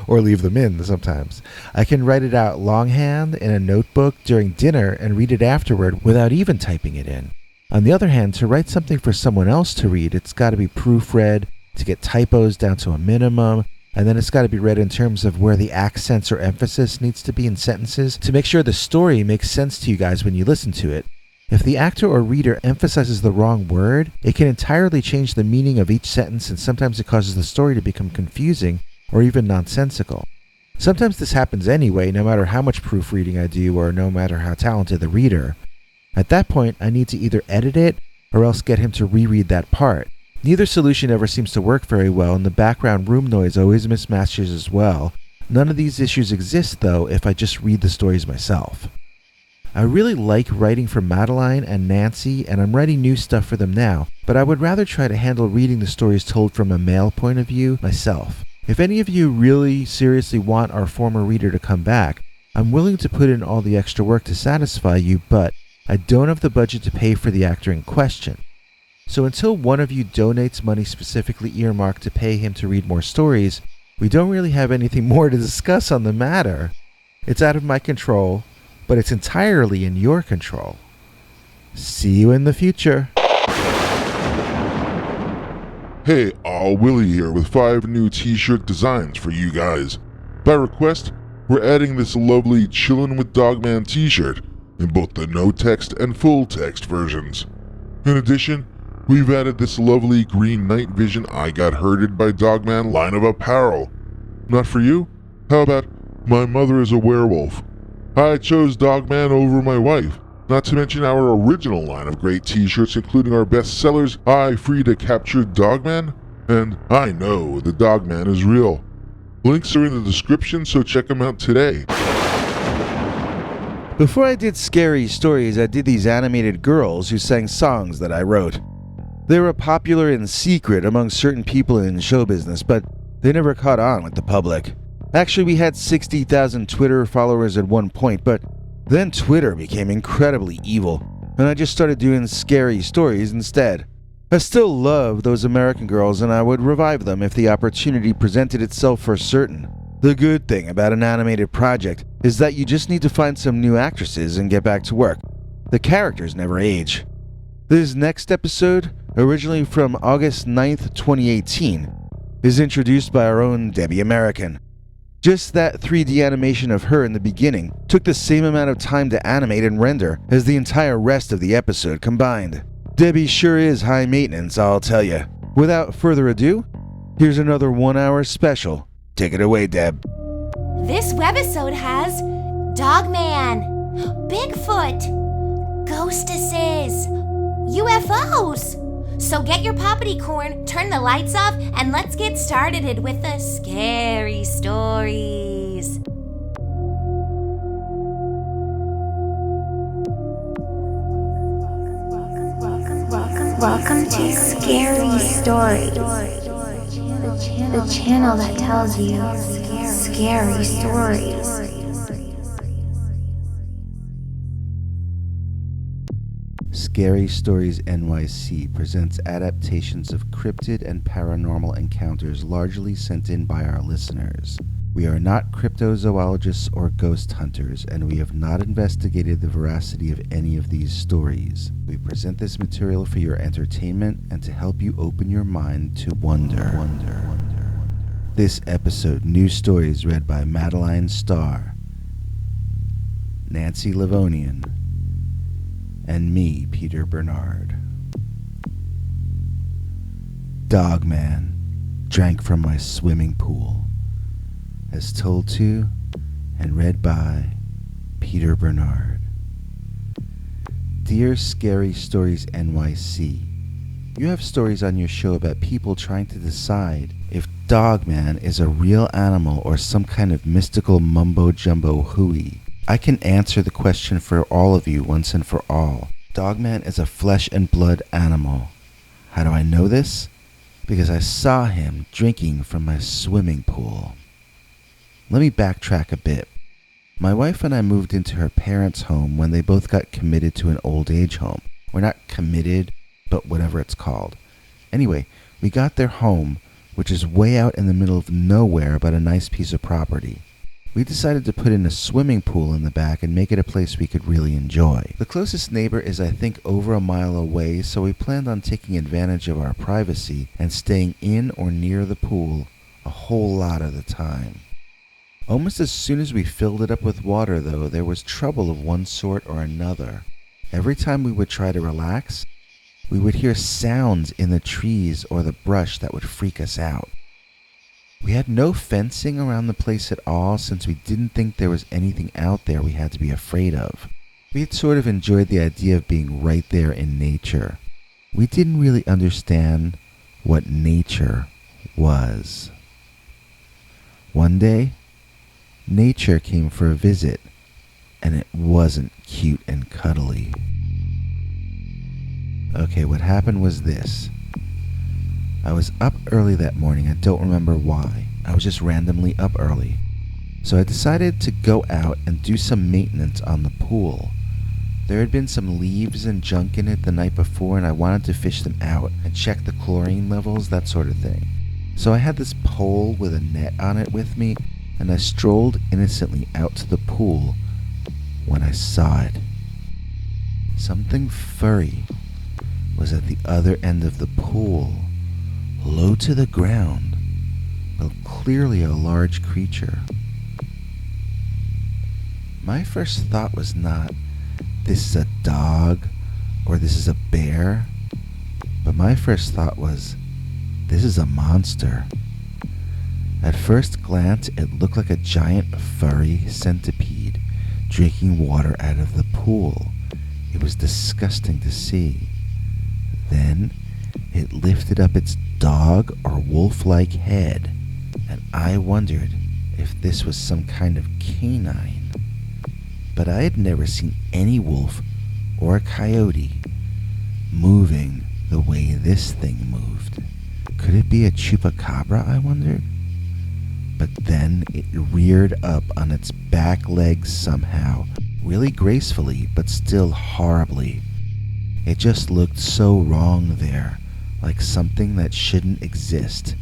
Speaker 4: Or leave them in sometimes. I can write it out longhand in a notebook during dinner and read it afterward without even typing it in. On the other hand, to write something for someone else to read, it's got to be proofread to get typos down to a minimum, and then it's got to be read in terms of where the accents or emphasis needs to be in sentences to make sure the story makes sense to you guys when you listen to it. If the actor or reader emphasizes the wrong word, it can entirely change the meaning of each sentence, and sometimes it causes the story to become confusing or even nonsensical. Sometimes this happens anyway, no matter how much proofreading I do or no matter how talented the reader. At that point, I need to either edit it or else get him to reread that part. Neither solution ever seems to work very well, and the background room noise always mismatches as well. None of these issues exist, though, if I just read the stories myself. I really like writing for Madeline and Nancy, and I'm writing new stuff for them now, but I would rather try to handle reading the stories told from a male point of view myself. If any of you really seriously want our former reader to come back, I'm willing to put in all the extra work to satisfy you, but I don't have the budget to pay for the actor in question. So until one of you donates money specifically earmarked to pay him to read more stories, we don't really have anything more to discuss on the matter. It's out of my control, but it's entirely in your control. See you in the future.
Speaker 6: Hey, Willie here with 5 new t-shirt designs for you guys. By request, we're adding this lovely Chillin' with Dogman t-shirt in both the no text and full text versions. In addition, we've added this lovely green night vision I got herded by Dogman line of apparel. Not for you? How about my mother is a werewolf? I chose Dogman over my wife. Not to mention our original line of great t-shirts, including our best sellers, I Free to Capture Dogman, and I Know the Dogman is Real. Links are in the description, so check them out today.
Speaker 1: Before I did scary stories, I did these animated girls who sang songs that I wrote. They were popular in secret among certain people in show business, but they never caught on with the public. Actually, we had 60,000 Twitter followers at one point, but then Twitter became incredibly evil, and I just started doing scary stories instead. I still love those American girls, and I would revive them if the opportunity presented itself for certain. The good thing about an animated project is that you just need to find some new actresses and get back to work. The characters never age. This next episode, originally from August 9th, 2018, is introduced by our own Debbie American. Just that 3D animation of her in the beginning took the same amount of time to animate and render as the entire rest of the episode combined. Debbie sure is high maintenance, I'll tell ya. Without further ado, here's another 1 hour special. Take it away, Deb.
Speaker 7: This webisode has Dogman, Bigfoot, ghostesses, UFOs. So get your poppity corn, turn the lights off, and let's get started with the scary stories.
Speaker 5: Welcome to Scary Stories, the channel that tells you scary stories.
Speaker 4: Scary Stories NYC presents adaptations of cryptid and paranormal encounters largely sent in by our listeners. We are not cryptozoologists or ghost hunters, and we have not investigated the veracity of any of these stories. We present this material for your entertainment and to help you open your mind to wonder. This episode, new stories read by Madeline Starr, Nancy Livonian, and me, Peter Bernard. Dogman drank from my swimming pool, as told to and read by Peter Bernard. Dear Scary Stories NYC, you have stories on your show about people trying to decide if Dogman is a real animal or some kind of mystical mumbo-jumbo hooey. I can answer the question for all of you once and for all. Dogman is a flesh and blood animal. How do I know this? Because I saw him drinking from my swimming pool. Let me backtrack a bit. My wife and I moved into her parents' home when they both got committed to an old age home. We're not committed, but whatever it's called. Anyway, we got their home, which is way out in the middle of nowhere but a nice piece of property. We decided to put in a swimming pool in the back and make it a place we could really enjoy. The closest neighbor is, I think, over a mile away, so we planned on taking advantage of our privacy and staying in or near the pool a whole lot of the time. Almost as soon as we filled it up with water, though, there was trouble of one sort or another. Every time we would try to relax, we would hear sounds in the trees or the brush that would freak us out. We had no fencing around the place at all, since we didn't think there was anything out there we had to be afraid of. We had sort of enjoyed the idea of being right there in nature. We didn't really understand what nature was. One day, nature came for a visit, and it wasn't cute and cuddly. Okay, what happened was this. I was up early that morning. I don't remember why. I was just randomly up early. So I decided to go out and do some maintenance on the pool. There had been some leaves and junk in it the night before, and I wanted to fish them out and check the chlorine levels, that sort of thing. So I had this pole with a net on it with me, and I strolled innocently out to the pool when I saw it. Something furry was at the other end of the pool, low to the ground, but clearly a large creature. My first thought was not, this is a dog or this is a bear, but my first thought was, this is a monster. At first glance, it looked like a giant furry centipede drinking water out of the pool. It was disgusting to see. Then it lifted up its dog or wolf-like head, and I wondered if this was some kind of canine. But I had never seen any wolf or coyote moving the way this thing moved. Could it be a chupacabra, I wondered? But then it reared up on its back legs somehow, really gracefully, but still horribly. It just looked so wrong there, like something that shouldn't exist.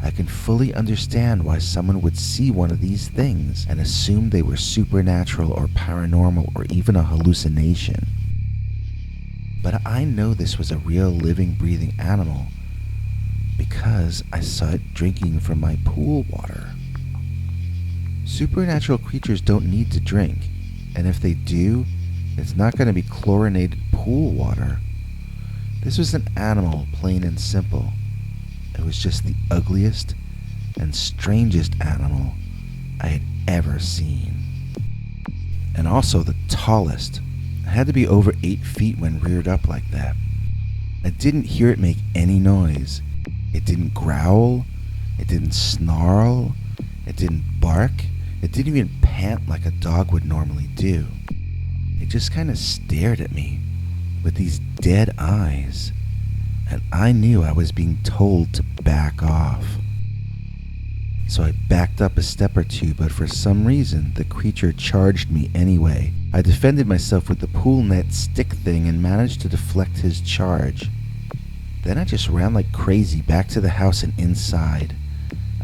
Speaker 4: I can fully understand why someone would see one of these things and assume they were supernatural or paranormal or even a hallucination. But I know this was a real living, breathing animal because I saw it drinking from my pool water. Supernatural creatures don't need to drink, and if they do, it's not going to be chlorinated pool water. This was an animal, plain and simple. It was just the ugliest and strangest animal I had ever seen. And also the tallest. It had to be over 8 feet when reared up like that. I didn't hear it make any noise. It didn't growl. It didn't snarl. It didn't bark. It didn't even pant like a dog would normally do. It just kind of stared at me with these dead eyes, and I knew I was being told to back off. So I backed up a step or two, but for some reason the creature charged me anyway. I defended myself with the pool net stick thing and managed to deflect his charge. Then I just ran like crazy back to the house and inside.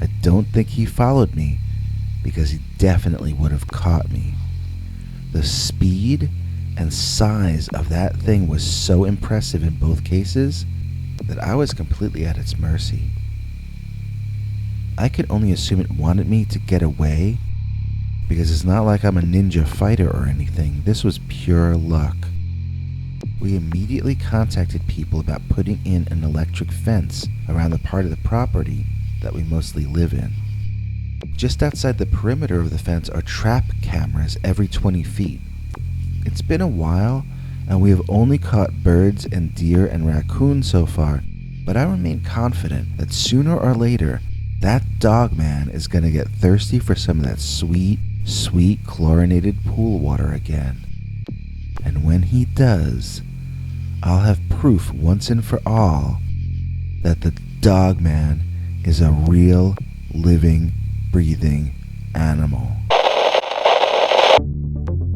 Speaker 4: I don't think he followed me, because he definitely would have caught me. The speed and size of that thing was so impressive in both cases that I was completely at its mercy. I could only assume it wanted me to get away, because it's not like I'm a ninja fighter or anything. This was pure luck. We immediately contacted people about putting in an electric fence around the part of the property that we mostly live in. Just outside the perimeter of the fence are trap cameras every 20 feet. It's been a while, and we have only caught birds and deer and raccoons so far, but I remain confident that sooner or later, that Dogman is going to get thirsty for some of that sweet, sweet chlorinated pool water again. And when he does, I'll have proof once and for all that the Dogman is a real, living, breathing animal.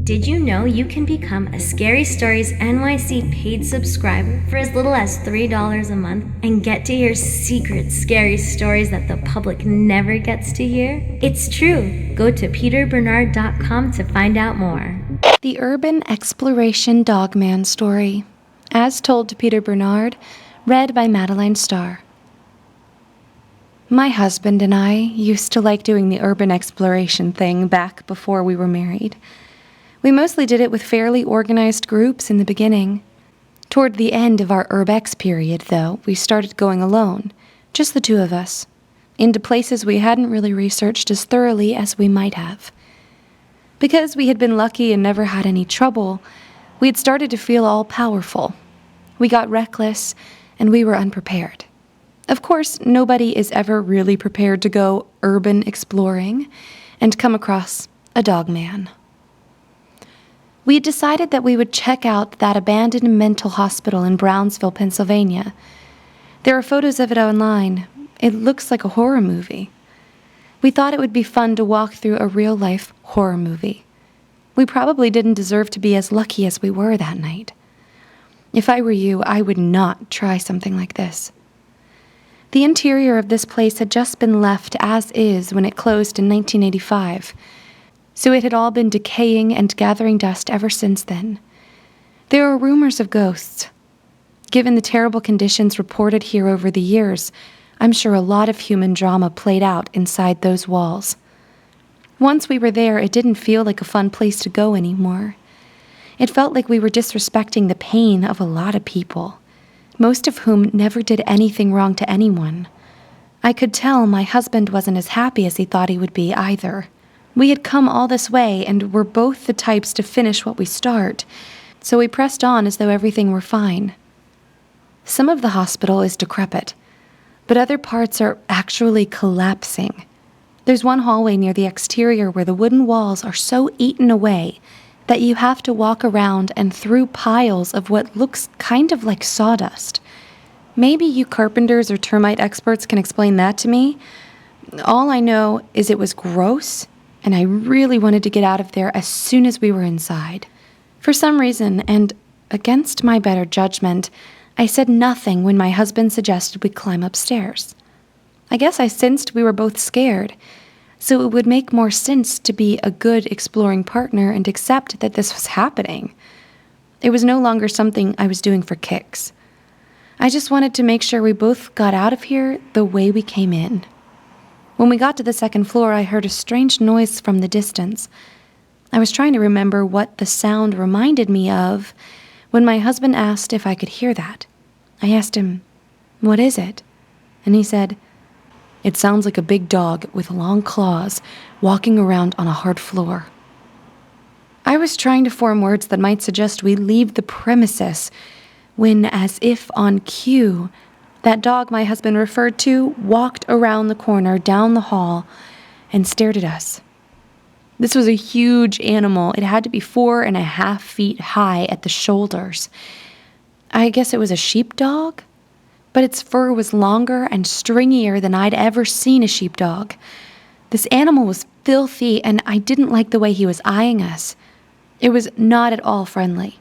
Speaker 8: Did you know you can become a Scary Stories NYC paid subscriber for as little as $3 a month and get to hear secret scary stories that the public never gets to hear? It's true. Go to peterbernard.com to find out more.
Speaker 9: The Urban Exploration Dogman Story, as told to Peter Bernard, read by Madeline Starr. My husband and I used to like doing the urban exploration thing back before we were married. We mostly did it with fairly organized groups in the beginning. Toward the end of our Urbex period, though, we started going alone, just the two of us, into places we hadn't really researched as thoroughly as we might have. Because we had been lucky and never had any trouble, we had started to feel all-powerful. We got reckless, and we were unprepared. Of course, nobody is ever really prepared to go urban exploring and come across a Dogman. We had decided that we would check out that abandoned mental hospital in Brownsville, Pennsylvania. There are photos of it online. It looks like a horror movie. We thought it would be fun to walk through a real-life horror movie. We probably didn't deserve to be as lucky as we were that night. If I were you, I would not try something like this. The interior of this place had just been left as is when it closed in 1985, so it had all been decaying and gathering dust ever since then. There are rumors of ghosts. Given the terrible conditions reported here over the years, I'm sure a lot of human drama played out inside those walls. Once we were there, it didn't feel like a fun place to go anymore. It felt like we were disrespecting the pain of a lot of people, most of whom never did anything wrong to anyone. I could tell my husband wasn't as happy as he thought he would be either. We had come all this way and were both the types to finish what we start, so we pressed on as though everything were fine. Some of the hospital is decrepit, but other parts are actually collapsing. There's one hallway near the exterior where the wooden walls are so eaten away that you have to walk around and through piles of what looks kind of like sawdust, Maybe you carpenters or termite experts can explain that to me. All I know is it was gross, and I really wanted to get out of there as soon as we were inside. For some reason, and against my better judgment, I said nothing when my husband suggested we climb upstairs. I guess I sensed we were both scared, so it would make more sense to be a good exploring partner and accept that this was happening. It was no longer something I was doing for kicks. I just wanted to make sure we both got out of here the way we came in. When we got to the second floor, I heard a strange noise from the distance. I was trying to remember what the sound reminded me of when my husband asked if I could hear that. I asked him, "What is it?" And he said, "It sounds like a big dog with long claws walking around on a hard floor." I was trying to form words that might suggest we leave the premises when, as if on cue, that dog my husband referred to walked around the corner down the hall and stared at us. This was a huge animal. It had to be 4.5 feet high at the shoulders. I guess it was a sheepdog, but its fur was longer and stringier than I'd ever seen a sheepdog. This animal was filthy, and I didn't like the way he was eyeing us. It was not at all friendly.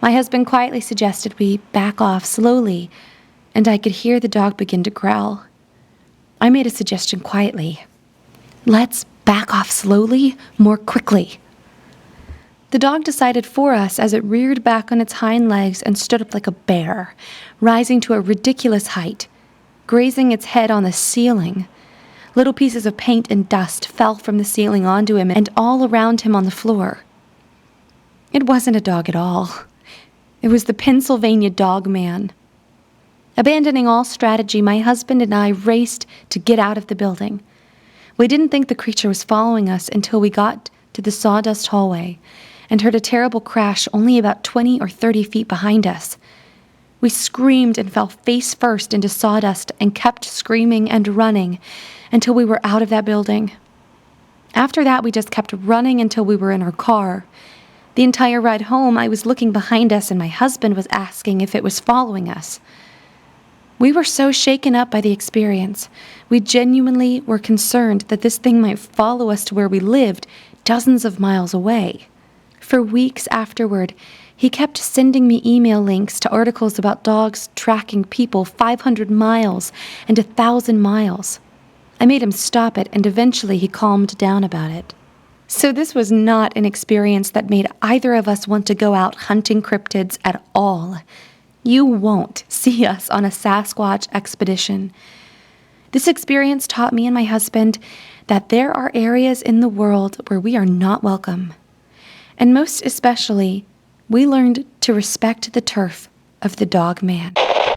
Speaker 9: My husband quietly suggested we back off slowly, and I could hear the dog begin to growl. I made a suggestion quietly. "Let's back off slowly, more quickly." The dog decided for us as it reared back on its hind legs and stood up like a bear, rising to a ridiculous height, grazing its head on the ceiling. Little pieces of paint and dust fell from the ceiling onto him and all around him on the floor. It wasn't a dog at all. It was the Pennsylvania Dogman. Abandoning all strategy, my husband and I raced to get out of the building. We didn't think the creature was following us until we got to the sawdust hallway and heard a terrible crash only about 20 or 30 feet behind us. We screamed and fell face first into sawdust and kept screaming and running until we were out of that building. After that, we just kept running until we were in our car. The entire ride home, I was looking behind us and my husband was asking if it was following us. We were so shaken up by the experience. We genuinely were concerned that this thing might follow us to where we lived, dozens of miles away. For weeks afterward, he kept sending me email links to articles about dogs tracking people 500 miles and 1,000 miles. I made him stop it, and eventually he calmed down about it. So this was not an experience that made either of us want to go out hunting cryptids at all. You won't see us on a Sasquatch expedition. This experience taught me and my husband that there are areas in the world where we are not welcome. And most especially, we learned to respect the turf of the Dogman.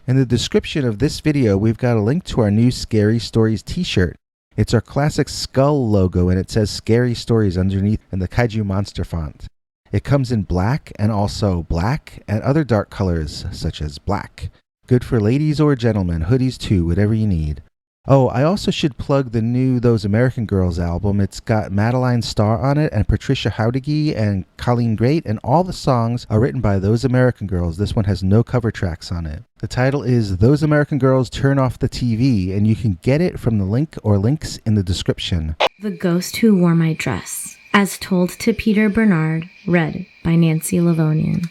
Speaker 4: In the description of this video, we've got a link to our new Scary Stories t-shirt. It's our classic skull logo, and it says Scary Stories underneath in the Kaiju Monster font. It comes in black and also black and other dark colors such as black. Good for ladies or gentlemen, hoodies too, whatever you need. Oh, I also should plug the new Those American Girls album. It's got Madeline Starr on it and Patricia Howdigi and Colleen Great, and all the songs are written by Those American Girls. This one has no cover tracks on it. The title is Those American Girls Turn Off the TV, and you can get it from the link or links in the description.
Speaker 8: The Ghost Who Wore My Dress, as told to Peter Bernard, read by Nancy Livonian.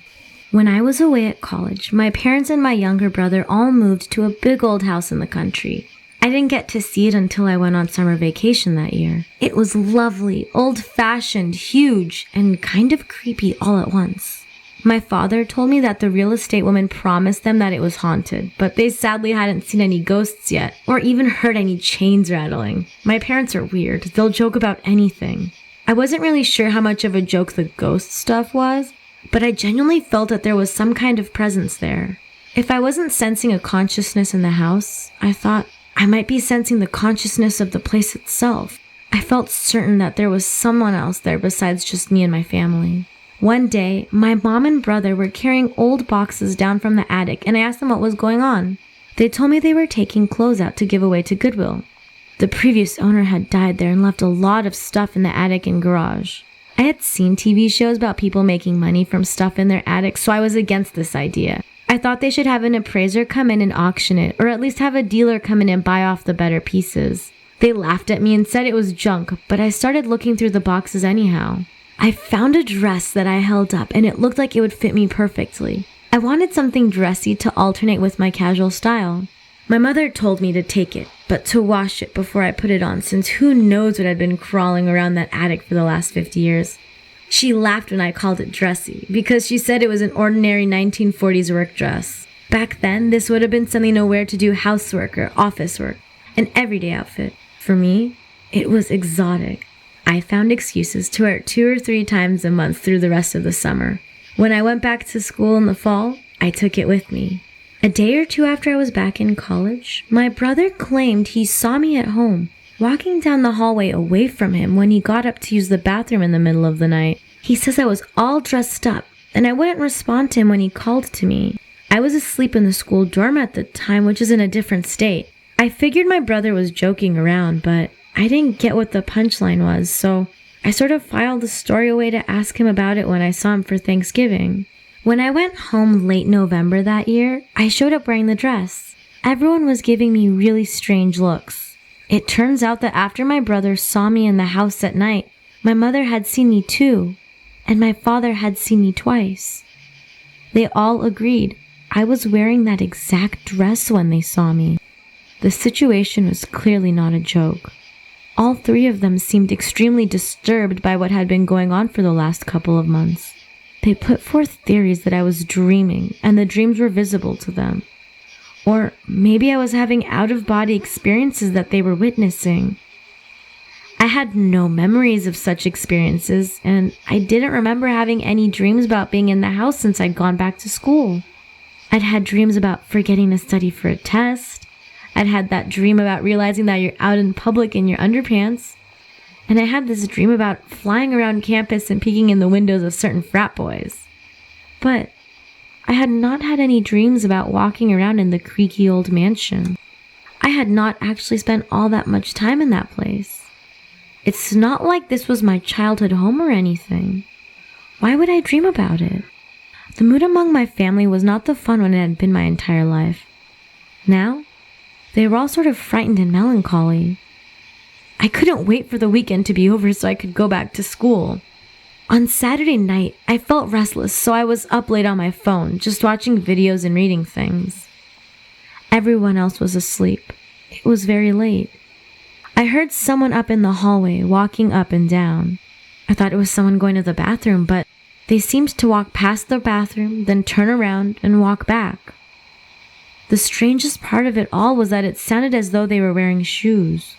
Speaker 8: When I was away at college, my parents and my younger brother all moved to a big old house in the country. I didn't get to see it until I went on summer vacation that year. It was lovely, old-fashioned, huge, and kind of creepy all at once. My father told me that the real estate woman promised them that it was haunted, but they sadly hadn't seen any ghosts yet, or even heard any chains rattling. My parents are weird. They'll joke about anything. I wasn't really sure how much of a joke the ghost stuff was, but I genuinely felt that there was some kind of presence there. If I wasn't sensing a consciousness in the house, I thought I might be sensing the consciousness of the place itself. I felt certain that there was someone else there besides just me and my family. One day, my mom and brother were carrying old boxes down from the attic, and I asked them what was going on. They told me they were taking clothes out to give away to Goodwill. The previous owner had died there and left a lot of stuff in the attic and garage. I had seen TV shows about people making money from stuff in their attic, so I was against this idea. I thought they should have an appraiser come in and auction it, or at least have a dealer come in and buy off the better pieces. They laughed at me and said it was junk, but I started looking through the boxes anyhow. I found a dress that I held up, and it looked like it would fit me perfectly. I wanted something dressy to alternate with my casual style. My mother told me to take it, but to wash it before I put it on, since who knows what had been crawling around that attic for the last 50 years. She laughed when I called it dressy, because she said it was an ordinary 1940s work dress. Back then, this would have been something to wear to do housework or office work, an everyday outfit. For me, it was exotic. I found excuses to wear it 2 or 3 times a month through the rest of the summer. When I went back to school in the fall, I took it with me. A day or 2 after I was back in college, my brother claimed he saw me at home, walking down the hallway away from him when he got up to use the bathroom in the middle of the night. He says I was all dressed up, and I wouldn't respond to him when he called to me. I was asleep in the school dorm at the time, which is in a different state. I figured my brother was joking around, but I didn't get what the punchline was, so I sort of filed the story away to ask him about it when I saw him for Thanksgiving. When I went home late November that year, I showed up wearing the dress. Everyone was giving me really strange looks. It turns out that after my brother saw me in the house at night, my mother had seen me too, and my father had seen me twice. They all agreed I was wearing that exact dress when they saw me. The situation was clearly not a joke. All 3 of them seemed extremely disturbed by what had been going on for the last couple of months. They put forth theories that I was dreaming, and the dreams were visible to them. Or maybe I was having out-of-body experiences that they were witnessing. I had no memories of such experiences, and I didn't remember having any dreams about being in the house since I'd gone back to school. I'd had dreams about forgetting to study for a test. I'd had that dream about realizing that you're out in public in your underpants. And I had this dream about flying around campus and peeking in the windows of certain frat boys. But I had not had any dreams about walking around in the creaky old mansion. I had not actually spent all that much time in that place. It's not like this was my childhood home or anything. Why would I dream about it? The mood among my family was not the fun one it had been my entire life. Now, they were all sort of frightened and melancholy. I couldn't wait for the weekend to be over so I could go back to school. On Saturday night, I felt restless, so I was up late on my phone, just watching videos and reading things. Everyone else was asleep. It was very late. I heard someone up in the hallway, walking up and down. I thought it was someone going to the bathroom, but they seemed to walk past the bathroom, then turn around and walk back. The strangest part of it all was that it sounded as though they were wearing shoes.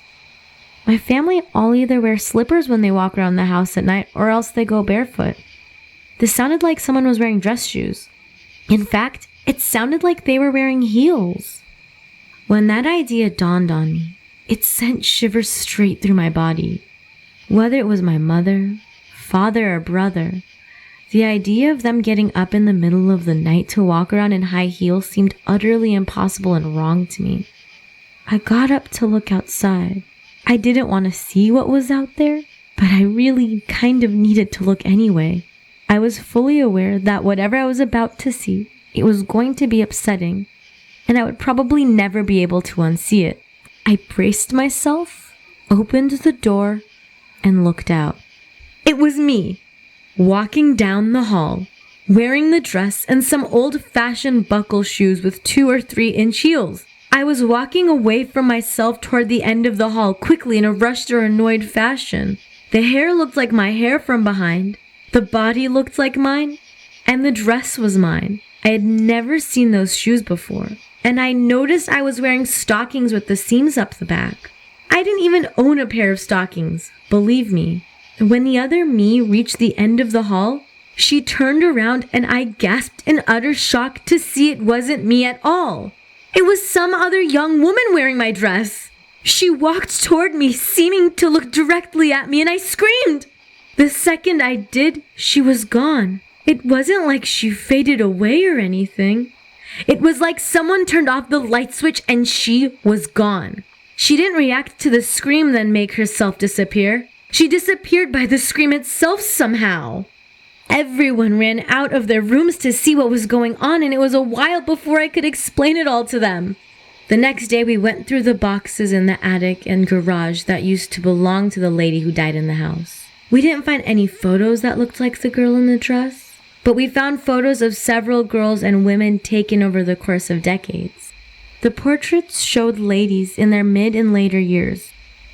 Speaker 8: My family all either wear slippers when they walk around the house at night, or else they go barefoot. This sounded like someone was wearing dress shoes. In fact, it sounded like they were wearing heels. When that idea dawned on me, it sent shivers straight through my body. Whether it was my mother, father, or brother, the idea of them getting up in the middle of the night to walk around in high heels seemed utterly impossible and wrong to me. I got up to look outside. I didn't want to see what was out there, but I really kind of needed to look anyway. I was fully aware that whatever I was about to see, it was going to be upsetting, and I would probably never be able to unsee it. I braced myself, opened the door, and looked out. It was me, walking down the hall, wearing the dress and some old-fashioned buckle shoes with 2 or 3-inch heels. I was walking away from myself toward the end of the hall quickly in a rushed or annoyed fashion. The hair looked like my hair from behind, the body looked like mine, and the dress was mine. I had never seen those shoes before, and I noticed I was wearing stockings with the seams up the back. I didn't even own a pair of stockings, believe me. When the other me reached the end of the hall, she turned around and I gasped in utter shock to see it wasn't me at all. It was some other young woman wearing my dress. She walked toward me, seeming to look directly at me, and I screamed. The second I did, she was gone. It wasn't like she faded away or anything. It was like someone turned off the light switch and she was gone. She didn't react to the scream then make herself disappear. She disappeared by the scream itself somehow. Everyone ran out of their rooms to see what was going on, and it was a while before I could explain it all to them. The next day, we went through the boxes in the attic and garage that used to belong to the lady who died in the house. We didn't find any photos that looked like the girl in the dress, but we found photos of several girls and women taken over the course of decades. The portraits showed ladies in their mid and later years,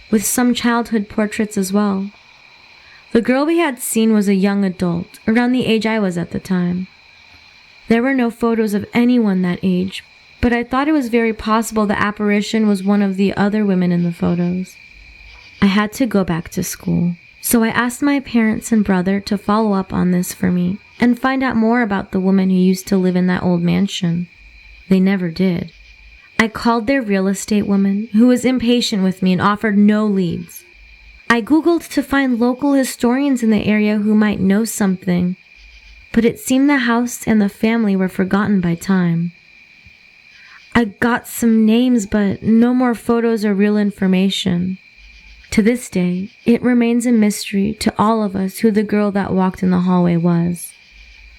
Speaker 8: with some childhood portraits as well. The girl we had seen was a young adult, around the age I was at the time. There were no photos of anyone that age, but I thought it was very possible the apparition was one of the other women in the photos. I had to go back to school, so I asked my parents and brother to follow up on this for me and find out more about the woman who used to live in that old mansion. They never did. I called their real estate woman, who was impatient with me and offered no leads. I Googled to find local historians in the area who might know something, but it seemed the house and the family were forgotten by time. I got some names, but no more photos or real information. To this day, it remains a mystery to all of us who the girl that walked in the hallway was.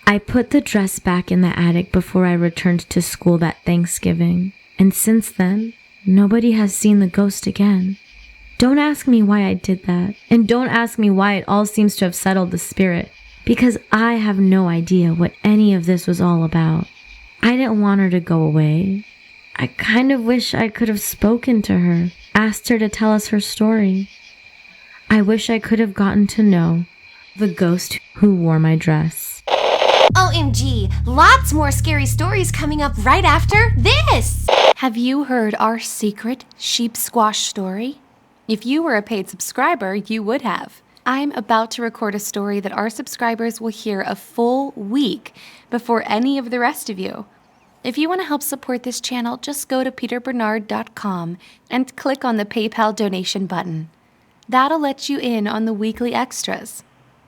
Speaker 8: I put the dress back in the attic before I returned to school that Thanksgiving, and since then, nobody has seen the ghost again. Don't ask me why I did that, and don't ask me why it all seems to have settled the spirit, because I have no idea what any of this was all about. I didn't want her to go away. I kind of wish I could have spoken to her, asked her to tell us her story. I wish I could have gotten to know the ghost who wore my dress.
Speaker 7: OMG, lots more scary stories coming up right after this!
Speaker 9: Have you heard our secret sheep squash story? If you were a paid subscriber, you would have. I'm about to record a story that our subscribers will hear a full week before any of the rest of you. If you want to help support this channel, just go to peterbernard.com and click on the PayPal donation button. That'll let you in on the weekly extras.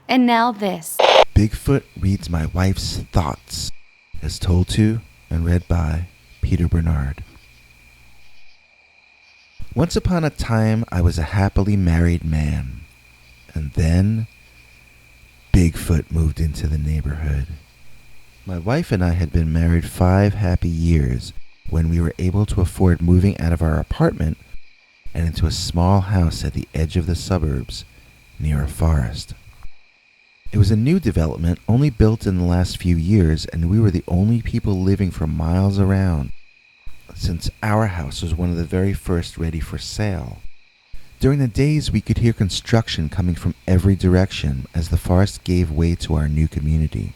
Speaker 9: And now this.
Speaker 4: Bigfoot Reads My Wife's Thoughts, as told to and read by Peter Bernard. Once upon a time, I was a happily married man, and then Bigfoot moved into the neighborhood. My wife and I had been married 5 happy years when we were able to afford moving out of our apartment and into a small house at the edge of the suburbs near a forest. It was a new development only built in the last few years, and we were the only people living for miles around, since our house was one of the very first ready for sale. During the days, we could hear construction coming from every direction as the forest gave way to our new community.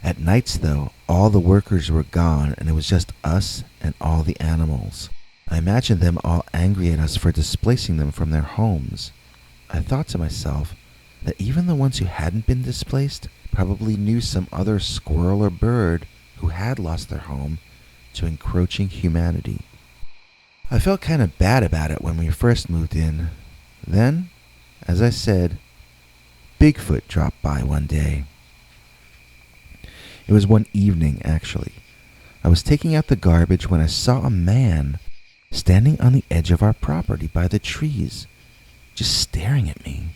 Speaker 4: At nights, though, all the workers were gone, and it was just us and all the animals. I imagined them all angry at us for displacing them from their homes. I thought to myself that even the ones who hadn't been displaced probably knew some other squirrel or bird who had lost their home to encroaching humanity. I felt kind of bad about it when we first moved in. Then, as I said, Bigfoot dropped by one day. It was one evening, actually. I was taking out the garbage when I saw a man standing on the edge of our property by the trees, just staring at me.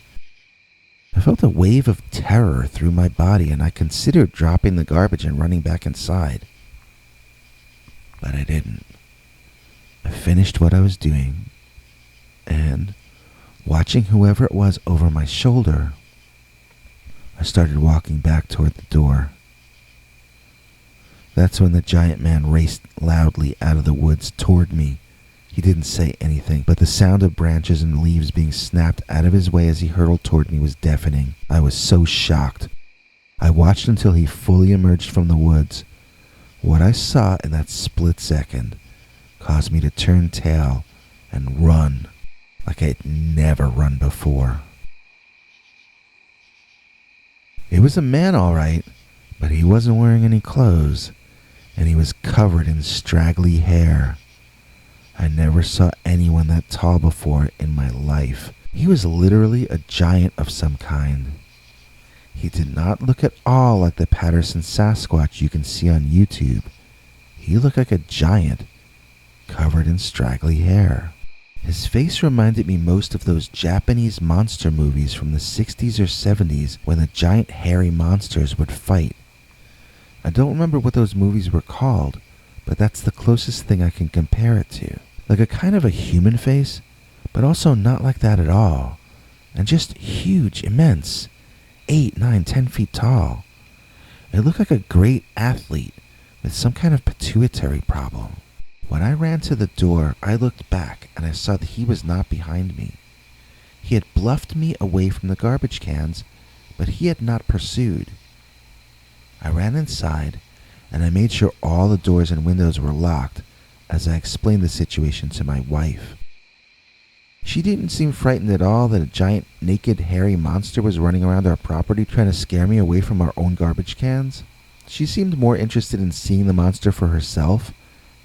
Speaker 4: I felt a wave of terror through my body, and I considered dropping the garbage and running back inside. But I didn't. I finished what I was doing, and, watching whoever it was over my shoulder, I started walking back toward the door. That's when the giant man raced loudly out of the woods toward me. He didn't say anything, but the sound of branches and leaves being snapped out of his way as he hurtled toward me was deafening. I was so shocked. I watched until he fully emerged from the woods. What I saw in that split second caused me to turn tail and run like I had never run before. It was a man, all right, but he wasn't wearing any clothes, and he was covered in straggly hair. I never saw anyone that tall before in my life. He was literally a giant of some kind. He did not look at all like the Patterson Sasquatch you can see on YouTube. He looked like a giant, covered in straggly hair. His face reminded me most of those Japanese monster movies from the 60s or 70s when the giant hairy monsters would fight. I don't remember what those movies were called, but that's the closest thing I can compare it to. Like a kind of a human face, but also not like that at all. And just huge, immense, 8, 9, 10 feet tall. It looked like a great athlete with some kind of pituitary problem. When I ran to the door, I looked back and I saw that he was not behind me. He had bluffed me away from the garbage cans, but he had not pursued. I ran inside and I made sure all the doors and windows were locked as I explained the situation to my wife. She didn't seem frightened at all that a giant, naked, hairy monster was running around our property trying to scare me away from our own garbage cans. She seemed more interested in seeing the monster for herself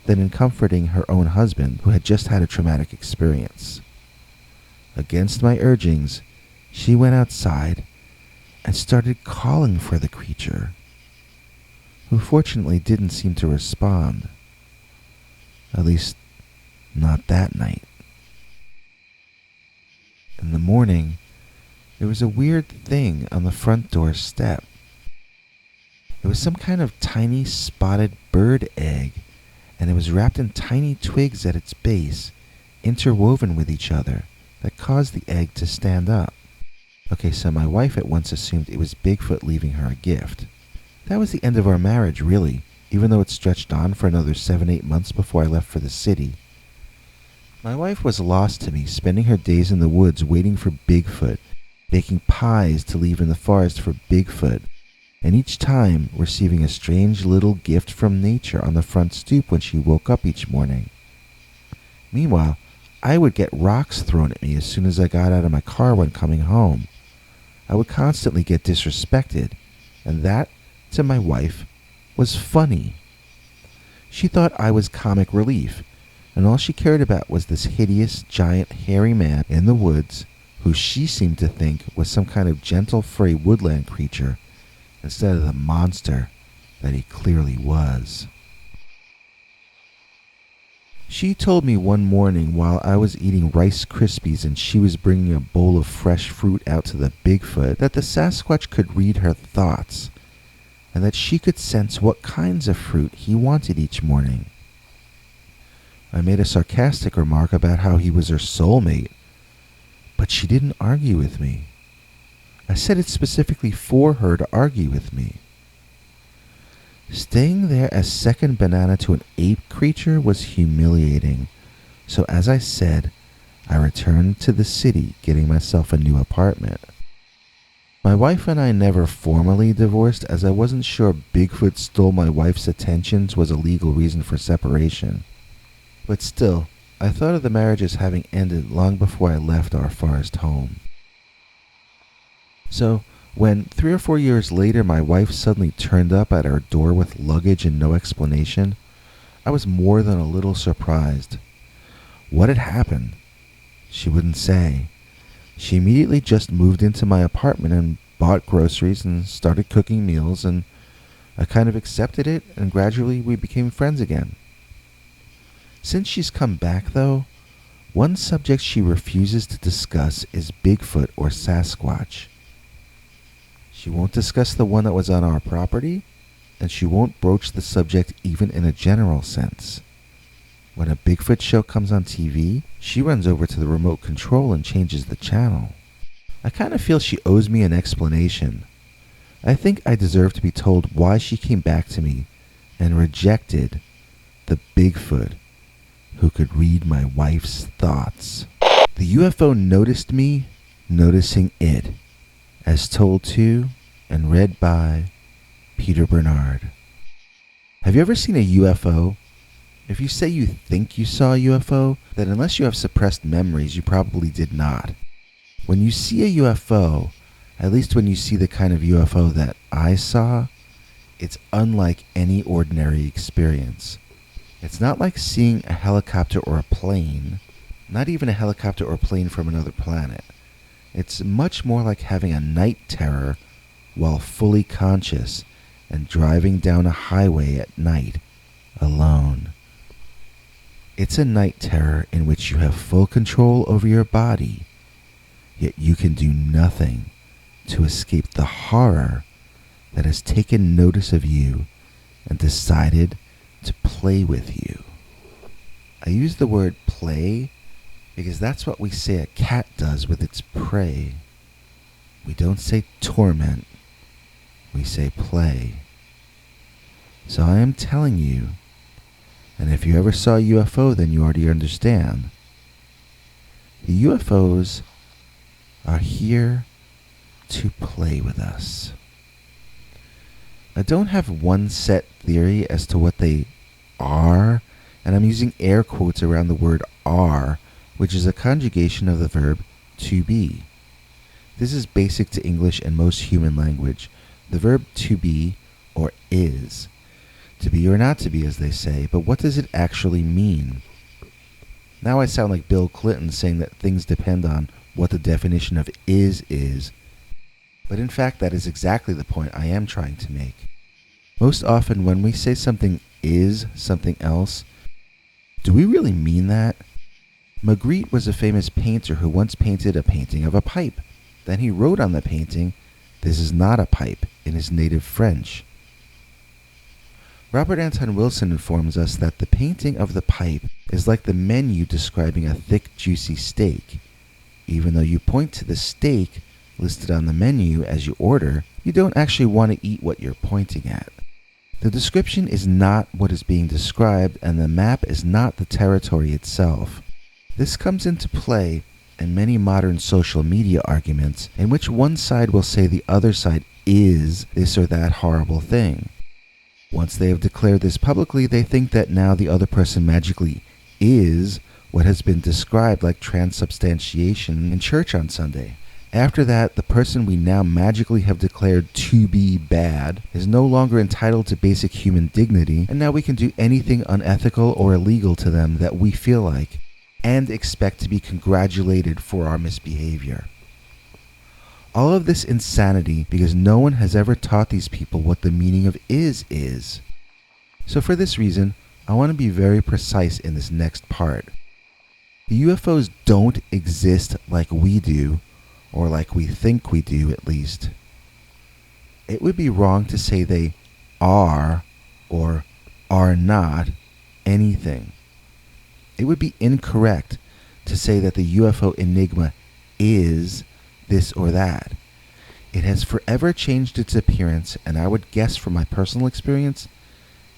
Speaker 4: than in comforting her own husband, who had just had a traumatic experience. Against my urgings, she went outside and started calling for the creature, who fortunately didn't seem to respond. At least, not that night. In the morning, there was a weird thing on the front door step. It was some kind of tiny spotted bird egg, and it was wrapped in tiny twigs at its base, interwoven with each other, that caused the egg to stand up. Okay, so my wife at once assumed it was Bigfoot leaving her a gift. That was the end of our marriage, really, even though it stretched on for another 7-8 months before I left for the city. My wife was lost to me, spending her days in the woods waiting for Bigfoot, baking pies to leave in the forest for Bigfoot, and each time receiving a strange little gift from nature on the front stoop when she woke up each morning. Meanwhile, I would get rocks thrown at me as soon as I got out of my car when coming home. I would constantly get disrespected, and that, to my wife, was funny. She thought I was comic relief, and all she cared about was this hideous, giant, hairy man in the woods who she seemed to think was some kind of gentle, furry woodland creature instead of the monster that he clearly was. She told me one morning while I was eating Rice Krispies and she was bringing a bowl of fresh fruit out to the Bigfoot that the Sasquatch could read her thoughts and that she could sense what kinds of fruit he wanted each morning. I made a sarcastic remark about how he was her soulmate, but she didn't argue with me. I said it specifically for her to argue with me. Staying there as second banana to an ape creature was humiliating, so as I said, I returned to the city getting myself a new apartment. My wife and I never formally divorced as I wasn't sure Bigfoot stole my wife's attentions was a legal reason for separation. But still, I thought of the marriage as having ended long before I left our forest home. So, when 3 or 4 years later my wife suddenly turned up at our door with luggage and no explanation, I was more than a little surprised. What had happened? She wouldn't say. She immediately just moved into my apartment and bought groceries and started cooking meals, and I kind of accepted it, and gradually we became friends again. Since she's come back, though, one subject she refuses to discuss is Bigfoot or Sasquatch. She won't discuss the one that was on our property, and she won't broach the subject even in a general sense. When a Bigfoot show comes on TV, she runs over to the remote control and changes the channel. I kind of feel she owes me an explanation. I think I deserve to be told why she came back to me and rejected the Bigfoot who could read my wife's thoughts. The UFO noticed me noticing it, as told to and read by Peter Bernard. Have you ever seen a UFO? If you say you think you saw a UFO, then unless you have suppressed memories, you probably did not. When you see a UFO, at least when you see the kind of UFO that I saw, it's unlike any ordinary experience. It's not like seeing a helicopter or a plane, not even a helicopter or plane from another planet. It's much more like having a night terror while fully conscious and driving down a highway at night, alone. It's a night terror in which you have full control over your body, yet you can do nothing to escape the horror that has taken notice of you and decided to play with you. I use the word play because that's what we say a cat does with its prey. We don't say torment, we say play. So I am telling you, and if you ever saw a UFO, then you already understand. The UFOs are here to play with us. I don't have one set theory as to what they are, and I'm using air quotes around the word are, which is a conjugation of the verb to be. This is basic to English and most human language. The verb to be, or is. To be or not to be, as they say, but what does it actually mean? Now I sound like Bill Clinton saying that things depend on what the definition of is, but in fact that is exactly the point I am trying to make. Most often when we say something is something else, do we really mean that? Magritte was a famous painter who once painted a painting of a pipe. Then he wrote on the painting, "This is not a pipe," in his native French. Robert Anton Wilson informs us that the painting of the pipe is like the menu describing a thick, juicy steak. Even though you point to the steak listed on the menu as you order, you don't actually want to eat what you're pointing at. The description is not what is being described, and the map is not the territory itself. This comes into play in many modern social media arguments in which one side will say the other side is this or that horrible thing. Once they have declared this publicly, they think that now the other person magically is what has been described like transubstantiation in church on Sunday. After that, the person we now magically have declared to be bad is no longer entitled to basic human dignity, and now we can do anything unethical or illegal to them that we feel like, and expect to be congratulated for our misbehavior. All of this insanity because no one has ever taught these people what the meaning of is. So for this reason, I want to be very precise in this next part. The UFOs don't exist like we do, or like we think we do at least. It would be wrong to say they are or are not anything. It would be incorrect to say that the UFO enigma is this or that. It has forever changed its appearance, and I would guess from my personal experience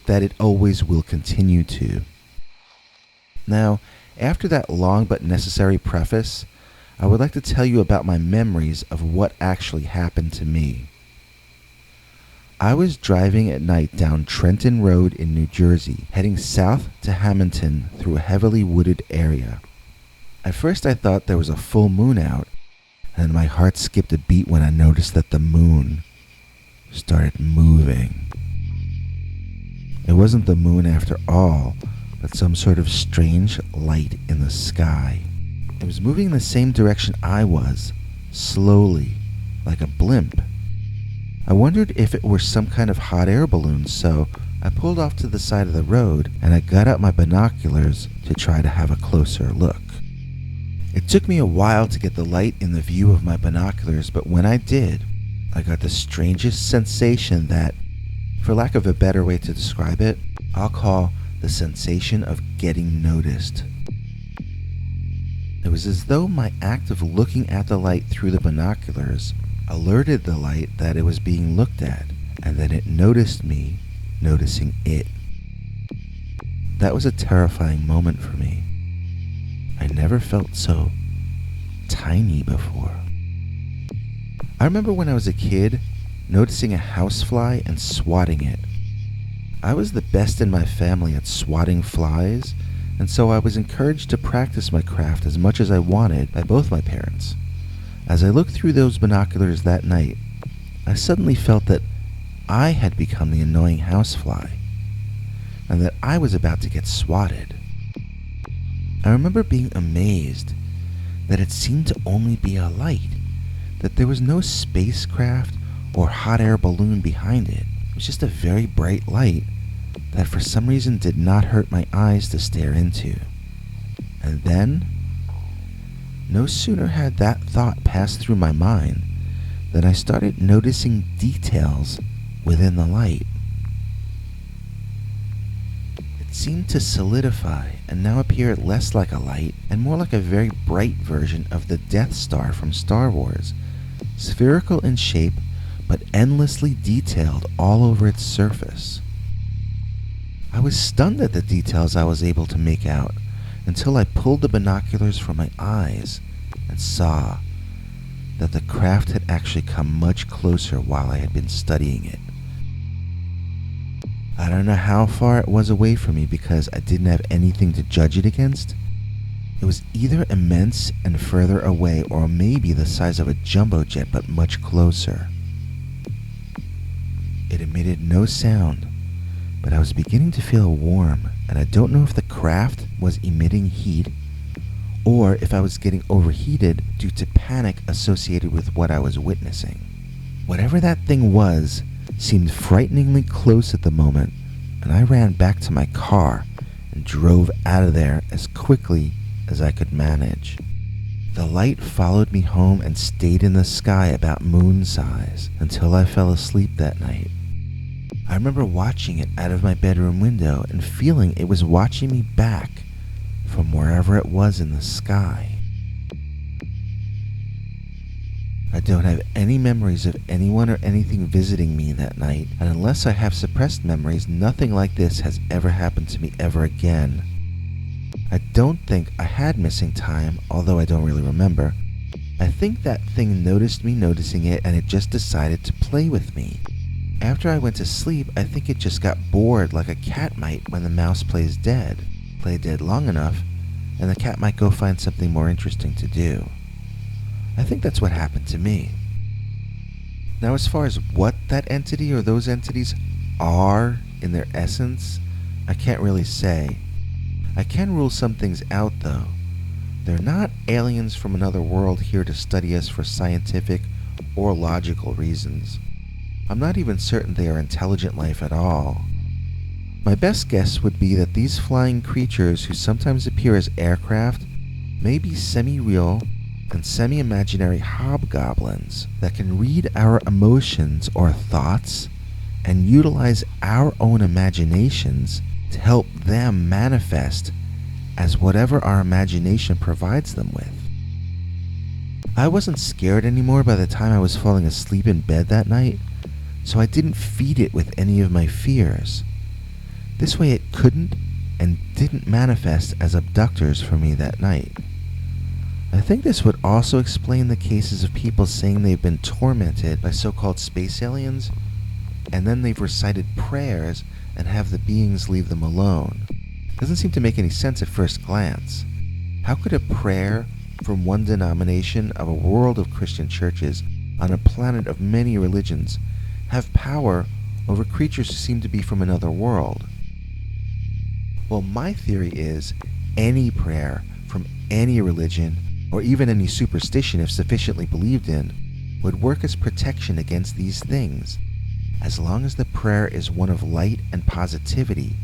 Speaker 4: that it always will continue to. Now, after that long but necessary preface, I would like to tell you about my memories of what actually happened to me. I was driving at night down Trenton Road in New Jersey, heading south to Hamilton through a heavily wooded area. At first I thought there was a full moon out, and my heart skipped a beat when I noticed that the moon started moving. It wasn't the moon after all, but some sort of strange light in the sky. It was moving in the same direction I was, slowly, like a blimp. I wondered if it were some kind of hot air balloon, so I pulled off to the side of the road and I got out my binoculars to try to have a closer look. It took me a while to get the light in the view of my binoculars, but when I did, I got the strangest sensation that, for lack of a better way to describe it, I'll call the sensation of getting noticed. It was as though my act of looking at the light through the binoculars alerted the light that it was being looked at, and then it noticed me noticing it. That was a terrifying moment for me. I never felt so tiny before. I remember when I was a kid, noticing a housefly and swatting it. I was the best in my family at swatting flies, and so I was encouraged to practice my craft as much as I wanted by both my parents. As I looked through those binoculars that night, I suddenly felt that I had become the annoying housefly, and that I was about to get swatted. I remember being amazed that it seemed to only be a light, that there was no spacecraft or hot air balloon behind it. It was just a very bright light, that for some reason did not hurt my eyes to stare into. And then, no sooner had that thought passed through my mind than I started noticing details within the light. It seemed to solidify and now appear less like a light and more like a very bright version of the Death Star from Star Wars, spherical in shape but endlessly detailed all over its surface. I was stunned at the details I was able to make out until I pulled the binoculars from my eyes and saw that the craft had actually come much closer while I had been studying it. I don't know how far it was away from me because I didn't have anything to judge it against. It was either immense and further away or maybe the size of a jumbo jet but much closer. It emitted no sound, but I was beginning to feel warm, and I don't know if the craft was emitting heat or if I was getting overheated due to panic associated with what I was witnessing. Whatever that thing was seemed frighteningly close at the moment, and I ran back to my car and drove out of there as quickly as I could manage. The light followed me home and stayed in the sky about moon size until I fell asleep that night. I remember watching it out of my bedroom window and feeling it was watching me back from wherever it was in the sky. I don't have any memories of anyone or anything visiting me that night, and unless I have suppressed memories, nothing like this has ever happened to me ever again. I don't think I had missing time, although I don't really remember. I think that thing noticed me noticing it and it just decided to play with me. After I went to sleep, I think it just got bored like a cat might when the mouse plays dead. Play dead long enough, and the cat might go find something more interesting to do. I think that's what happened to me. Now, as far as what that entity or those entities are in their essence, I can't really say. I can rule some things out, though. They're not aliens from another world here to study us for scientific or logical reasons. I'm not even certain they are intelligent life at all. My best guess would be that these flying creatures who sometimes appear as aircraft may be semi-real and semi-imaginary hobgoblins that can read our emotions or thoughts and utilize our own imaginations to help them manifest as whatever our imagination provides them with. I wasn't scared anymore by the time I was falling asleep in bed that night, so I didn't feed it with any of my fears. This way it couldn't and didn't manifest as abductors for me that night. I think this would also explain the cases of people saying they've been tormented by so-called space aliens, and then they've recited prayers and have the beings leave them alone. Doesn't seem to make any sense at first glance. How could a prayer from one denomination of a world of Christian churches on a planet of many religions have power over creatures who seem to be from another world? Well, my theory is any prayer from any religion, or even any superstition if sufficiently believed in, would work as protection against these things, as long as the prayer is one of light and positivity,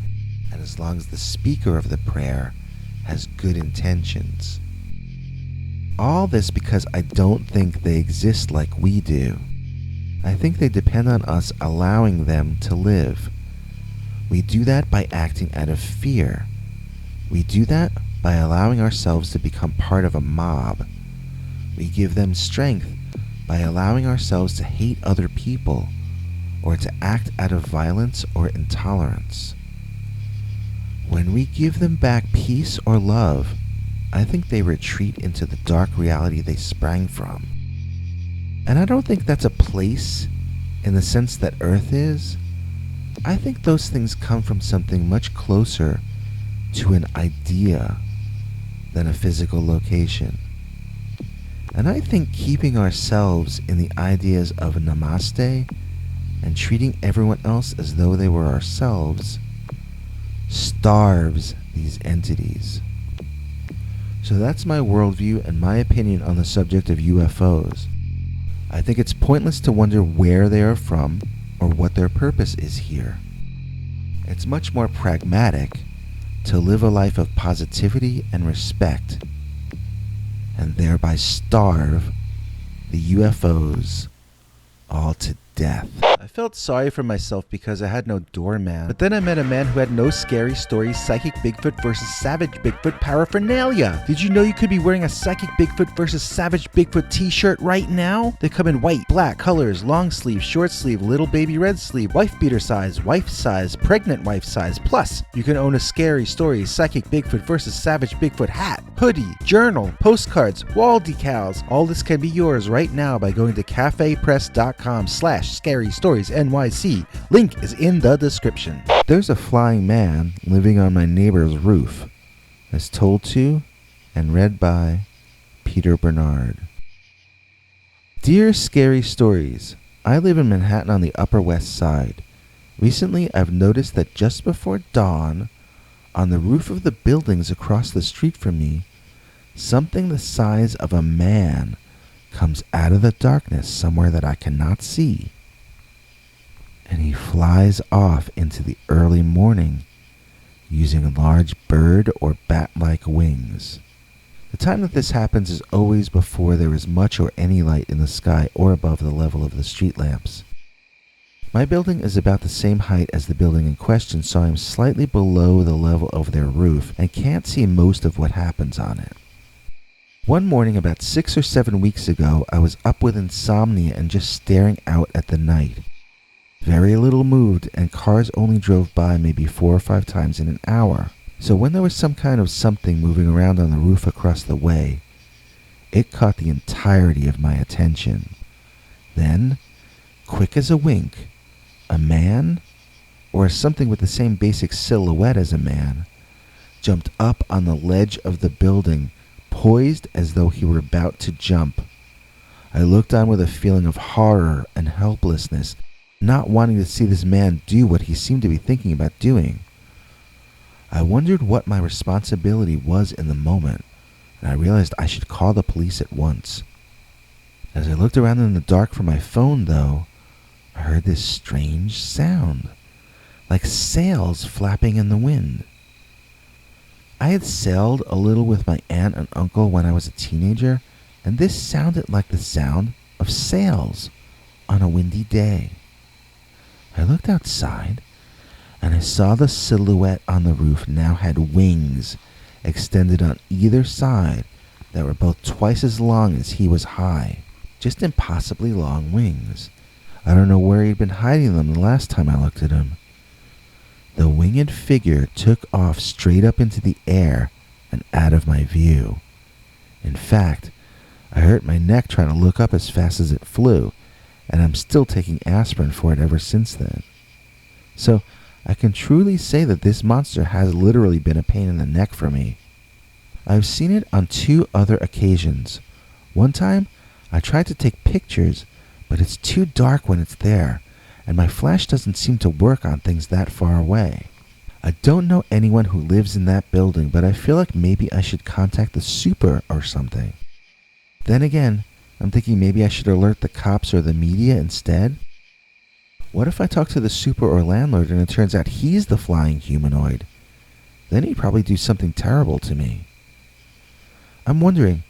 Speaker 4: and as long as the speaker of the prayer has good intentions. All this because I don't think they exist like we do. I think they depend on us allowing them to live. We do that by acting out of fear. We do that by allowing ourselves to become part of a mob. We give them strength by allowing ourselves to hate other people or to act out of violence or intolerance. When we give them back peace or love, I think they retreat into the dark reality they sprang from. And I don't think that's a place in the sense that Earth is. I think those things come from something much closer to an idea than a physical location. And I think keeping ourselves in the ideas of namaste and treating everyone else as though they were ourselves starves these entities. So that's my worldview and my opinion on the subject of UFOs. I think it's pointless to wonder where they are from or what their purpose is here. It's much more pragmatic to live a life of positivity and respect, and thereby starve the UFOs all to death. I felt sorry for myself because I had no doorman, but then I met a man who had no scary stories, psychic Bigfoot versus savage Bigfoot paraphernalia. Did you know you could be wearing a psychic Bigfoot versus savage Bigfoot t-shirt right now? They come in white, black colors, long sleeve, short sleeve, little baby red sleeve, wife beater size, pregnant wife size. Plus, you can own a scary stories, psychic Bigfoot versus savage Bigfoot hat, hoodie, journal, postcards, wall decals. All this can be yours right now by going to cafepress.com/scarystories.nyc. Link is in the description. There's a flying man living on my neighbor's roof, as told to and read by Peter Bernard. Dear Scary Stories, I live in Manhattan on the Upper West Side. Recently, I've noticed that just before dawn, on the roof of the buildings across the street from me, something the size of a man comes out of the darkness somewhere that I cannot see, and he flies off into the early morning using large bird or bat-like wings. The time that this happens is always before there is much or any light in the sky or above the level of the street lamps. My building is about the same height as the building in question, so I am slightly below the level of their roof and can't see most of what happens on it. One morning about 6 or 7 weeks ago, I was up with insomnia and just staring out at the night. Very little moved, and cars only drove by maybe 4 or 5 times in an hour. So when there was some kind of something moving around on the roof across the way, it caught the entirety of my attention. Then, quick as a wink, a man, or something with the same basic silhouette as a man, jumped up on the ledge of the building, poised as though he were about to jump. I looked on with a feeling of horror and helplessness, not wanting to see this man do what he seemed to be thinking about doing. I wondered what my responsibility was in the moment, and I realized I should call the police at once. As I looked around in the dark for my phone, though, I heard this strange sound, like sails flapping in the wind. I had sailed a little with my aunt and uncle when I was a teenager, and this sounded like the sound of sails on a windy day. I looked outside, and I saw the silhouette on the roof now had wings extended on either side that were both twice as long as he was high. Just impossibly long wings. I don't know where he'd been hiding them the last time I looked at him. The winged figure took off straight up into the air and out of my view. In fact, I hurt my neck trying to look up as fast as it flew, and I'm still taking aspirin for it ever since then. So, I can truly say that this monster has literally been a pain in the neck for me. I've seen it on 2 other occasions. One time, I tried to take pictures, but it's too dark when it's there, and my flash doesn't seem to work on things that far away. I don't know anyone who lives in that building, but I feel like maybe I should contact the super or something. Then again, I'm thinking maybe I should alert the cops or the media instead. What if I talk to the super or landlord and it turns out he's the flying humanoid? Then he'd probably do something terrible to me. I'm wondering,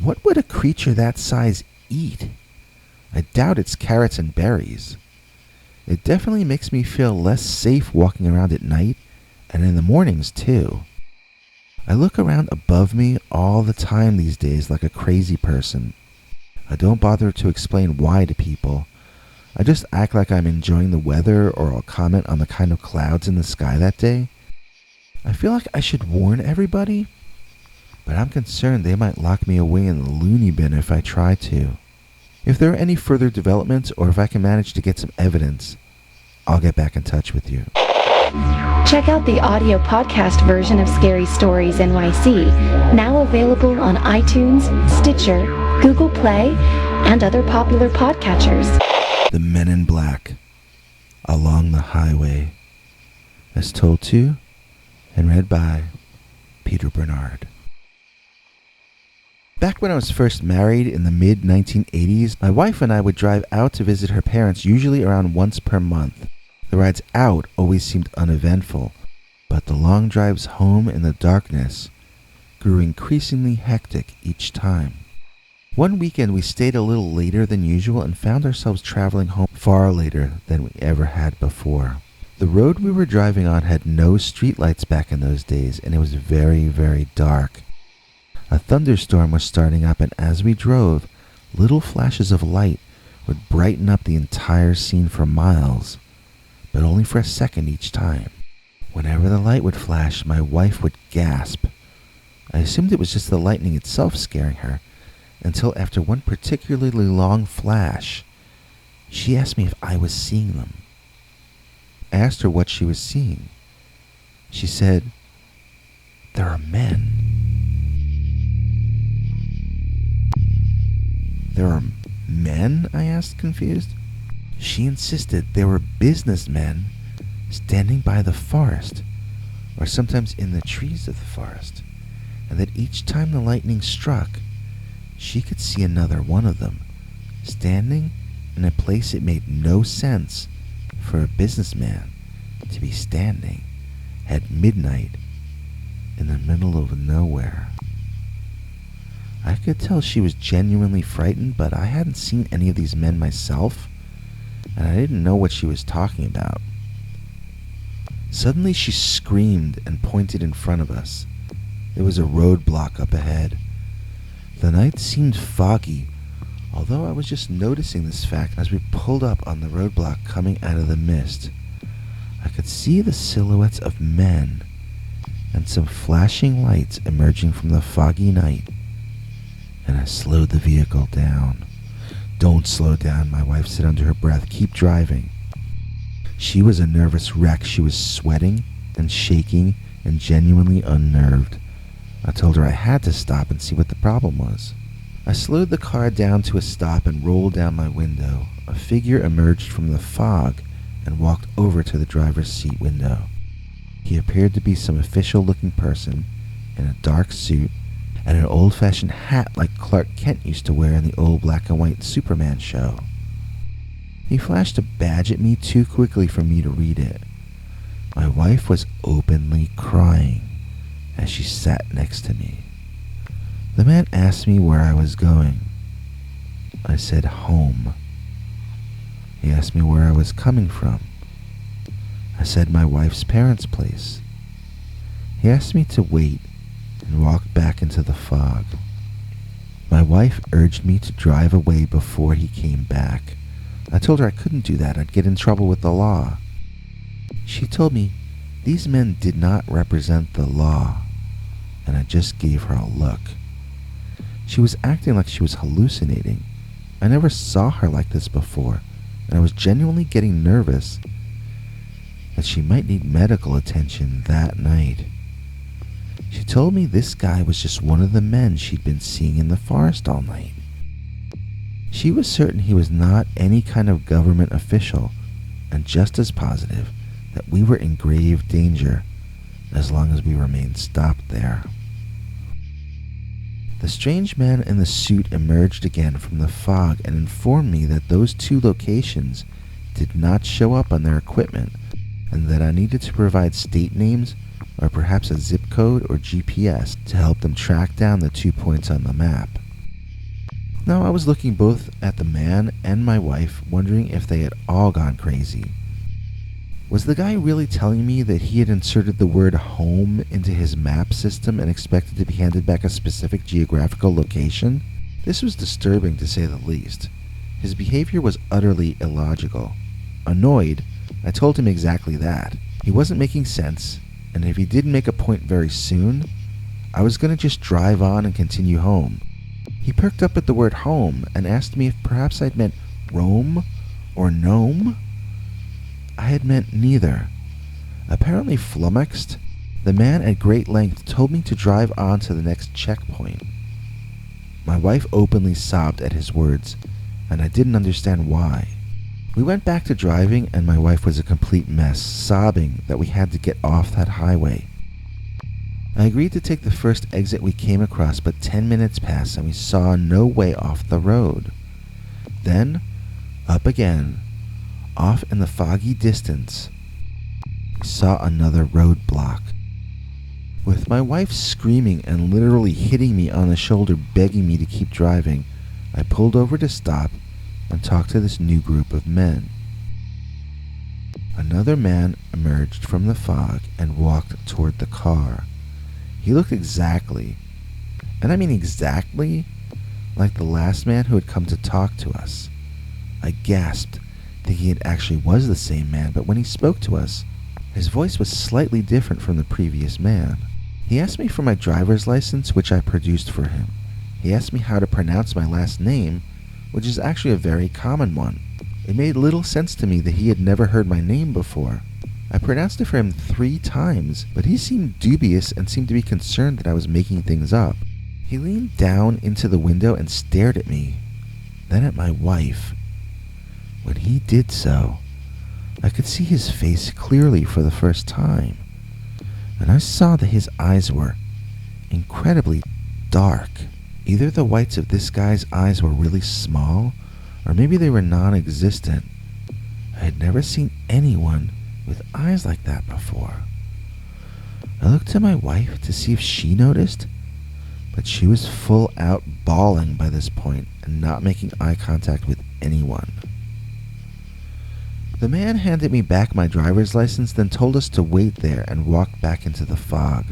Speaker 4: what would a creature that size eat? I doubt it's carrots and berries. It definitely makes me feel less safe walking around at night, and in the mornings too. I look around above me all the time these days like a crazy person. I don't bother to explain why to people. I just act like I'm enjoying the weather, or I'll comment on the kind of clouds in the sky that day. I feel like I should warn everybody, but I'm concerned they might lock me away in the loony bin if I try to. If there are any further developments, or if I can manage to get some evidence, I'll get back in touch with you.
Speaker 9: Check out the audio podcast version of Scary Stories NYC, now available on iTunes, Stitcher, Google Play, and other popular podcatchers.
Speaker 4: The Men in Black, Along the Highway, as told to and read by Peter Bernard. Back when I was first married in the mid-1980s, my wife and I would drive out to visit her parents usually around once per month. The rides out always seemed uneventful, but the long drives home in the darkness grew increasingly hectic each time. One weekend we stayed a little later than usual and found ourselves traveling home far later than we ever had before. The road we were driving on had no streetlights back in those days, and it was very, very dark. A thunderstorm was starting up, and as we drove, little flashes of light would brighten up the entire scene for miles, but only for a second each time. Whenever the light would flash, my wife would gasp. I assumed it was just the lightning itself scaring her, until after one particularly long flash, she asked me if I was seeing them. I asked her what she was seeing. She said, "There are men." "There are men?" I asked, confused. She insisted there were businessmen standing by the forest, or sometimes in the trees of the forest, and that each time the lightning struck, she could see another one of them, standing in a place it made no sense for a businessman to be standing at midnight in the middle of nowhere. I could tell she was genuinely frightened, but I hadn't seen any of these men myself, and I didn't know what she was talking about. Suddenly she screamed and pointed in front of us. There was a roadblock up ahead. The night seemed foggy, although I was just noticing this fact as we pulled up on the roadblock coming out of the mist. I could see the silhouettes of men and some flashing lights emerging from the foggy night, and I slowed the vehicle down. "Don't slow down," my wife said under her breath. "Keep driving." She was a nervous wreck. She was sweating and shaking and genuinely unnerved. I told her I had to stop and see what the problem was. I slowed the car down to a stop and rolled down my window. A figure emerged from the fog and walked over to the driver's seat window. He appeared to be some official-looking person in a dark suit and an old-fashioned hat like Clark Kent used to wear in the old black and white Superman show. He flashed a badge at me too quickly for me to read it. My wife was openly crying as she sat next to me. The man asked me where I was going. I said home. He asked me where I was coming from. I said my wife's parents' place. He asked me to wait and walked back into the fog. My wife urged me to drive away before he came back. I told her I couldn't do that. I'd get in trouble with the law. She told me these men did not represent the law, and I just gave her a look. She was acting like she was hallucinating. I never saw her like this before, and I was genuinely getting nervous that she might need medical attention that night. She told me this guy was just one of the men she'd been seeing in the forest all night. She was certain he was not any kind of government official, and just as positive that we were in grave danger as long as we remained stopped there. The strange man in the suit emerged again from the fog and informed me that those two locations did not show up on their equipment, and that I needed to provide state names or perhaps a zip code or GPS to help them track down the 2 points on the map. Now I was looking both at the man and my wife, wondering if they had all gone crazy. Was the guy really telling me that he had inserted the word home into his map system and expected to be handed back a specific geographical location? This was disturbing to say the least. His behavior was utterly illogical. Annoyed, I told him exactly that. He wasn't making sense, and if he didn't make a point very soon, I was going to just drive on and continue home. He perked up at the word home and asked me if perhaps I'd meant Rome or gnome. I had meant neither. Apparently flummoxed, the man at great length told me to drive on to the next checkpoint. My wife openly sobbed at his words, and I didn't understand why. We went back to driving, and my wife was a complete mess, sobbing that we had to get off that highway. I agreed to take the first exit we came across, but 10 minutes passed and we saw no way off the road. Then, up again, Off in the foggy distance, we saw another roadblock. With my wife screaming and literally hitting me on the shoulder, begging me to keep driving, I pulled over to stop and talk to this new group of men. Another man emerged from the fog and walked toward the car. He looked exactly, and I mean exactly, like the last man who had come to talk to us. I gasped, thinking it actually was the same man, but when he spoke to us, his voice was slightly different from the previous man. He asked me for my driver's license, which I produced for him. He asked me how to pronounce my last name, which is actually a very common one. It made little sense to me that he had never heard my name before. I pronounced it for him 3 times, but he seemed dubious and seemed to be concerned that I was making things up. He leaned down into the window and stared at me, then at my wife. When he did so, I could see his face clearly for the first time, and I saw that his eyes were incredibly dark. Either the whites of this guy's eyes were really small, or maybe they were non-existent. I had never seen anyone with eyes like that before. I looked to my wife to see if she noticed, but she was full out bawling by this point and not making eye contact with anyone. The man handed me back my driver's license, then told us to wait there and walked back into the fog.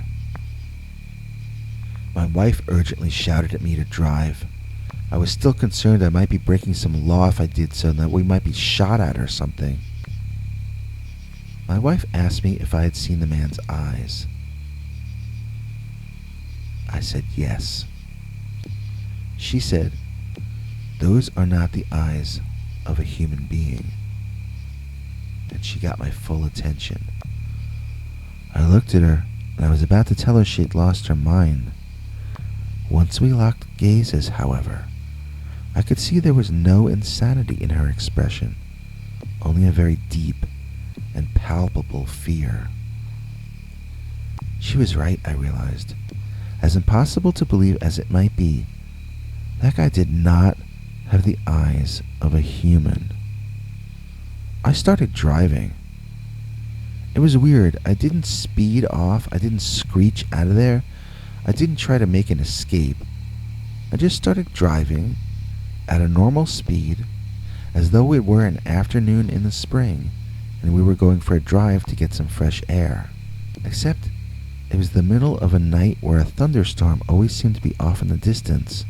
Speaker 4: My wife urgently shouted at me to drive. I was still concerned I might be breaking some law if I did so, and that we might be shot at or something. My wife asked me if I had seen the man's eyes. I said yes. She said, "Those are not the eyes of a human being." And she got my full attention. I looked at her, and I was about to tell her she had lost her mind. Once we locked gazes, however, I could see there was no insanity in her expression, only a very deep and palpable fear. She was right, I realized. As impossible to believe as it might be, that guy did not have the eyes of a human. I started driving. It was weird. I didn't speed off. I didn't screech out of there. I didn't try to make an escape. I just started driving at a normal speed, as though it were an afternoon in the spring, and we were going for a drive to get some fresh air. Except it was the middle of a night where a thunderstorm always seemed to be off in the distance,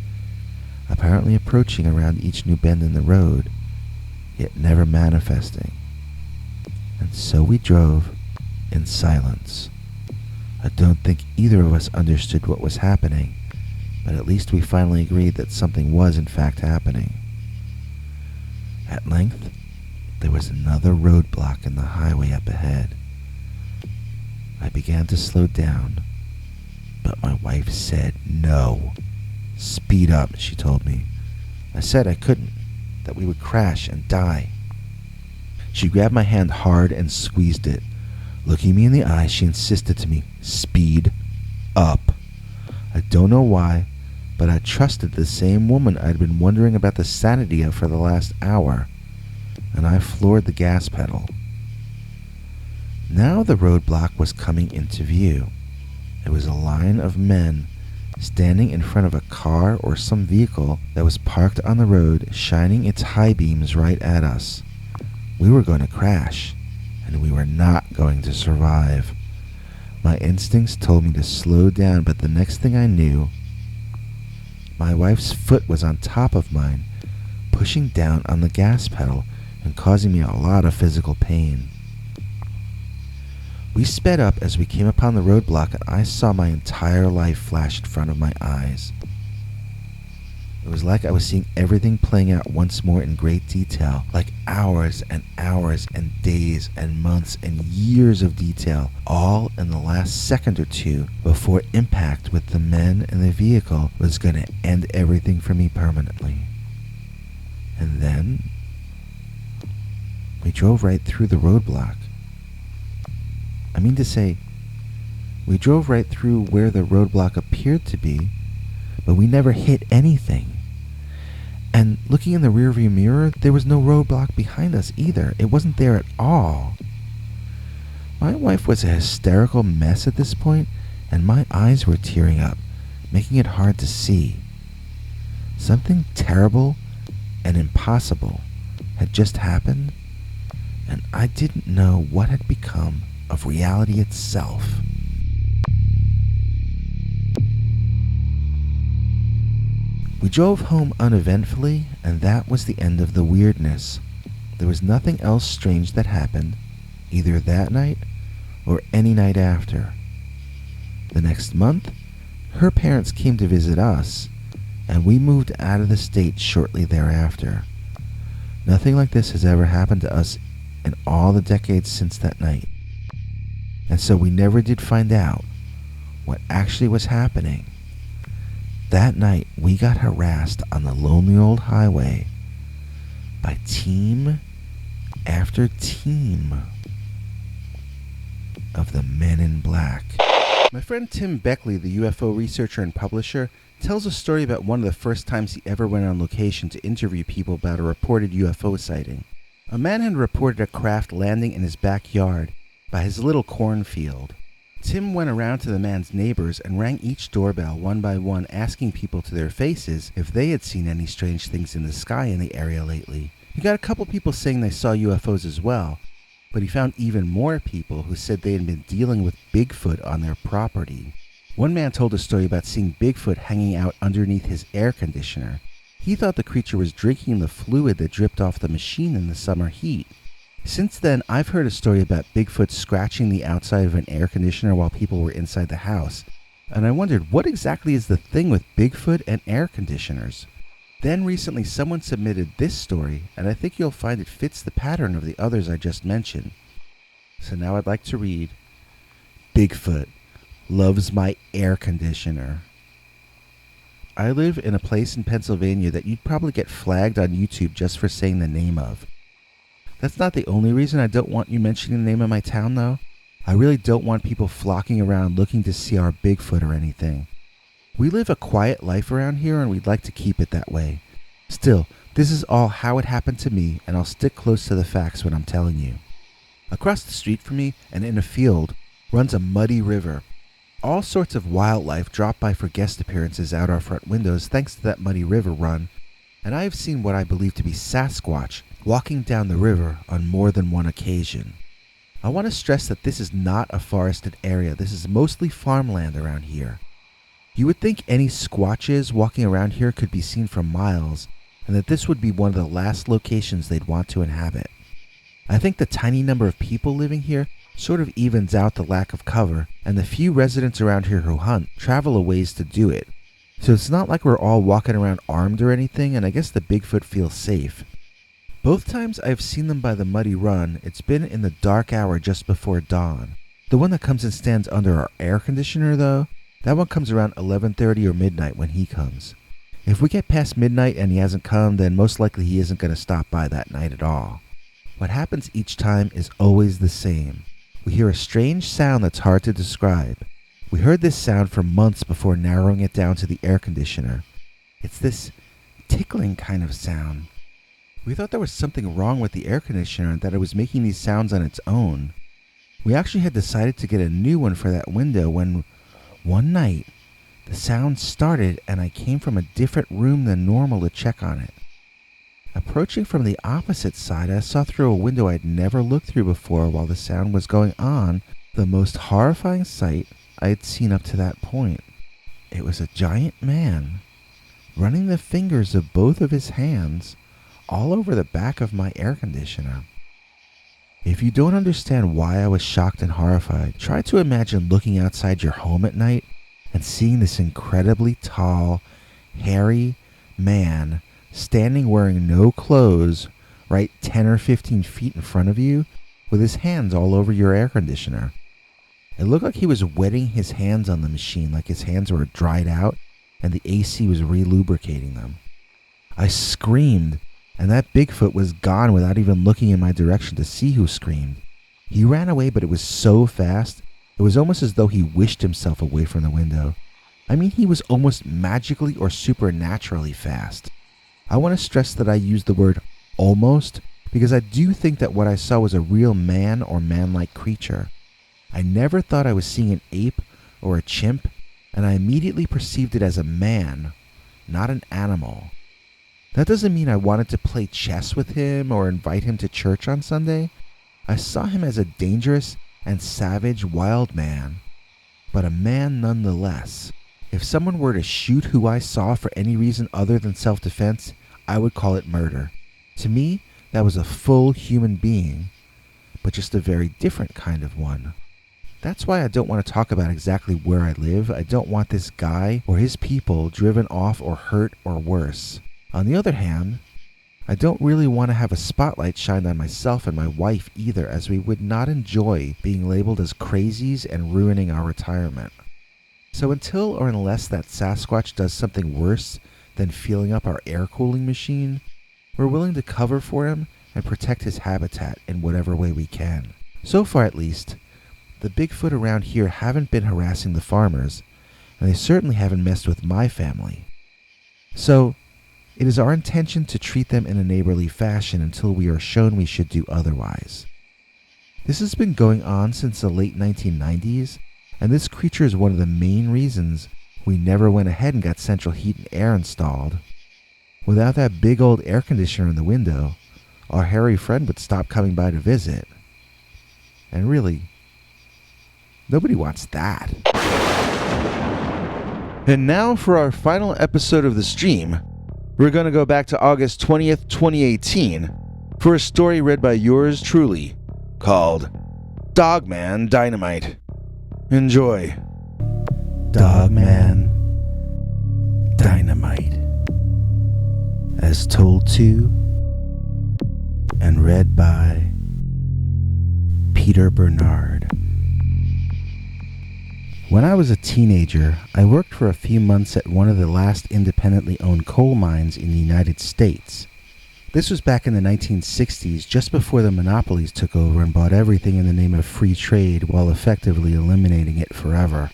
Speaker 4: apparently approaching around each new bend in the road, yet never manifesting. And so we drove in silence. I don't think either of us understood what was happening, but at least we finally agreed that something was in fact happening. At length, there was another roadblock in the highway up ahead. I began to slow down, but my wife said no. "Speed up," she told me. I said I couldn't, that we would crash and die. She grabbed my hand hard and squeezed it. Looking me in the eye, she insisted to me, "Speed up." I don't know why, but I trusted the same woman I'd been wondering about the sanity of for the last hour, and I floored the gas pedal. Now the roadblock was coming into view. It was a line of men standing in front of a car or some vehicle that was parked on the road, shining its high beams right at us. We were going to crash, and we were not going to survive. My instincts told me to slow down, but the next thing I knew, my wife's foot was on top of mine, pushing down on the gas pedal and causing me a lot of physical pain. We sped up as we came upon the roadblock, and I saw my entire life flash in front of my eyes. It was like I was seeing everything playing out once more in great detail, like hours and hours and days and months and years of detail, all in the last second or two before impact with the men and the vehicle was going to end everything for me permanently. And then we drove right through the roadblock. I mean to say, we drove right through where the roadblock appeared to be, but we never hit anything. And looking in the rearview mirror, there was no roadblock behind us either. It wasn't there at all. My wife was a hysterical mess at this point, and my eyes were tearing up, making it hard to see. Something terrible and impossible had just happened, and I didn't know what had become of reality itself. We drove home uneventfully, and that was the end of the weirdness. There was nothing else strange that happened, either that night or any night after. The next month, her parents came to visit us, and we moved out of the state shortly thereafter. Nothing like this has ever happened to us in all the decades since that night. And so we never did find out what actually was happening. That night, we got harassed on the lonely old highway by team after team of the Men in Black. My friend Tim Beckley, the UFO researcher and publisher, tells a story about one of the first times he ever went on location to interview people about a reported UFO sighting. A man had reported a craft landing in his backyard by his little cornfield. Tim went around to the man's neighbors and rang each doorbell one by one, asking people to their faces if they had seen any strange things in the sky in the area lately. He got a couple people saying they saw UFOs as well, but he found even more people who said they had been dealing with Bigfoot on their property. One man told a story about seeing Bigfoot hanging out underneath his air conditioner. He thought the creature was drinking the fluid that dripped off the machine in the summer heat. Since then, I've heard a story about Bigfoot scratching the outside of an air conditioner while people were inside the house, and I wondered what exactly is the thing with Bigfoot and air conditioners. Then recently someone submitted this story, and I think you'll find it fits the pattern of the others I just mentioned. So now I'd like to read Bigfoot loves my air conditioner. I live in a place in Pennsylvania that you'd probably get flagged on YouTube just for saying the name of. That's not the only reason I don't want you mentioning the name of my town, though. I really don't want people flocking around looking to see our Bigfoot or anything. We live a quiet life around here, and we'd like to keep it that way. Still, this is all how it happened to me, and I'll stick close to the facts when I'm telling you. Across the street from me, and in a field, runs a muddy river. All sorts of wildlife drop by for guest appearances out our front windows thanks to that muddy river run, and I have seen what I believe to be Sasquatch walking down the river on more than one occasion. I want to stress that this is not a forested area. This is mostly farmland around here. You would think any squatches walking around here could be seen from miles, and that this would be one of the last locations they'd want to inhabit. I think the tiny number of people living here sort of evens out the lack of cover, and the few residents around here who hunt travel a ways to do it. So it's not like we're all walking around armed or anything, and I guess the Bigfoot feels safe. Both times I've seen them by the muddy run, it's been in the dark hour just before dawn. The one that comes and stands under our air conditioner, though, that one comes around 11:30 or midnight when he comes. If we get past midnight and he hasn't come, then most likely he isn't going to stop by that night at all. What happens each time is always the same. We hear a strange sound that's hard to describe. We heard this sound for months before narrowing it down to the air conditioner. It's this tickling kind of sound. We thought there was something wrong with the air conditioner and that it was making these sounds on its own. We actually had decided to get a new one for that window when, one night, the sound started and I came from a different room than normal to check on it. Approaching from the opposite side, I saw through a window I'd never looked through before while the sound was going on, the most horrifying sight I had seen up to that point. It was a giant man, running the fingers of both of his hands all over the back of my air conditioner. If you don't understand why I was shocked and horrified, try to imagine looking outside your home at night and seeing this incredibly tall, hairy man standing wearing no clothes right 10 or 15 feet in front of you with his hands all over your air conditioner. It looked like he was wetting his hands on the machine, like his hands were dried out and the AC was re-lubricating them. I screamed, and that Bigfoot was gone without even looking in my direction to see who screamed. He ran away, but it was so fast, it was almost as though he wished himself away from the window. I mean, he was almost magically or supernaturally fast. I want to stress that I use the word almost because I do think that what I saw was a real man or man-like creature. I never thought I was seeing an ape or a chimp, and I immediately perceived it as a man, not an animal. That doesn't mean I wanted to play chess with him or invite him to church on Sunday. I saw him as a dangerous and savage wild man, but a man nonetheless. If someone were to shoot who I saw for any reason other than self-defense, I would call it murder. To me, that was a full human being, but just a very different kind of one. That's why I don't want to talk about exactly where I live. I don't want this guy or his people driven off or hurt or worse. On the other hand, I don't really want to have a spotlight shined on myself and my wife either, as we would not enjoy being labeled as crazies and ruining our retirement. So until or unless that Sasquatch does something worse than fueling up our air cooling machine, we're willing to cover for him and protect his habitat in whatever way we can. So far at least, the Bigfoot around here haven't been harassing the farmers, and they certainly haven't messed with my family. So, it is our intention to treat them in a neighborly fashion until we are shown we should do otherwise. This has been going on since the late 1990s, and this creature is one of the main reasons we never went ahead and got central heat and air installed. Without that big old air conditioner in the window, our hairy friend would stop coming by to visit. And really, nobody wants that.
Speaker 1: And now for our final episode of the stream, we're going to go back to August 20th, 2018 for a story read by yours truly called Dogman Dynamite. Enjoy.
Speaker 4: Dogman Dynamite. As told to and read by Peter Bernard. When I was a teenager, I worked for a few months at one of the last independently owned coal mines in the United States. This was back in the 1960s, just before the monopolies took over and bought everything in the name of free trade while effectively eliminating it forever.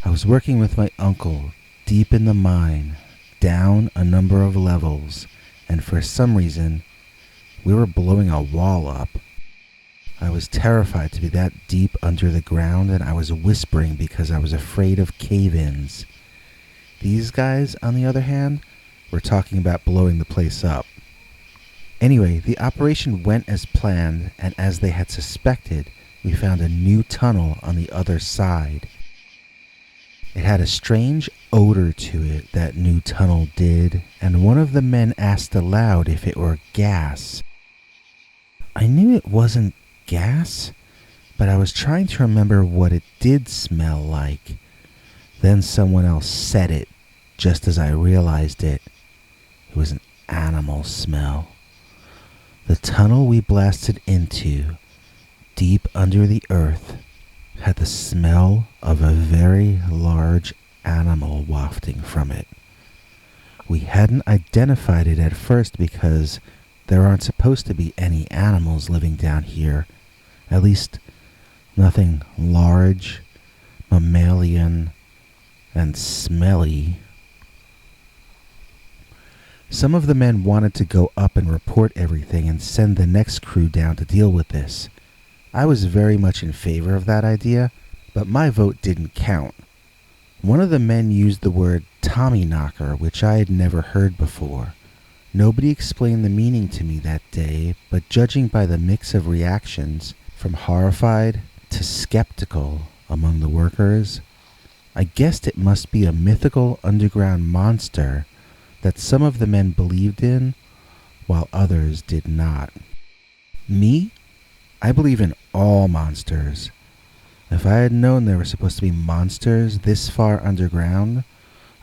Speaker 4: I was working with my uncle, deep in the mine, down a number of levels, and for some reason, we were blowing a wall up. I was terrified to be that deep under the ground, and I was whispering because I was afraid of cave-ins. These guys, on the other hand, were talking about blowing the place up. Anyway, the operation went as planned, and as they had suspected, we found a new tunnel on the other side. It had a strange odor to it, that new tunnel did, and one of the men asked aloud if it were gas. I knew it wasn't gas, but I was trying to remember what it did smell like. Then someone else said it, just as I realized it. It was an animal smell. The tunnel we blasted into, deep under the earth, had the smell of a very large animal wafting from it. We hadn't identified it at first because there aren't supposed to be any animals living down here. At least, nothing large, mammalian, and smelly. Some of the men wanted to go up and report everything and send the next crew down to deal with this. I was very much in favor of that idea, but my vote didn't count. One of the men used the word Tommyknocker, which I had never heard before. Nobody explained the meaning to me that day, but judging by the mix of reactions, from horrified to skeptical among the workers, I guessed it must be a mythical underground monster that some of the men believed in, while others did not. Me? I believe in all monsters. If I had known there were supposed to be monsters this far underground,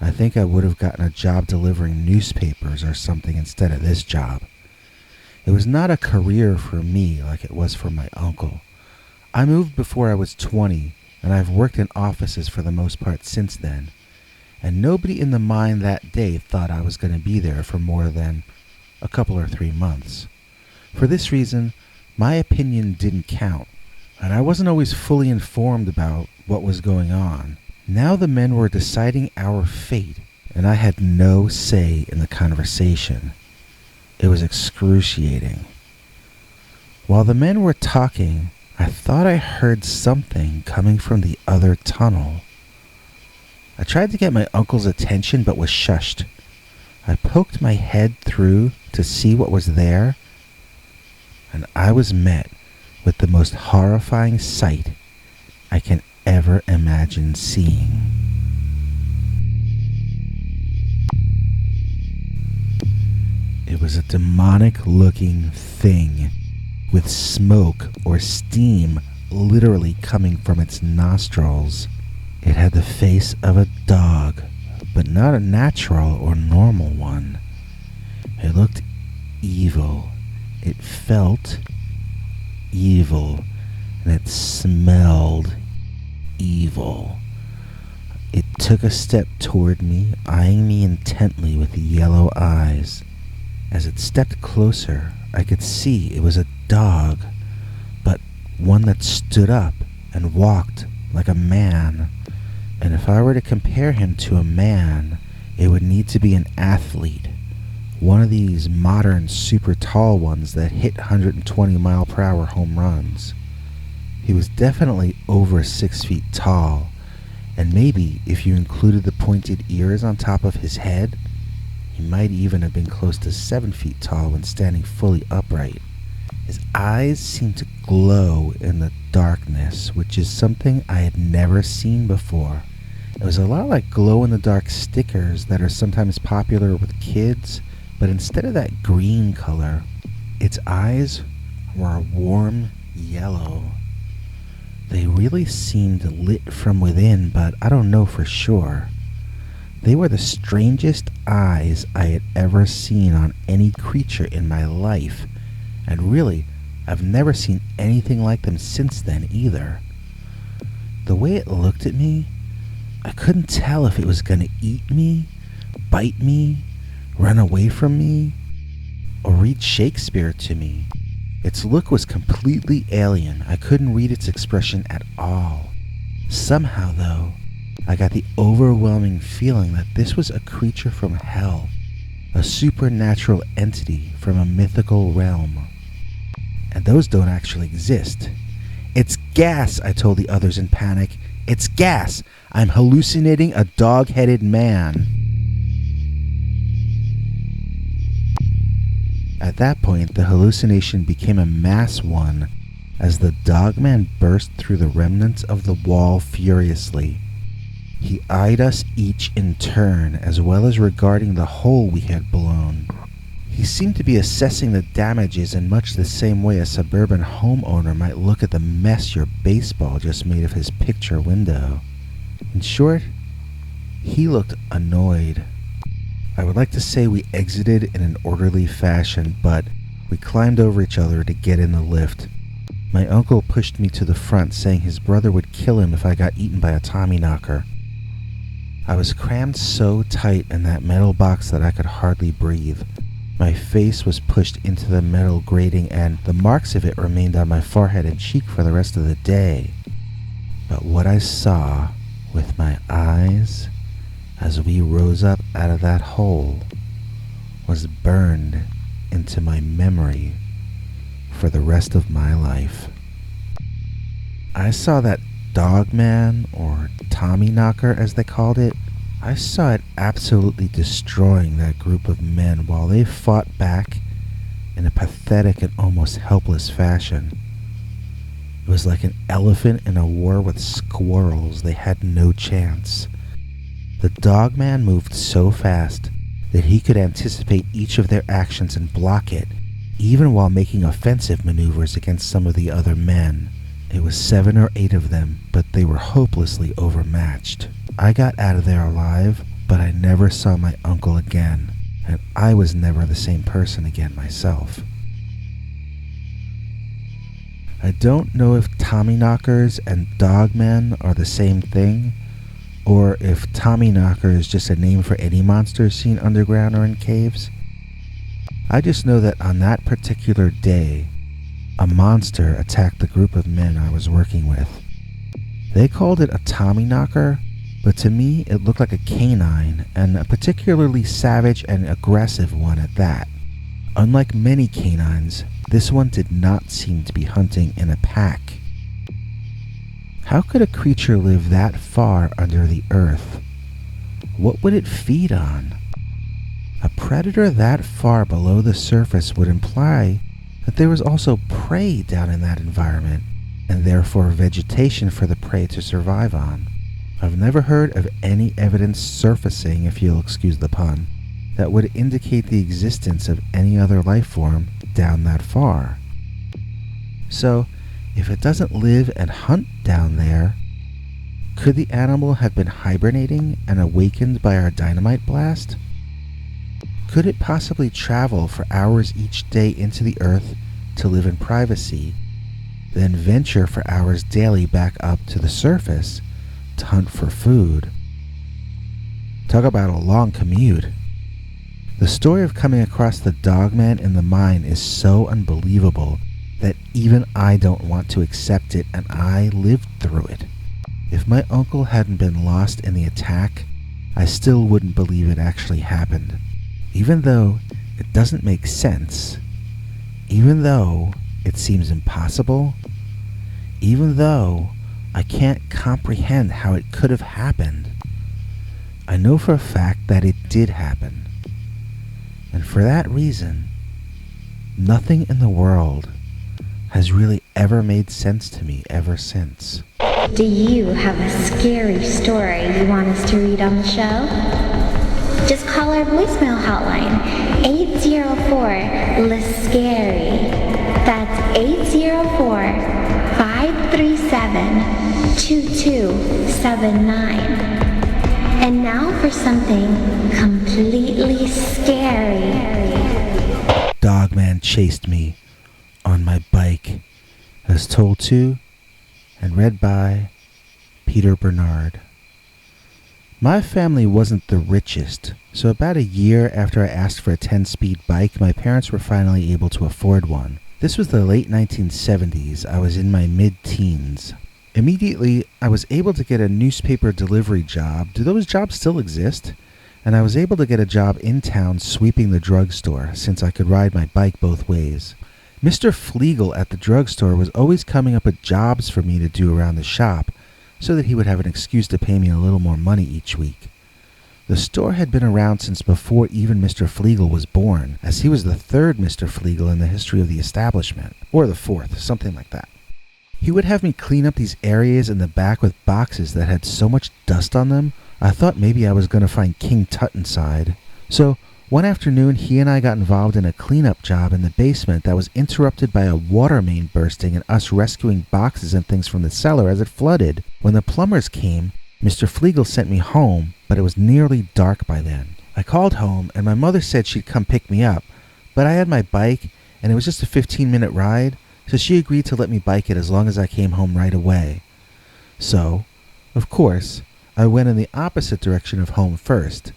Speaker 4: I think I would have gotten a job delivering newspapers or something instead of this job. It was not a career for me like it was for my uncle. I moved before I was 20, and I've worked in offices for the most part since then. And nobody in the mine that day thought I was going to be there for more than a couple or 3 months. For this reason, my opinion didn't count, and I wasn't always fully informed about what was going on. Now the men were deciding our fate and I had no say in the conversation. It was excruciating. While the men were talking, I thought I heard something coming from the other tunnel. I tried to get my uncle's attention but was shushed. I poked my head through to see what was there, and I was met with the most horrifying sight I can ever imagine seeing. It was a demonic-looking thing with smoke or steam literally coming from its nostrils. It had the face of a dog, but not a natural or normal one. It looked evil. It felt evil, and it smelled evil. It took a step toward me, eyeing me intently with yellow eyes. As it stepped closer, I could see it was a dog, but one that stood up and walked like a man. And if I were to compare him to a man, it would need to be an athlete. One of these modern super tall ones that hit 120-mile-per-hour home runs. He was definitely over 6 feet tall, and maybe if you included the pointed ears on top of his head, he might even have been close to 7 feet tall when standing fully upright. His eyes seemed to glow in the darkness, which is something I had never seen before. It was a lot like glow-in-the-dark stickers that are sometimes popular with kids, but instead of that green color, its eyes were a warm yellow. They really seemed lit from within, but I don't know for sure. They were the strangest eyes I had ever seen on any creature in my life, and really, I've never seen anything like them since then either. The way it looked at me, I couldn't tell if it was going to eat me, bite me, run away from me, or read Shakespeare to me. Its look was completely alien. I couldn't read its expression at all. Somehow, though, I got the overwhelming feeling that this was a creature from hell, a supernatural entity from a mythical realm. And those don't actually exist. It's gas, I told the others in panic. It's gas. I'm hallucinating a dog-headed man. At that point, the hallucination became a mass one as the dogman burst through the remnants of the wall furiously. He eyed us each in turn, as well as regarding the hole we had blown. He seemed to be assessing the damages in much the same way a suburban homeowner might look at the mess your baseball just made of his picture window. In short, he looked annoyed. I would like to say we exited in an orderly fashion, but we climbed over each other to get in the lift. My uncle pushed me to the front, saying his brother would kill him if I got eaten by a Tommyknocker. I was crammed so tight in that metal box that I could hardly breathe. My face was pushed into the metal grating, and the marks of it remained on my forehead and cheek for the rest of the day. But what I saw with my eyes as we rose up out of that hole was burned into my memory for the rest of my life. I saw that Dogman, or Tommyknocker as they called it, I saw it absolutely destroying that group of men while they fought back in a pathetic and almost helpless fashion. It was like an elephant in a war with squirrels. They had no chance. The Dogman moved so fast that he could anticipate each of their actions and block it, even while making offensive maneuvers against some of the other men. It was 7 or 8 of them, but they were hopelessly overmatched. I got out of there alive, but I never saw my uncle again, and I was never the same person again myself. I don't know if Tommyknockers and Dogmen are the same thing, or if Tommyknocker is just a name for any monster seen underground or in caves. I just know that on that particular day, a monster attacked the group of men I was working with. They called it a Tommyknocker, but to me it looked like a canine, and a particularly savage and aggressive one at that. Unlike many canines, this one did not seem to be hunting in a pack. How could a creature live that far under the earth? What would it feed on? A predator that far below the surface would imply that there was also prey down in that environment, and therefore vegetation for the prey to survive on. I've never heard of any evidence surfacing, if you'll excuse the pun, that would indicate the existence of any other life form down that far. So, if it doesn't live and hunt down there, could the animal have been hibernating and awakened by our dynamite blast? Could it possibly travel for hours each day into the earth to live in privacy, then venture for hours daily back up to the surface to hunt for food? Talk about a long commute. The story of coming across the Dogman in the mine is so unbelievable that even I don't want to accept it, and I lived through it. If my uncle hadn't been lost in the attack, I still wouldn't believe it actually happened. Even though it doesn't make sense, even though it seems impossible, even though I can't comprehend how it could have happened, I know for a fact that it did happen. And for that reason, nothing in the world has really ever made sense to me ever since.
Speaker 5: Do you have a scary story you want us to read on the show? Just call our voicemail hotline, 804-LIST-SCARY. That's 804-537-2279. And now for something completely scary.
Speaker 4: Dogman chased me on my bike, as told to and read by Peter Bernard. My family wasn't the richest, so about a year after I asked for a 10-speed bike, my parents were finally able to afford one. This was the late 1970s. I was in my mid-teens. Immediately, I was able to get a newspaper delivery job. Do those jobs still exist? And I was able to get a job in town sweeping the drugstore, since I could ride my bike both ways. Mr. Flegel at the drugstore was always coming up with jobs for me to do around the shop, so that he would have an excuse to pay me a little more money each week. The store had been around since before even Mr. Flegel was born, as he was the third Mr. Flegel in the history of the establishment, or the fourth, something like that. He would have me clean up these areas in the back with boxes that had so much dust on them, I thought maybe I was going to find King Tut inside. So, one afternoon, he and I got involved in a cleanup job in the basement that was interrupted by a water main bursting and us rescuing boxes and things from the cellar as it flooded. When the plumbers came, Mr. Flegel sent me home, but it was nearly dark by then. I called home, and my mother said she'd come pick me up, but I had my bike, and it was just a 15-minute ride, so she agreed to let me bike it as long as I came home right away. So, of course, I went in the opposite direction of home first.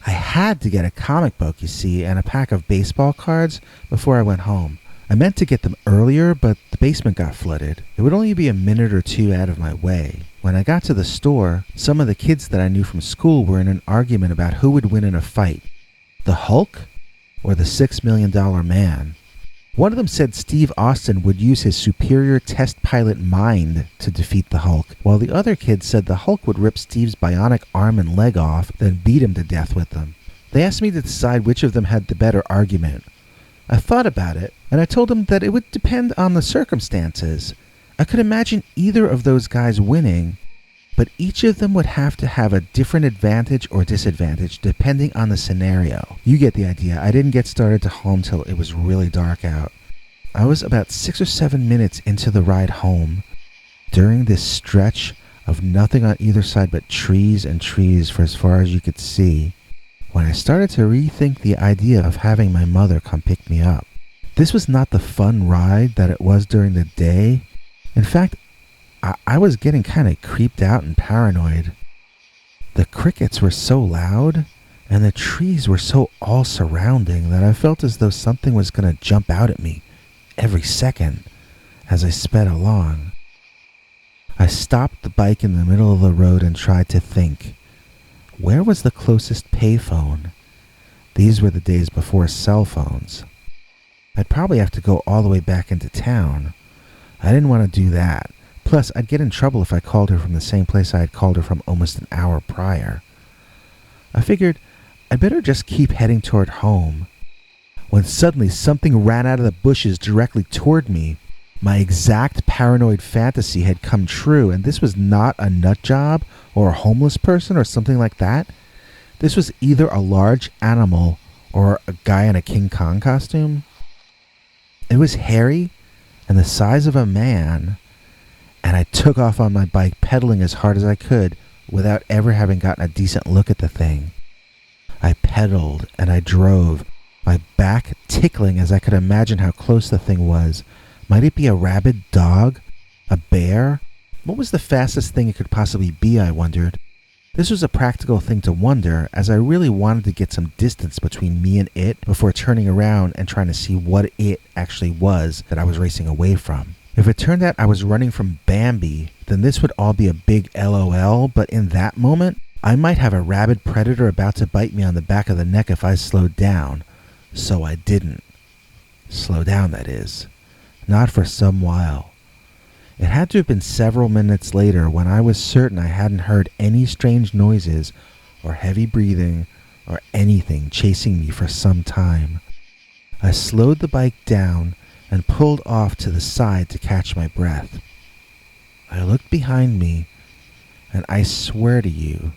Speaker 4: I had to get a comic book, you see, and a pack of baseball cards before I went home. I meant to get them earlier, but the basement got flooded. It would only be a minute or two out of my way. When I got to the store, some of the kids that I knew from school were in an argument about who would win in a fight, the Hulk or the $6 Million Man. One of them said Steve Austin would use his superior test pilot mind to defeat the Hulk, while the other kid said the Hulk would rip Steve's bionic arm and leg off, then beat him to death with them. They asked me to decide which of them had the better argument. I thought about it, and I told them that it would depend on the circumstances. I could imagine either of those guys winning, but each of them would have to have a different advantage or disadvantage depending on the scenario. You get the idea. I didn't get started to home till it was really dark out. I was about 6 or 7 minutes into the ride home during this stretch of nothing on either side but trees and trees for as far as you could see, when I started to rethink the idea of having my mother come pick me up. This was not the fun ride that it was during the day. In fact, I was getting kind of creeped out and paranoid. The crickets were so loud, and the trees were so all surrounding that I felt as though something was going to jump out at me every second as I sped along. I stopped the bike in the middle of the road and tried to think. Where was the closest payphone? These were the days before cell phones. I'd probably have to go all the way back into town. I didn't want to do that. Plus, I'd get in trouble if I called her from the same place I had called her from almost an hour prior. I figured I'd better just keep heading toward home, when suddenly something ran out of the bushes directly toward me. My exact paranoid fantasy had come true, and this was not a nut job or a homeless person or something like that. This was either a large animal or a guy in a King Kong costume. It was hairy and the size of a man, and I took off on my bike, pedaling as hard as I could without ever having gotten a decent look at the thing. I pedaled and I drove, my back tickling as I could imagine how close the thing was. Might it be a rabid dog? A bear? What was the fastest thing it could possibly be, I wondered. This was a practical thing to wonder, as I really wanted to get some distance between me and it before turning around and trying to see what it actually was that I was racing away from. If it turned out I was running from Bambi, then this would all be a big LOL, but in that moment, I might have a rabid predator about to bite me on the back of the neck if I slowed down. So I didn't. Slow down, that is. Not for some while. It had to have been several minutes later when I was certain I hadn't heard any strange noises or heavy breathing or anything chasing me for some time. I slowed the bike down and pulled off to the side to catch my breath. I looked behind me, and I swear to you,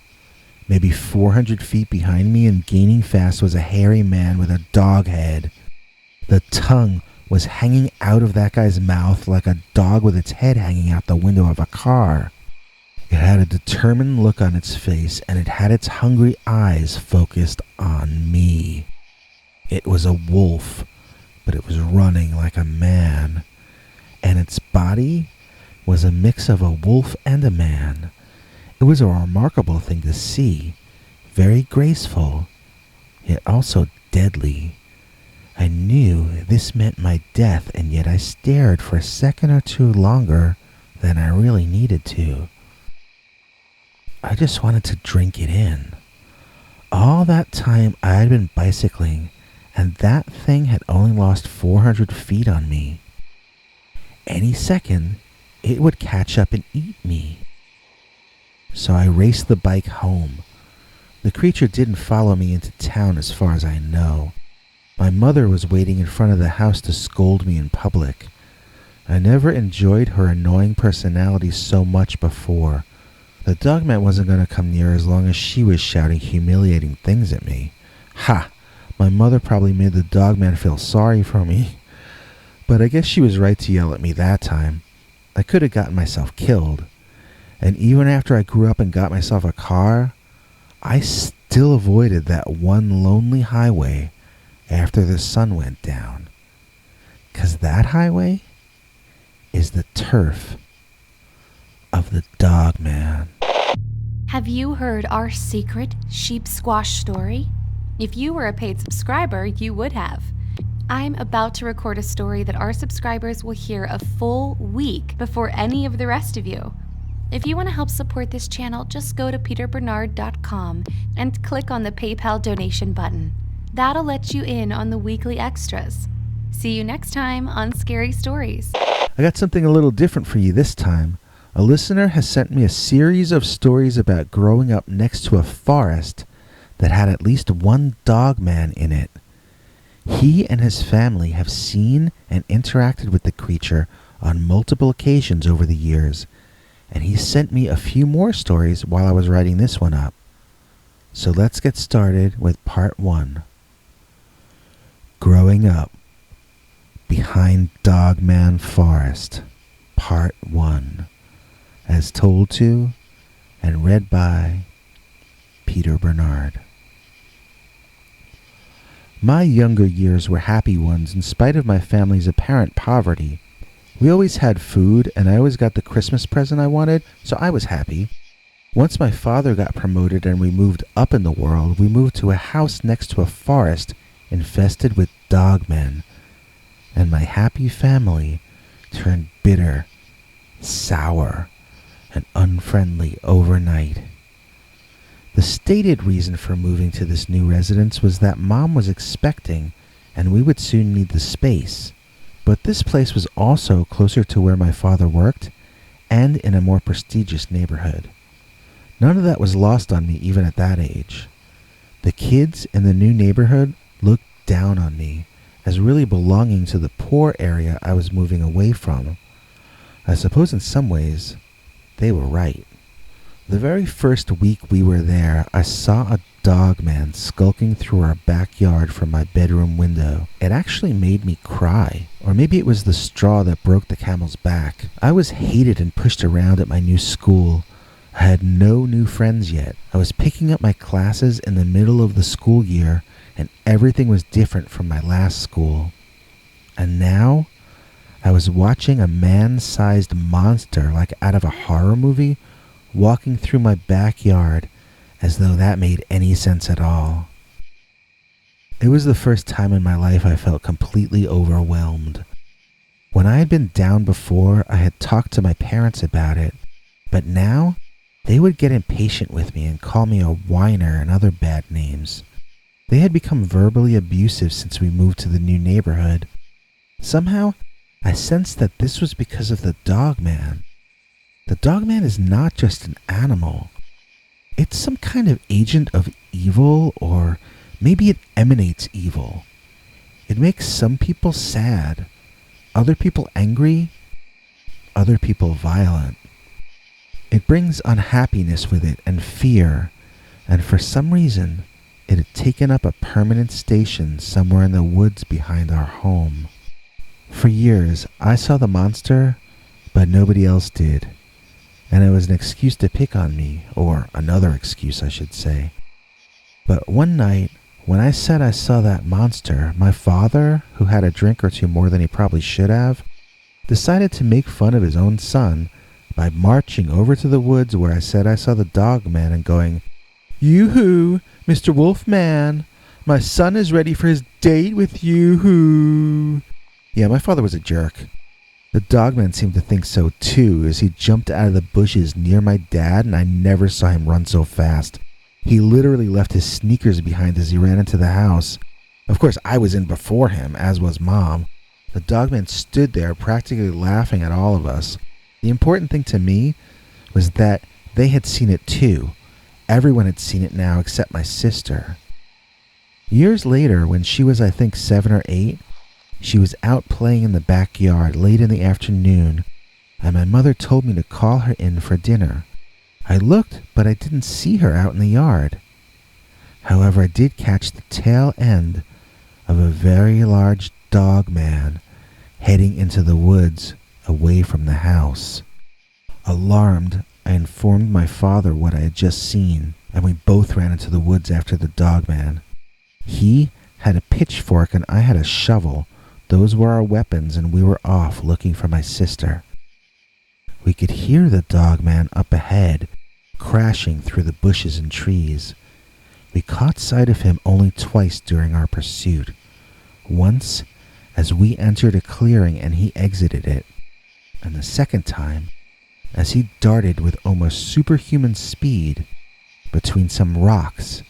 Speaker 4: maybe 400 feet behind me and gaining fast was a hairy man with a dog head. The tongue was hanging out of that guy's mouth like a dog with its head hanging out the window of a car. It had a determined look on its face, and it had its hungry eyes focused on me. It was a wolf, but it was running like a man, and its body was a mix of a wolf and a man. It was a remarkable thing to see, very graceful, yet also deadly. I knew this meant my death, and yet I stared for a second or two longer than I really needed to. I just wanted to drink it in. All that time I had been bicycling, and that thing had only lost 400 feet on me. Any second, it would catch up and eat me. So I raced the bike home. The creature didn't follow me into town as far as I know. My mother was waiting in front of the house to scold me in public. I never enjoyed her annoying personality so much before. The dogman wasn't going to come near as long as she was shouting humiliating things at me. Ha! My mother probably made the dogman feel sorry for me. But I guess she was right to yell at me that time. I could have gotten myself killed. And even after I grew up and got myself a car, I still avoided that one lonely highway after the sun went down. 'Cause that highway is the turf of the Dogman.
Speaker 9: Have you heard our secret sheep squash story? If you were a paid subscriber, you would have. I'm about to record a story that our subscribers will hear a full week before any of the rest of you. If you want to help support this channel, just go to peterbernard.com and click on the PayPal donation button. That'll let you in on the weekly extras. See you next time on Scary Stories.
Speaker 4: I got something a little different for you this time. A listener has sent me a series of stories about growing up next to a forest that had at least one dogman in it. He and his family have seen and interacted with the creature on multiple occasions over the years, and he sent me a few more stories while I was writing this one up. So let's get started with part 1. Growing Up Behind Dogman Forest, Part 1, as told to and read by Peter Bernard. My younger years were happy ones in spite of my family's apparent poverty. We always had food, and I always got the Christmas present I wanted, so I was happy. Once my father got promoted and we moved up in the world, we moved to a house next to a forest infested with dogmen, and my happy family turned bitter, sour, and unfriendly overnight. The stated reason for moving to this new residence was that Mom was expecting and we would soon need the space. But this place was also closer to where my father worked and in a more prestigious neighborhood. None of that was lost on me even at that age. The kids in the new neighborhood looked down on me as really belonging to the poor area I was moving away from. I suppose in some ways they were right. The very first week we were there, I saw a dogman skulking through our backyard from my bedroom window. It actually made me cry, or maybe it was the straw that broke the camel's back. I was hated and pushed around at my new school. I had no new friends yet. I was picking up my classes in the middle of the school year, and everything was different from my last school. And now, I was watching a man-sized monster like out of a horror movie walking through my backyard as though that made any sense at all. It was the first time in my life I felt completely overwhelmed. When I had been down before, I had talked to my parents about it, but now they would get impatient with me and call me a whiner and other bad names. They had become verbally abusive since we moved to the new neighborhood. Somehow, I sensed that this was because of the dogman. The dogman is not just an animal. It's some kind of agent of evil, or maybe it emanates evil. It makes some people sad, other people angry, other people violent. It brings unhappiness with it and fear, and for some reason, it had taken up a permanent station somewhere in the woods behind our home. For years, I saw the monster, but nobody else did. And it was an excuse to pick on me, or another excuse I should say. But one night, when I said I saw that monster, my father, who had a drink or two more than he probably should have, decided to make fun of his own son by marching over to the woods where I said I saw the dogman and going, "Yoo-hoo, Mr. Wolfman, my son is ready for his date with you-hoo." Yeah, my father was a jerk. The dogman seemed to think so too, as he jumped out of the bushes near my dad, and I never saw him run so fast. He literally left his sneakers behind as he ran into the house. Of course, I was in before him, as was Mom. The dogman stood there practically laughing at all of us. The important thing to me was that they had seen it too. Everyone had seen it now except my sister. Years later, when she was I think 7 or 8, she was out playing in the backyard late in the afternoon, and my mother told me to call her in for dinner. I looked, but I didn't see her out in the yard. However, I did catch the tail end of a very large dogman heading into the woods away from the house. Alarmed, I informed my father what I had just seen, and we both ran into the woods after the dogman. He had a pitchfork and I had a shovel. Those were our weapons, and we were off looking for my sister. We could hear the dogman up ahead, crashing through the bushes and trees. We caught sight of him only twice during our pursuit. Once, as we entered a clearing and he exited it, and the second time, as he darted with almost superhuman speed between some rocks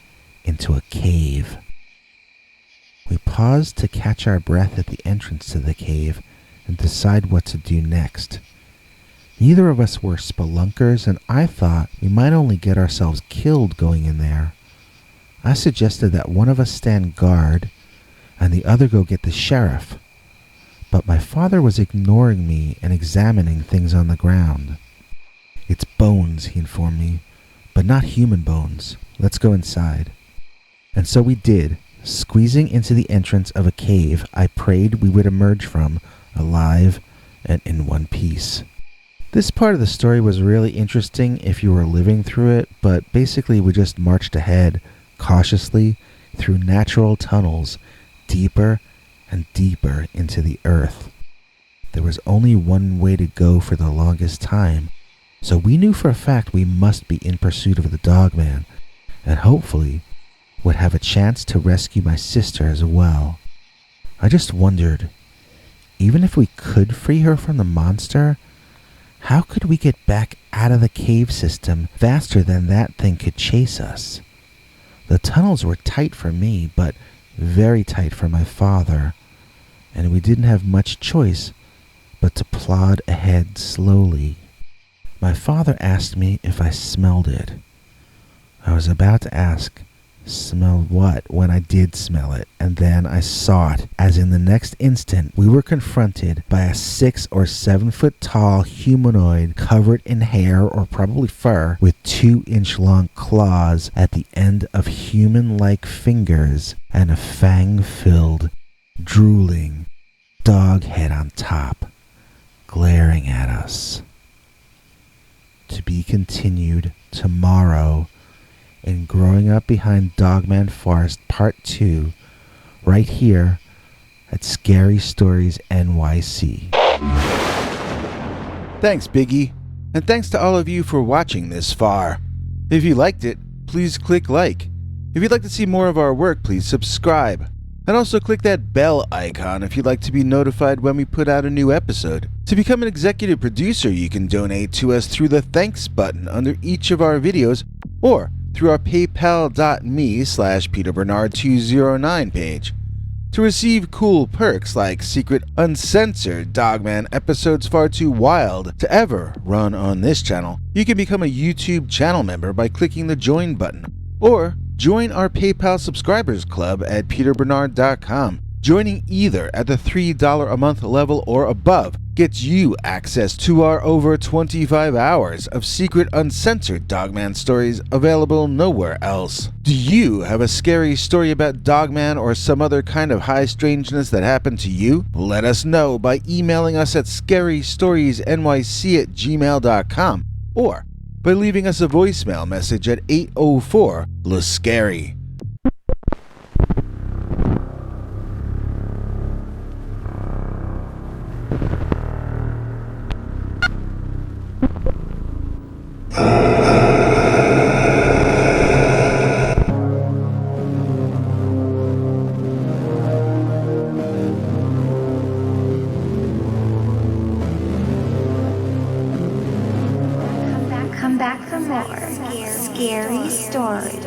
Speaker 4: into a cave. We paused to catch our breath at the entrance to the cave and decide what to do next. Neither of us were spelunkers, and I thought we might only get ourselves killed going in there. I suggested that one of us stand guard and the other go get the sheriff, but my father was ignoring me and examining things on the ground. "It's bones," he informed me, "but not human bones. Let's go inside." And so we did. Squeezing into the entrance of a cave I prayed we would emerge from, alive and in one piece. This part of the story was really interesting if you were living through it, but basically we just marched ahead, cautiously, through natural tunnels, deeper and deeper into the earth. There was only one way to go for the longest time, so we knew for a fact we must be in pursuit of the dogman, and hopefully would have a chance to rescue my sister as well. I just wondered, even if we could free her from the monster, How could we get back out of the cave system faster than that thing could chase us? The tunnels were tight for me, but very tight for my father, and we didn't have much choice but to plod ahead slowly. My father asked me if I smelled it. I was about to ask, smell what, when I did smell it, and then I saw it, as in the next instant we were confronted by a 6 or 7 foot tall humanoid covered in hair or probably fur with 2-inch long claws at the end of human-like fingers and a fang-filled, drooling dog head on top, glaring at us. To be continued tomorrow in Growing Up Behind Dogman Forest Part 2, right here at Scary Stories NYC.
Speaker 1: Thanks, Biggie. And thanks to all of you for watching this far. If you liked it, please click like. If you'd like to see more of our work, please subscribe. And also click that bell icon if you'd like to be notified when we put out a new episode. To become an executive producer, you can donate to us through the thanks button under each of our videos, or through our paypal.me/PeterBernard209 page. To receive cool perks like secret uncensored Dogman episodes far too wild to ever run on this channel, you can become a YouTube channel member by clicking the join button, or join our PayPal subscribers club at peterbernard.com. Joining either at the $3 a month level or above gets you access to our over 25 hours of secret uncensored Dogman stories available nowhere else. Do you have a scary story about Dogman or some other kind of high strangeness that happened to you? Let us know by emailing us at scarystoriesnyc@gmail.com or by leaving us a voicemail message at 804-LA-SCARY.
Speaker 5: Come back for more scary stories.